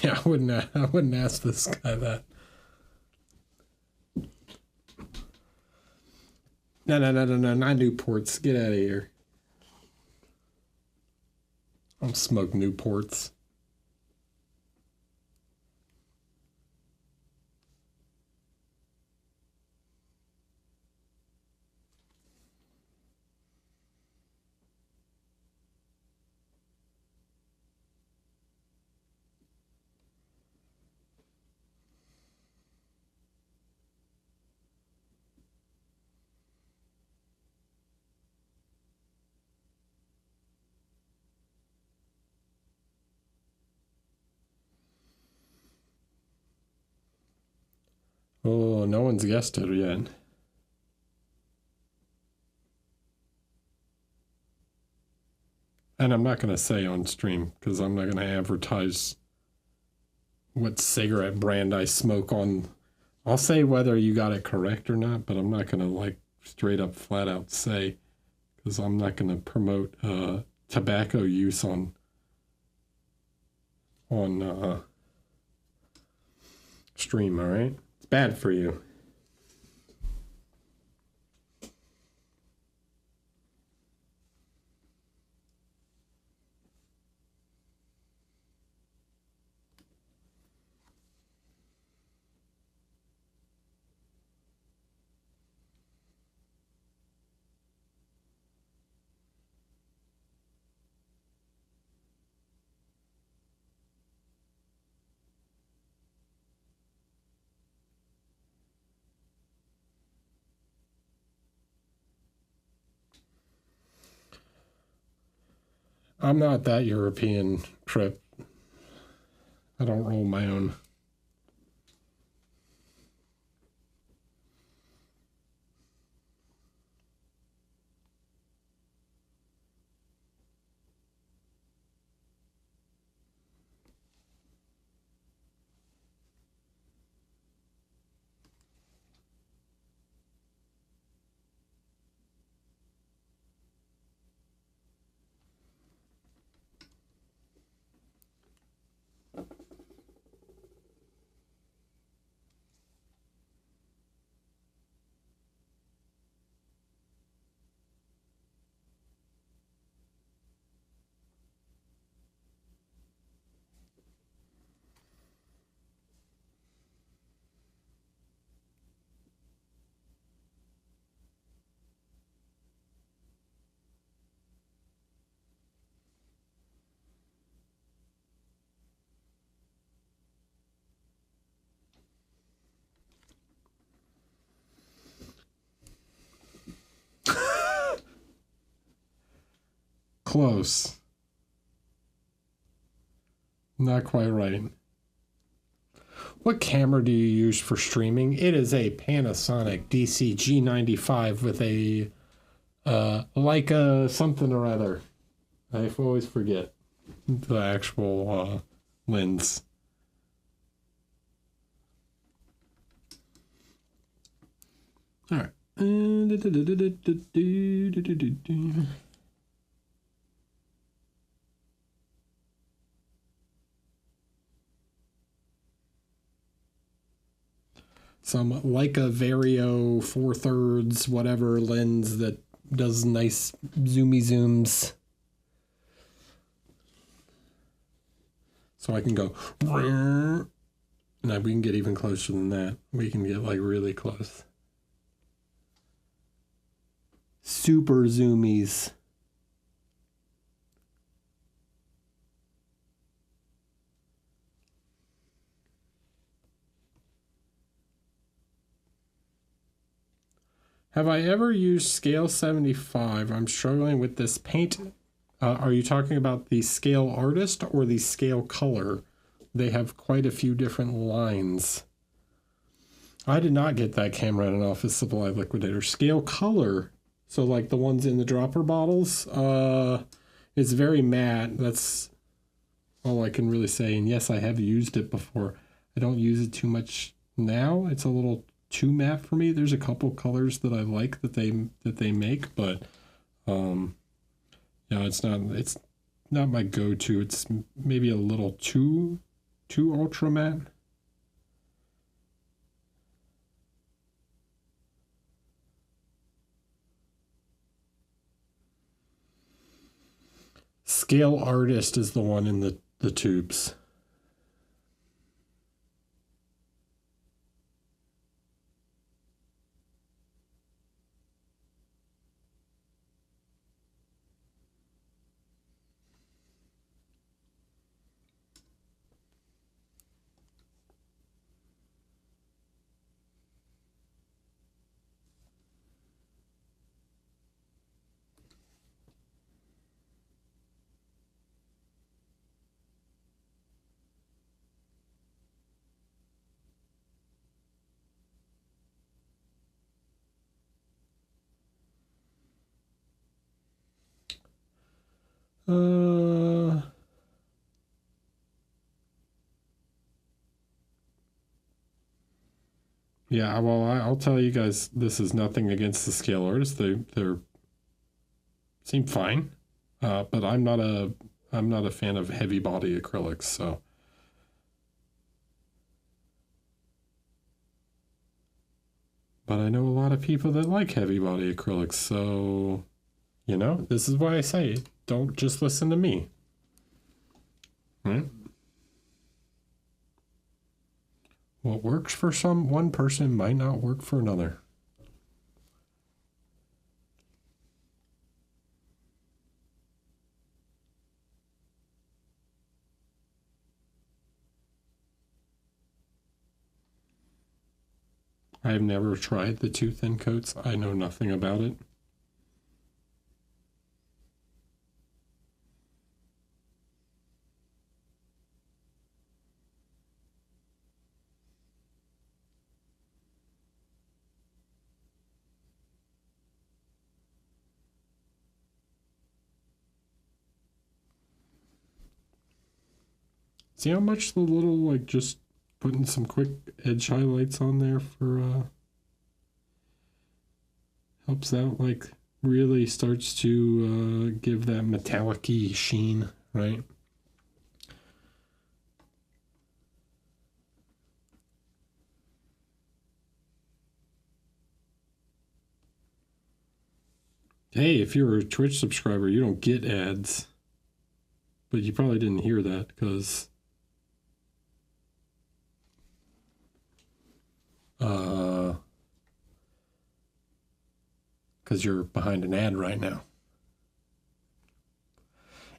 Yeah, I wouldn't ask this guy that. No, not Newports. Get out of here. I don't smoke Newports. Oh, no one's guessed it yet. And I'm not going to say on stream because I'm not going to advertise what cigarette brand I smoke on. I'll say whether you got it correct or not, but I'm not going to like straight up flat out say because I'm not going to promote tobacco use on stream, all right? It's bad for you. I'm not that European trip. I don't roll my own. Close. Not quite right. What camera do you use for streaming? It is a Panasonic DC-G95 with a Leica something or other. I always forget the actual lens. All right. Some Leica Vario 4/3 whatever lens that does nice zoomy zooms. So I can go, and we can get even closer than that. We can get like really close. Super zoomies. Have I ever used scale 75? I'm struggling with this paint. Are you talking about the scale artist or the scale color? They have quite a few different lines. I did not get that camera at an Office Supply Liquidator. Scale color, so like the ones in the dropper bottles, it's very matte. That's all I can really say. And yes, I have used it before. I don't use it too much now. It's a little too matte for me. There's a couple colors that I like that they make, but yeah, it's not my go-to. It's maybe a little too ultra matte. Scale Artist is the one in the tubes. Uh, yeah, well, I'll tell you guys, this is nothing against the scale artists. They're seem fine, but I'm not a fan of heavy body acrylics. So, but I know a lot of people that like heavy body acrylics. So, you know, this is why I say don't just listen to me. Right? What works for one person might not work for another. I've never tried the too thin coats. I know nothing about it. See how much the little, like, just putting some quick edge highlights on there for, helps out, like, really starts to give that metallic-y sheen, right? Hey, if you're a Twitch subscriber, you don't get ads. But you probably didn't hear that because you're behind an ad right now.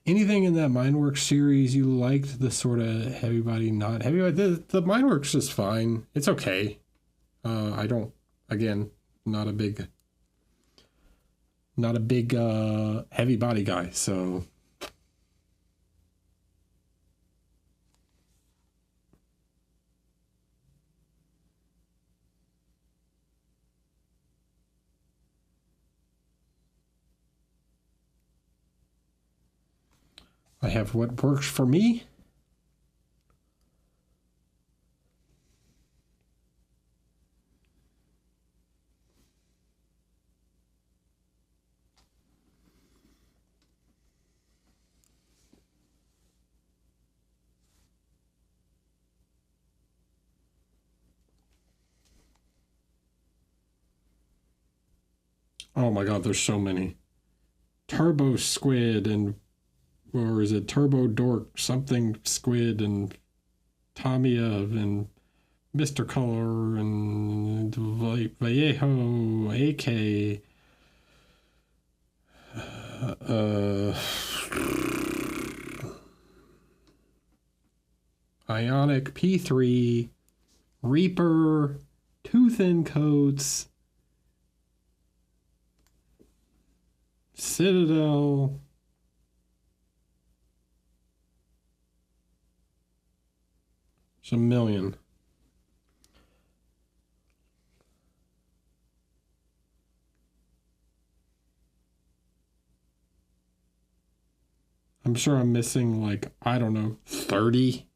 Anything in that Mindworks series you liked? The sort of heavy body, not heavy body? The Mindworks is fine. It's okay. I don't, again, not a big heavy body guy, so. I have what works for me. Oh my god, there's so many. Turbo Squid and, or is it Turbo Dork, something Squid and Tamiya and Mr. Color and Vallejo, AK, Ionic, P3, Reaper, Too Thin Coats, Citadel, it's a million. I'm sure I'm missing, like, I don't know, 30.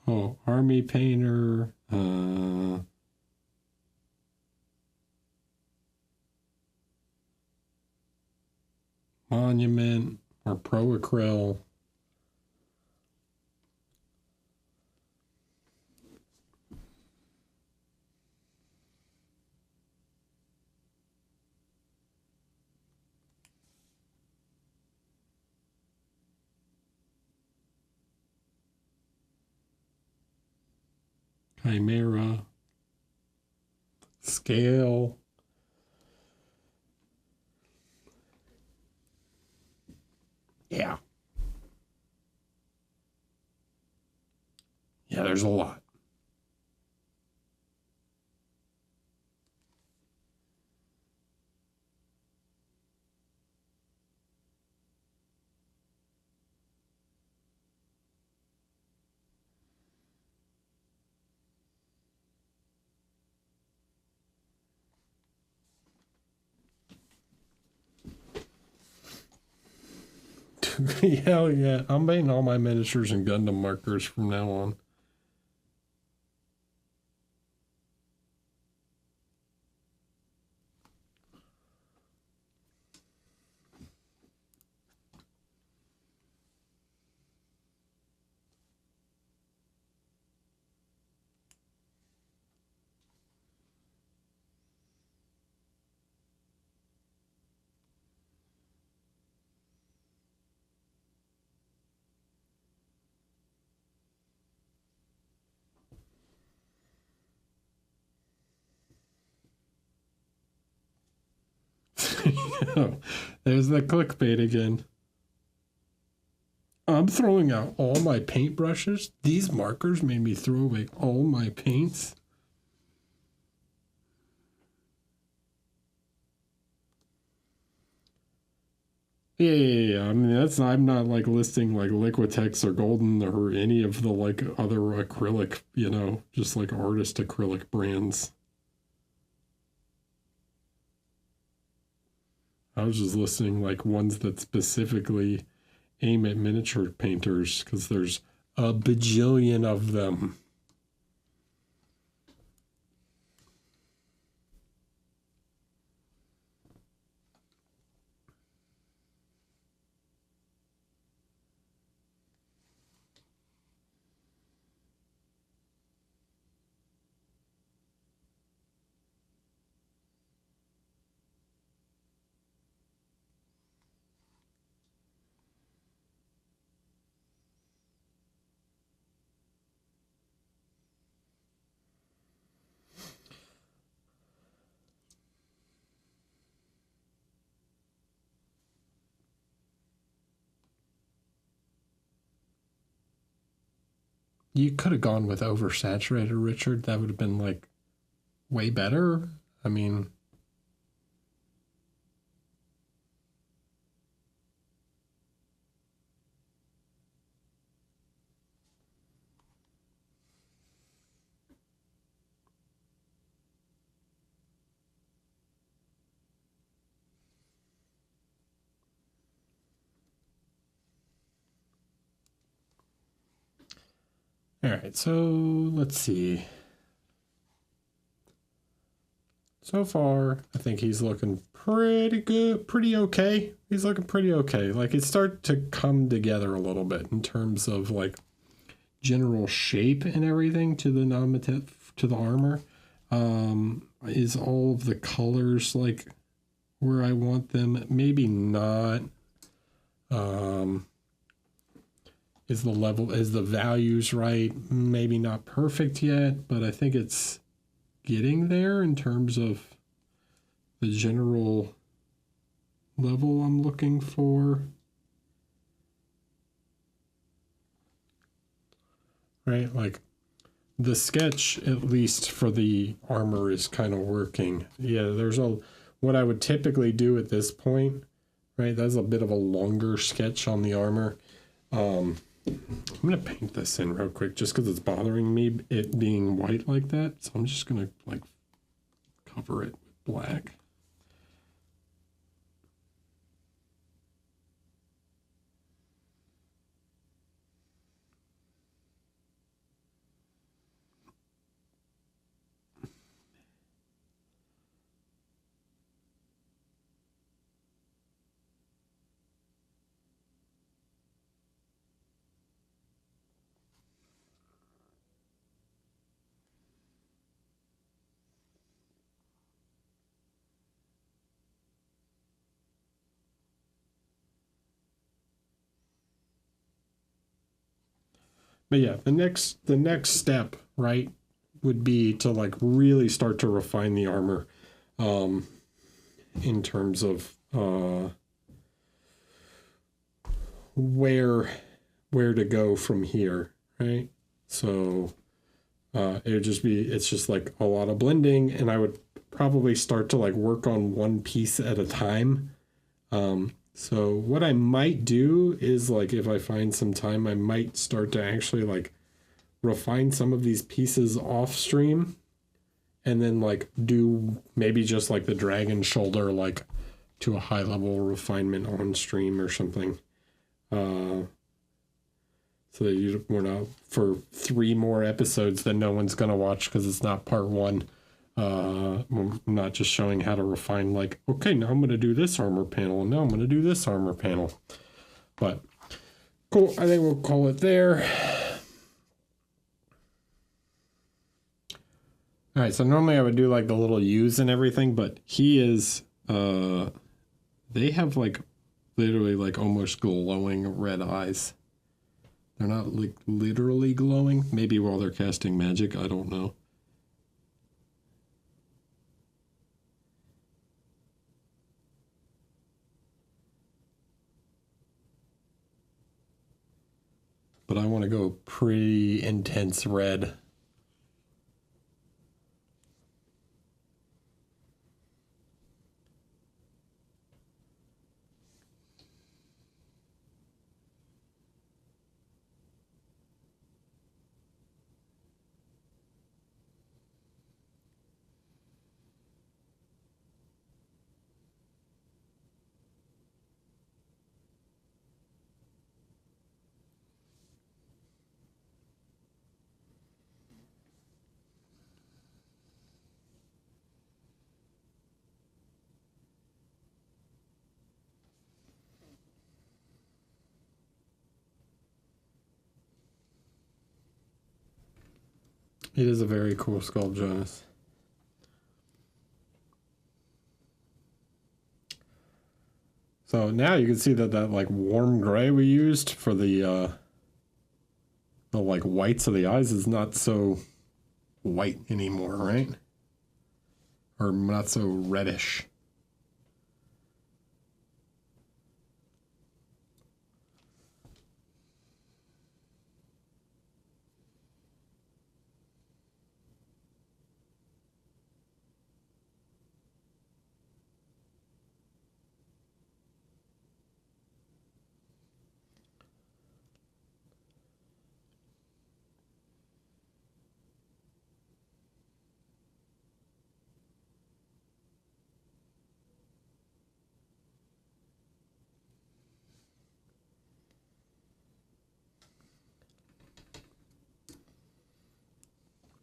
Oh, Army Painter, Monument, or Pro Acryl. Chimera, Scale. Yeah. Yeah, there's a lot. Hell yeah. I'm painting all my miniatures and Gundam markers from now on. There's the clickbait again. I'm throwing out all my paintbrushes. These markers made me throw away all my paints. Yeah. I mean, I'm not like listing like Liquitex or Golden or any of the like other acrylic, just like artist acrylic brands. I was just listing like ones that specifically aim at miniature painters because there's a bajillion of them. You could have gone with oversaturated, Richard. That would have been like way better. I mean, all right, so let's see. So far, I think he's looking pretty good, pretty okay. He's looking pretty okay. Like it started to come together a little bit in terms of like general shape and everything to the armor. Is all of the colors like where I want them? Maybe not. Is the values right? Maybe not perfect yet, but I think it's getting there in terms of the general level I'm looking for. Right? Like the sketch, at least for the armor, is kind of working. Yeah, what I would typically do at this point, right? That's a bit of a longer sketch on the armor. I'm going to paint this in real quick just because it's bothering me, it being white like that. So I'm just going to like cover it with black. But yeah, the next step, right, would be to like really start to refine the armor in terms of where to go from here, right? So it's just like a lot of blending, and I would probably start to like work on one piece at a time. So what I might do is like, if I find some time, I might start to actually like refine some of these pieces off stream and then like do maybe just like the dragon shoulder, like to a high level refinement on stream or something. So that we're not for 3 more episodes that no one's gonna watch because it's not part 1. I'm not just showing how to refine, like, okay, now I'm gonna do this armor panel, and now I'm gonna do this armor panel. But cool, I think we'll call it there. All right, so normally I would do like the little U's and everything, but he is, they have like literally like almost glowing red eyes. They're not like literally glowing. Maybe while they're casting magic, I don't know. But I want to go pretty intense red. It is a very cool sculpt, Jonas. So now you can see that like warm gray we used for the like whites of the eyes is not so white anymore, right? Or not so reddish.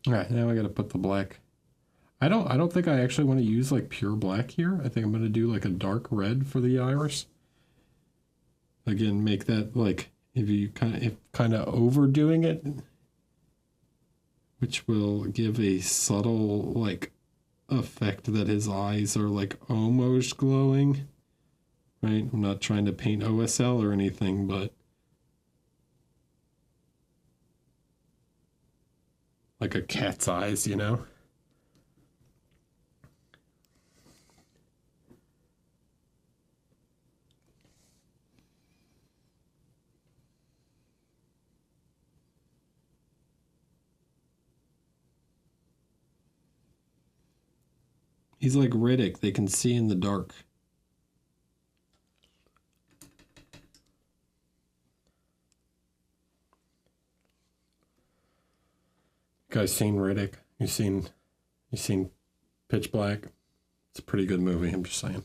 All right, now I got to put the black. I don't think I actually want to use like pure black here. I think I'm going to do like a dark red for the iris. Again, make that like if you kind of overdoing it, which will give a subtle like effect that his eyes are like almost glowing. Right? I'm not trying to paint OSL or anything, but like a cat's eyes, you know? He's like Riddick. They can see in the dark. You guys seen Riddick? You seen Pitch Black? It's a pretty good movie, I'm just saying.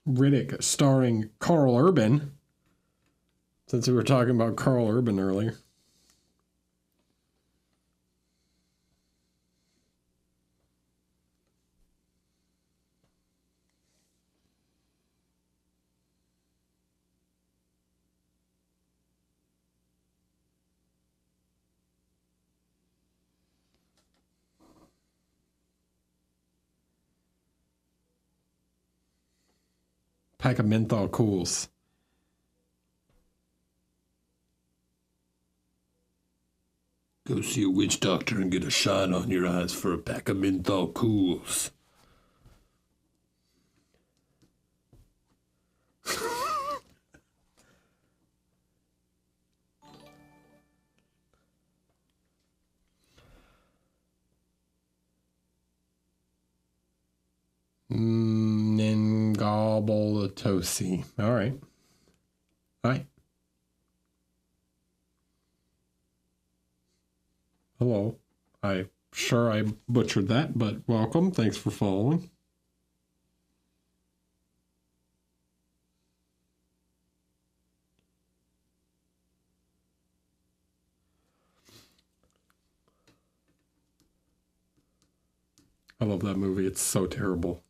Riddick starring Carl Urban. Since we were talking about Carl Urban earlier. Pack of menthol cools. Go see a witch doctor and get a shine on your eyes for a pack of menthol cools. Ningalbolatosi. All right. Hi. Hello. I'm sure I butchered that, but welcome. Thanks for following. I love that movie. It's so terrible.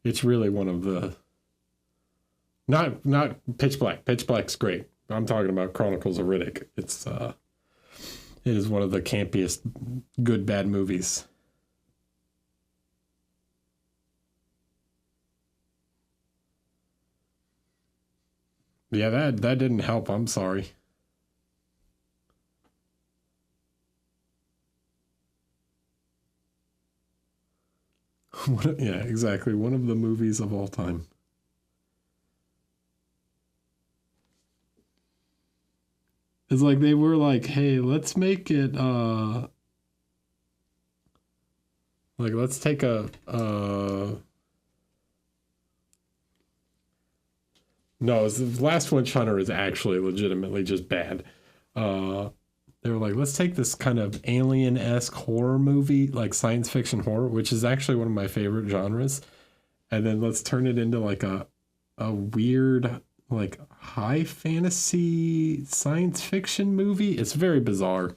It's really one of the not Pitch Black. Pitch Black's great. I'm talking about Chronicles of Riddick. It is one of the campiest good bad movies. Yeah, that didn't help. I'm sorry. Yeah, exactly. One of the movies of all time. It's like they were like, hey, let's make it like let's take a no, the Last Witch Hunter is actually legitimately just bad. They were like, let's take this kind of alien-esque horror movie, like science fiction horror, which is actually one of my favorite genres, and then let's turn it into like a weird, like high fantasy science fiction movie. It's very bizarre.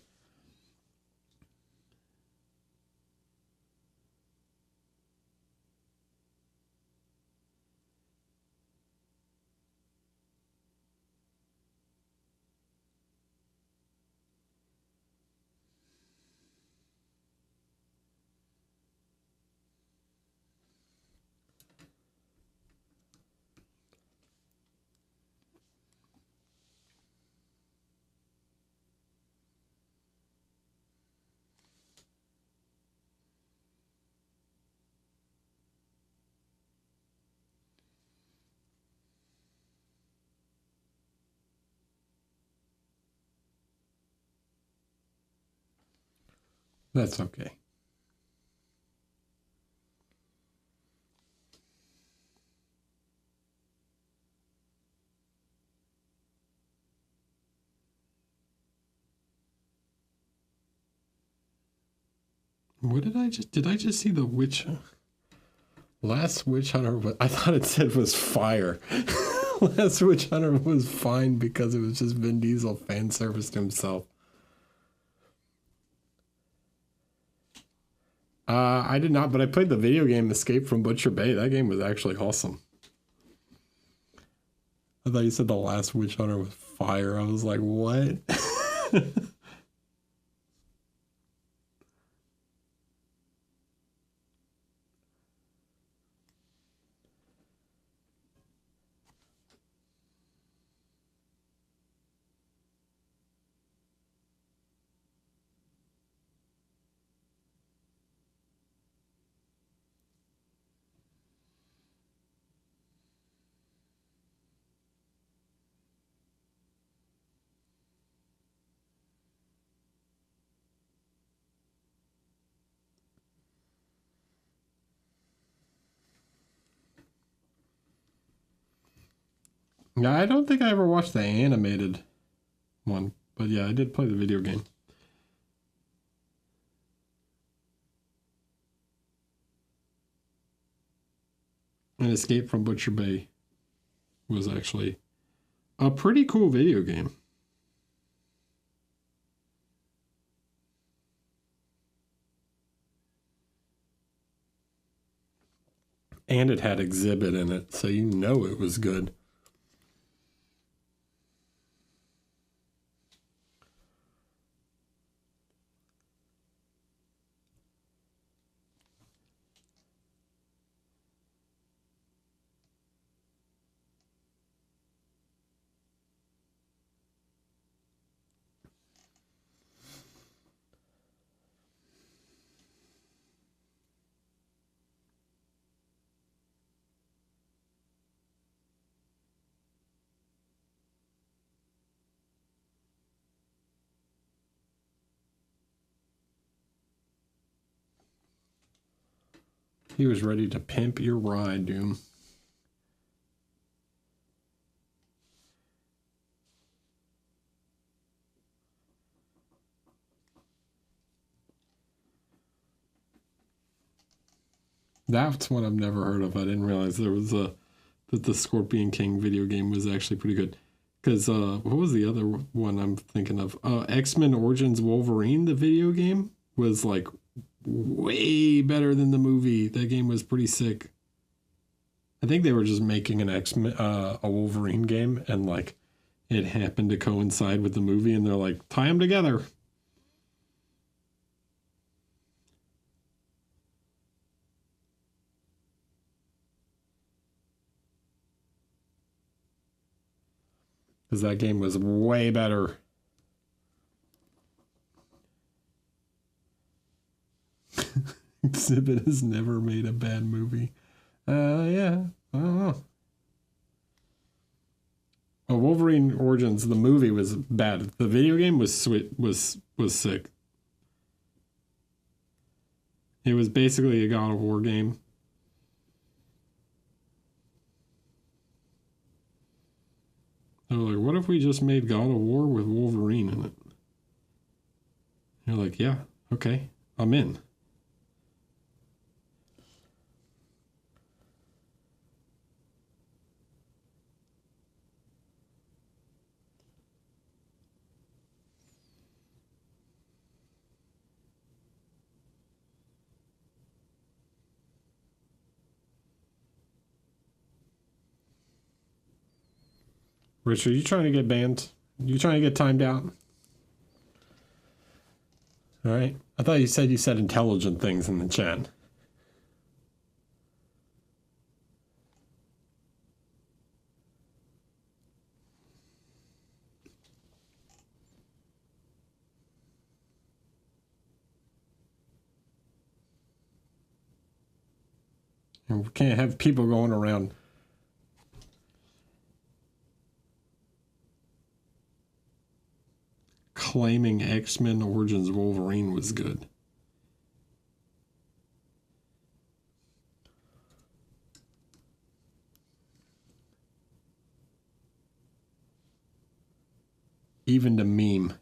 That's okay. What did I just? Did I just see the witch? Last Witch Hunter. I thought it said was fire. Last Witch Hunter was fine because it was just Vin Diesel fan serviced himself. I did not, but I played the video game Escape from Butcher Bay. That game was actually awesome. I thought you said the Last Witch Hunter was fire. I was like, what? Yeah, I don't think I ever watched the animated one, but yeah, I did play the video game. And Escape from Butcher Bay was actually a pretty cool video game. And it had Exhibit in it, so you know it was good. He was ready to pimp your ride, Doom. That's one I've never heard of. I didn't realize there was that the Scorpion King video game was actually pretty good. Because what was the other one I'm thinking of? X-Men Origins Wolverine, the video game, was like way better than the movie. That game was pretty sick. I think they were just making an X-Men, a Wolverine game, and like it happened to coincide with the movie, and they're like, tie them together. Because that game was way better. Exhibit has never made a bad movie. Yeah, I don't know. Oh, Wolverine Origins, the movie was bad. The video game was sweet, was sick. It was basically a God of War game. They're like, what if we just made God of War with Wolverine in it? You're like, yeah, okay, I'm in. Rich, are you trying to get banned? You trying to get timed out? All right. I thought you said intelligent things in the chat. And we can't have people going around claiming X-Men Origins Wolverine was good. Even the meme.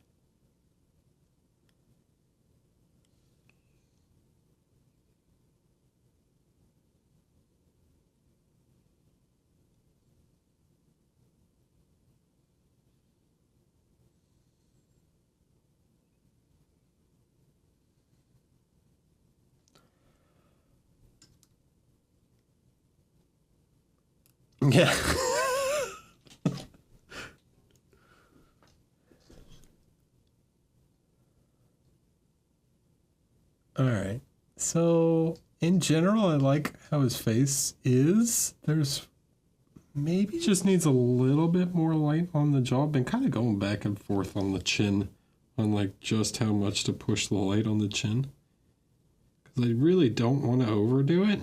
Yeah. All right. So, in general, I like how his face is. There's maybe just needs a little bit more light on the jaw. Been kind of going back and forth on the chin, on like just how much to push the light on the chin. Because I really don't want to overdo it.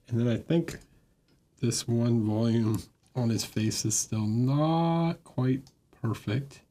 And then I think this one volume on his face is still not quite perfect.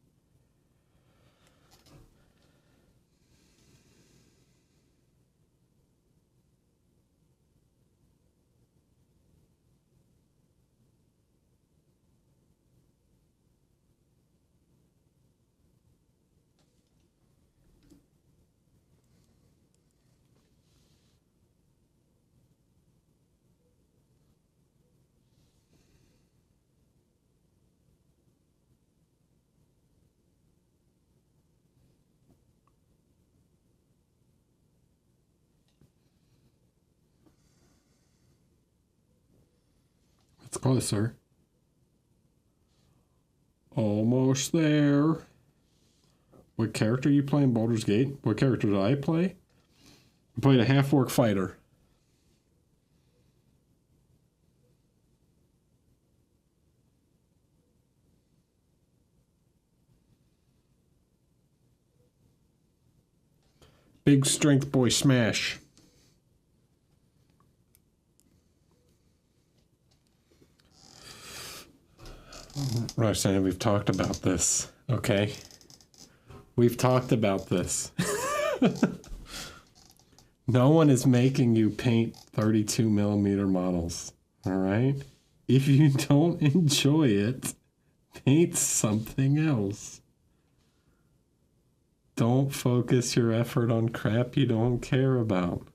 It's closer. Almost there. What character are you playing? Baldur's Gate? What character did I play? I played a half-orc fighter. Big strength boy smash. Roxanne, we've talked about this, okay? We've talked about this. No one is making you paint 32 millimeter models, all right? If you don't enjoy it, paint something else. Don't focus your effort on crap you don't care about.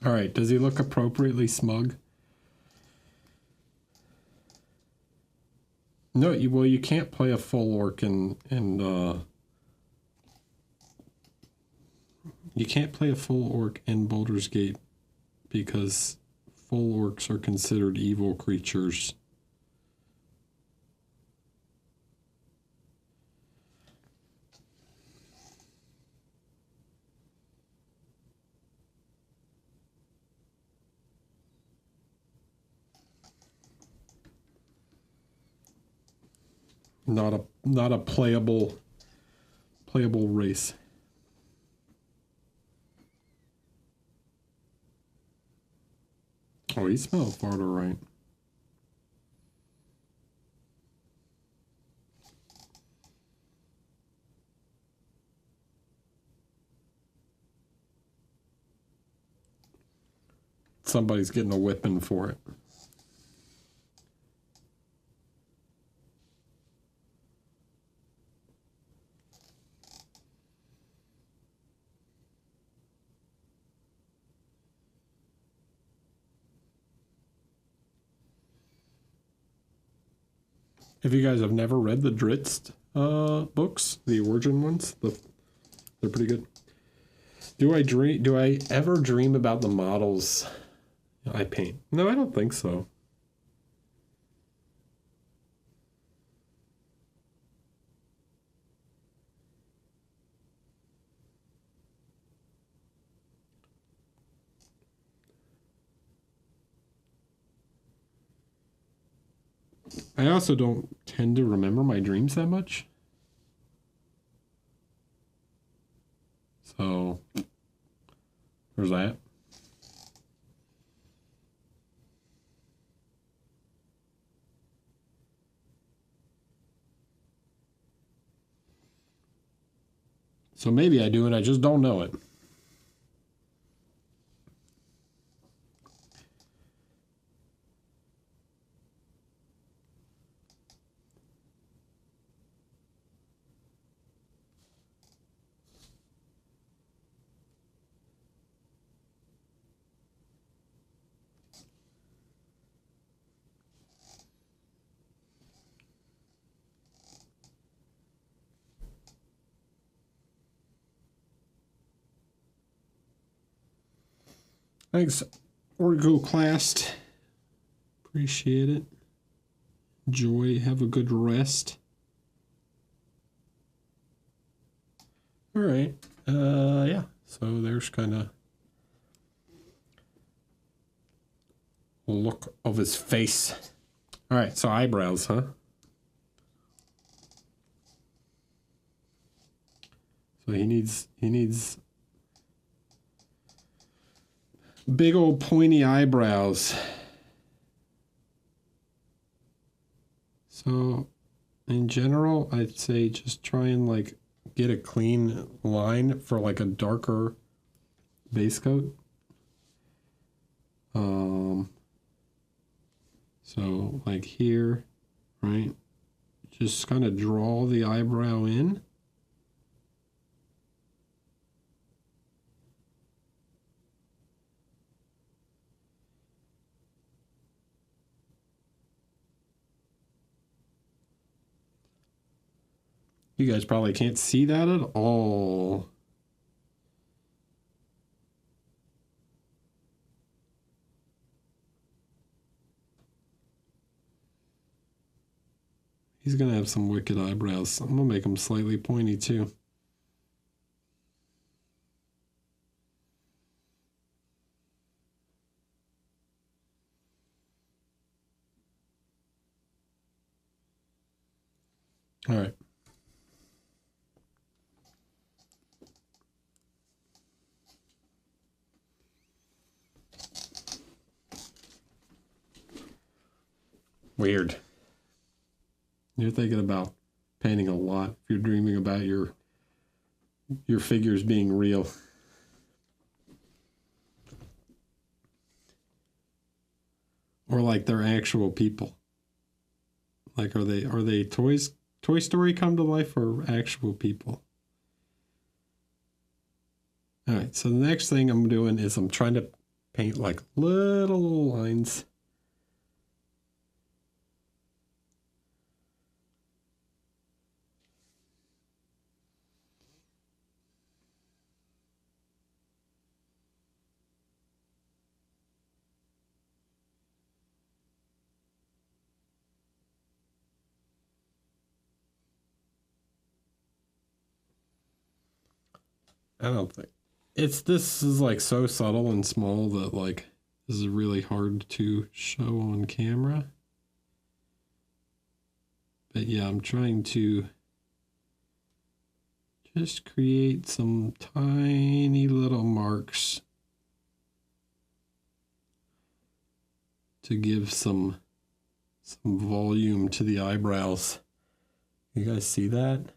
All right, does he look appropriately smug? No, well, you can't play a full orc you can't play a full orc in Baldur's Gate because full orcs are considered evil creatures. Not a playable race. Oh, he smells farther right. Somebody's getting a whipping for it. If you guys have never read the Dritz books, the origin ones, they're pretty good. Do I ever dream about the models I paint? No, I don't think so. I also don't tend to remember my dreams that much. So, there's that. So maybe I do and I just don't know it. Thanks, Orgo Classed. Appreciate it. Enjoy. Have a good rest. All right. Yeah. So there's kind of a look of his face. All right. So eyebrows, huh? So he needs big old pointy eyebrows. So in general, I'd say just try and like get a clean line for like a darker base coat. So like here, right? Just kind of draw the eyebrow in. You guys probably can't see that at all. He's going to have some wicked eyebrows. I'm going to make them slightly pointy too. All right. Weird. You're thinking about painting a lot if you're dreaming about your figures being real. Or like they're actual people. Like are they toys? Toy Story come to life or actual people? All right, so the next thing I'm doing is I'm trying to paint like little lines. I don't think this is like so subtle and small that like this is really hard to show on camera. But yeah, I'm trying to just create some tiny little marks to give some volume to the eyebrows. You guys see that?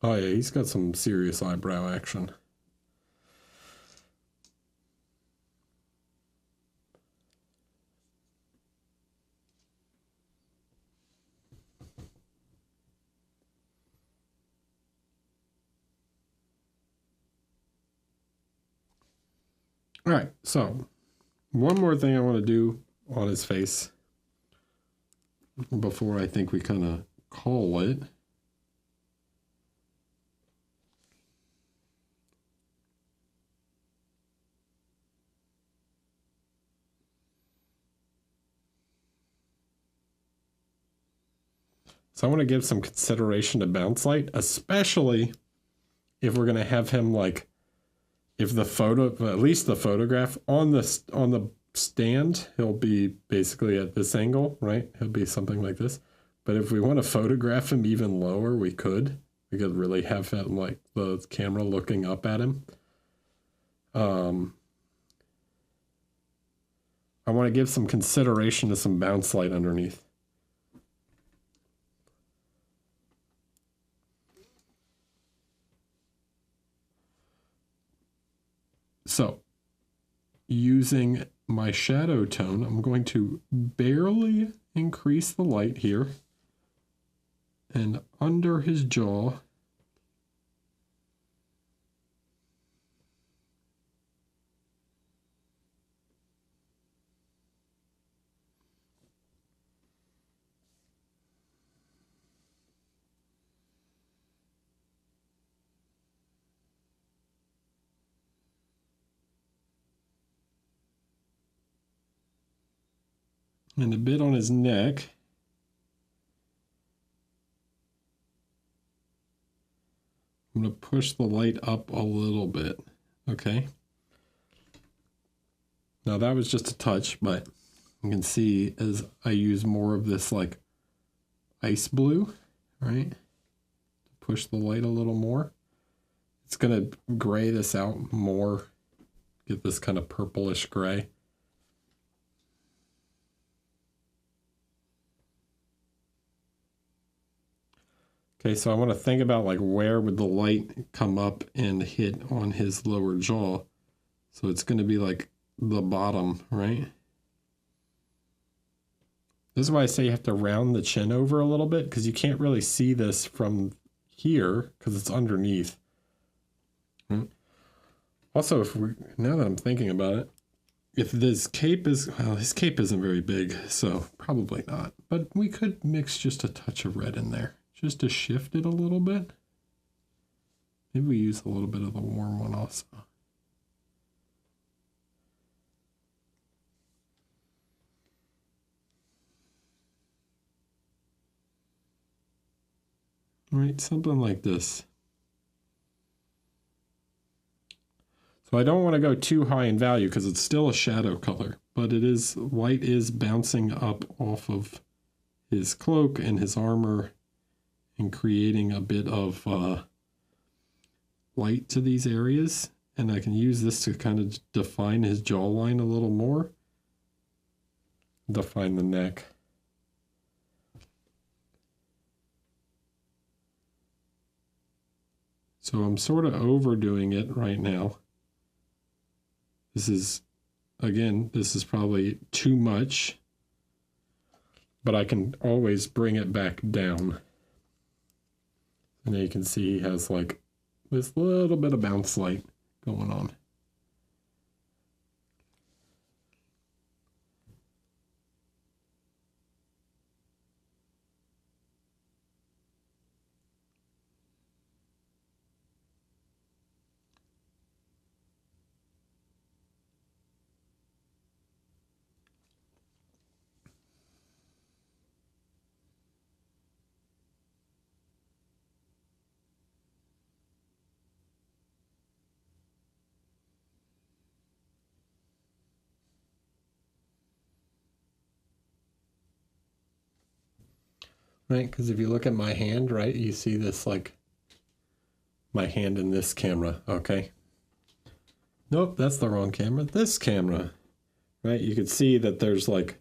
Oh yeah, he's got some serious eyebrow action. All right, so one more thing I want to do on his face before I think we kind of call it. So I want to give some consideration to bounce light, especially if we're going to have him like, if the photo, at least the photograph on the stand, he'll be basically at this angle, right? He'll be something like this. But if we want to photograph him even lower, we could. We could really have him like the camera looking up at him. I want to give some consideration to some bounce light underneath. So, using my shadow tone, I'm going to barely increase the light here. And under his jaw, and a bit on his neck. I'm going to push the light up a little bit. Okay. Now that was just a touch, but you can see as I use more of this like ice blue, right? Push the light a little more. It's gonna gray this out more, get this kind of purplish gray. Okay, so I want to think about like where would the light come up and hit on his lower jaw. So it's going to be like the bottom, right? This is why I say you have to round the chin over a little bit, because you can't really see this from here because it's underneath. Also, now that I'm thinking about it, if this cape is, well, his cape isn't very big, so probably not. But we could mix just a touch of red in there, just to shift it a little bit. Maybe we use a little bit of the warm one also. Right, something like this. So I don't want to go too high in value because it's still a shadow color, but it is, light is bouncing up off of his cloak and his armor and creating a bit of light to these areas. And I can use this to kind of define his jawline a little more. Define the neck. So I'm sort of overdoing it right now. This is, again, this is probably too much, but I can always bring it back down. And you can see he has like this little bit of bounce light going on. Right, because if you look at my hand, right, you see this like my hand in this camera, okay? Nope, that's the wrong camera. This camera, right? You can see that there's like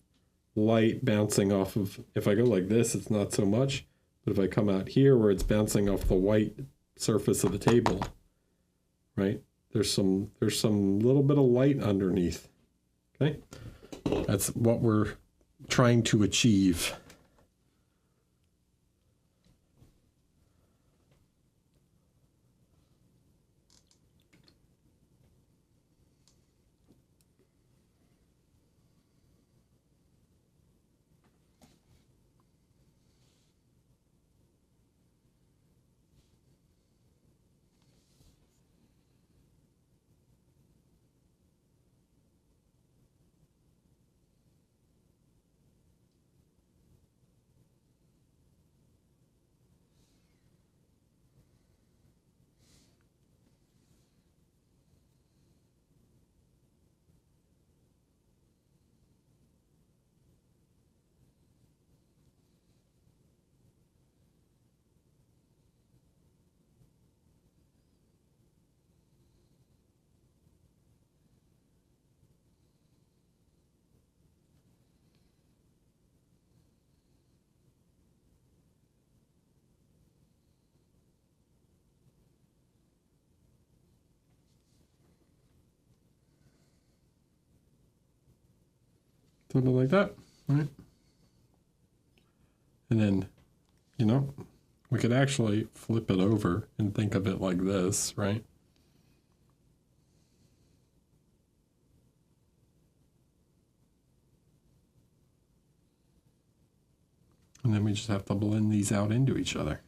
light bouncing off of, if I go like this, it's not so much. But if I come out here where it's bouncing off the white surface of the table, right? There's some little bit of light underneath, okay? That's what we're trying to achieve. Something like that, right? And then, you know, we could actually flip it over and think of it like this, right? And then we just have to blend these out into each other.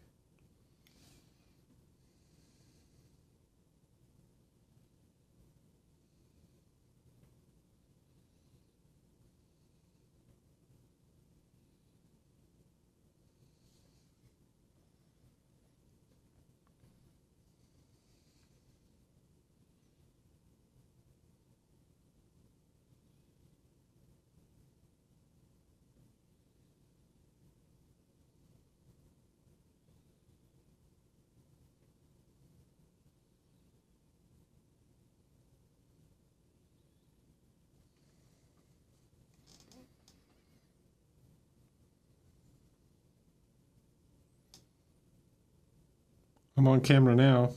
I'm on camera now.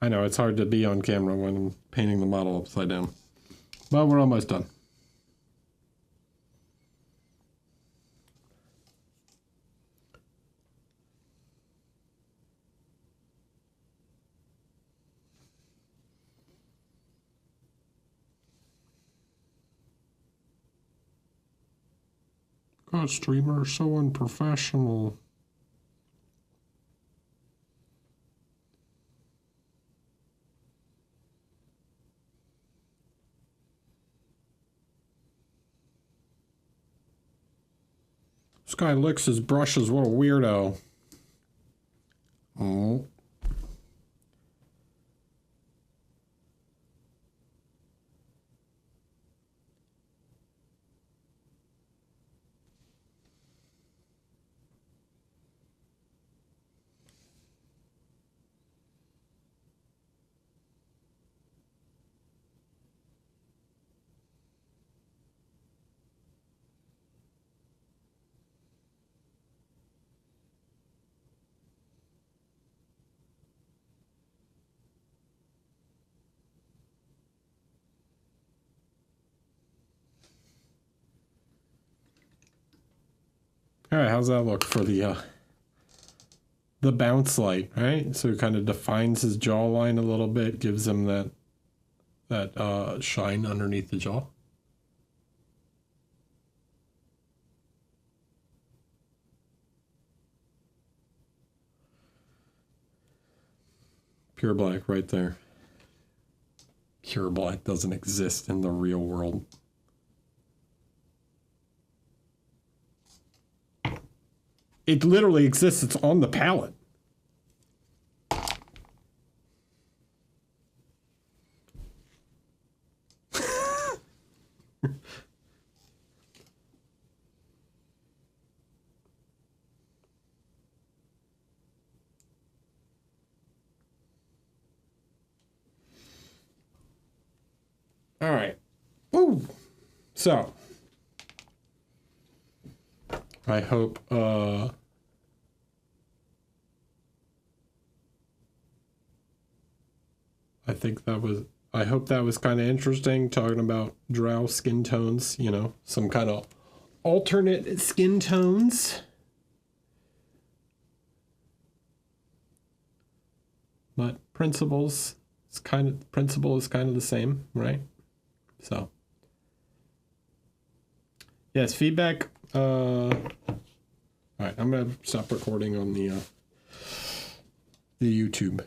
I know it's hard to be on camera when I'm painting the model upside down. But we're almost done. God, streamer, so unprofessional. This guy licks his brushes. What a weirdo. Oh. All right, how's that look for the bounce light, right? So it kind of defines his jawline a little bit, gives him that shine underneath the jaw. Pure black right there. Pure black doesn't exist in the real world. It literally exists. It's on the palette. All right. Ooh. So I hope I hope that was kind of interesting, talking about drow skin tones, you know, some kind of alternate skin tones. But principle is kind of the same, right? So yes, feedback. All right, I'm gonna stop recording on the YouTube.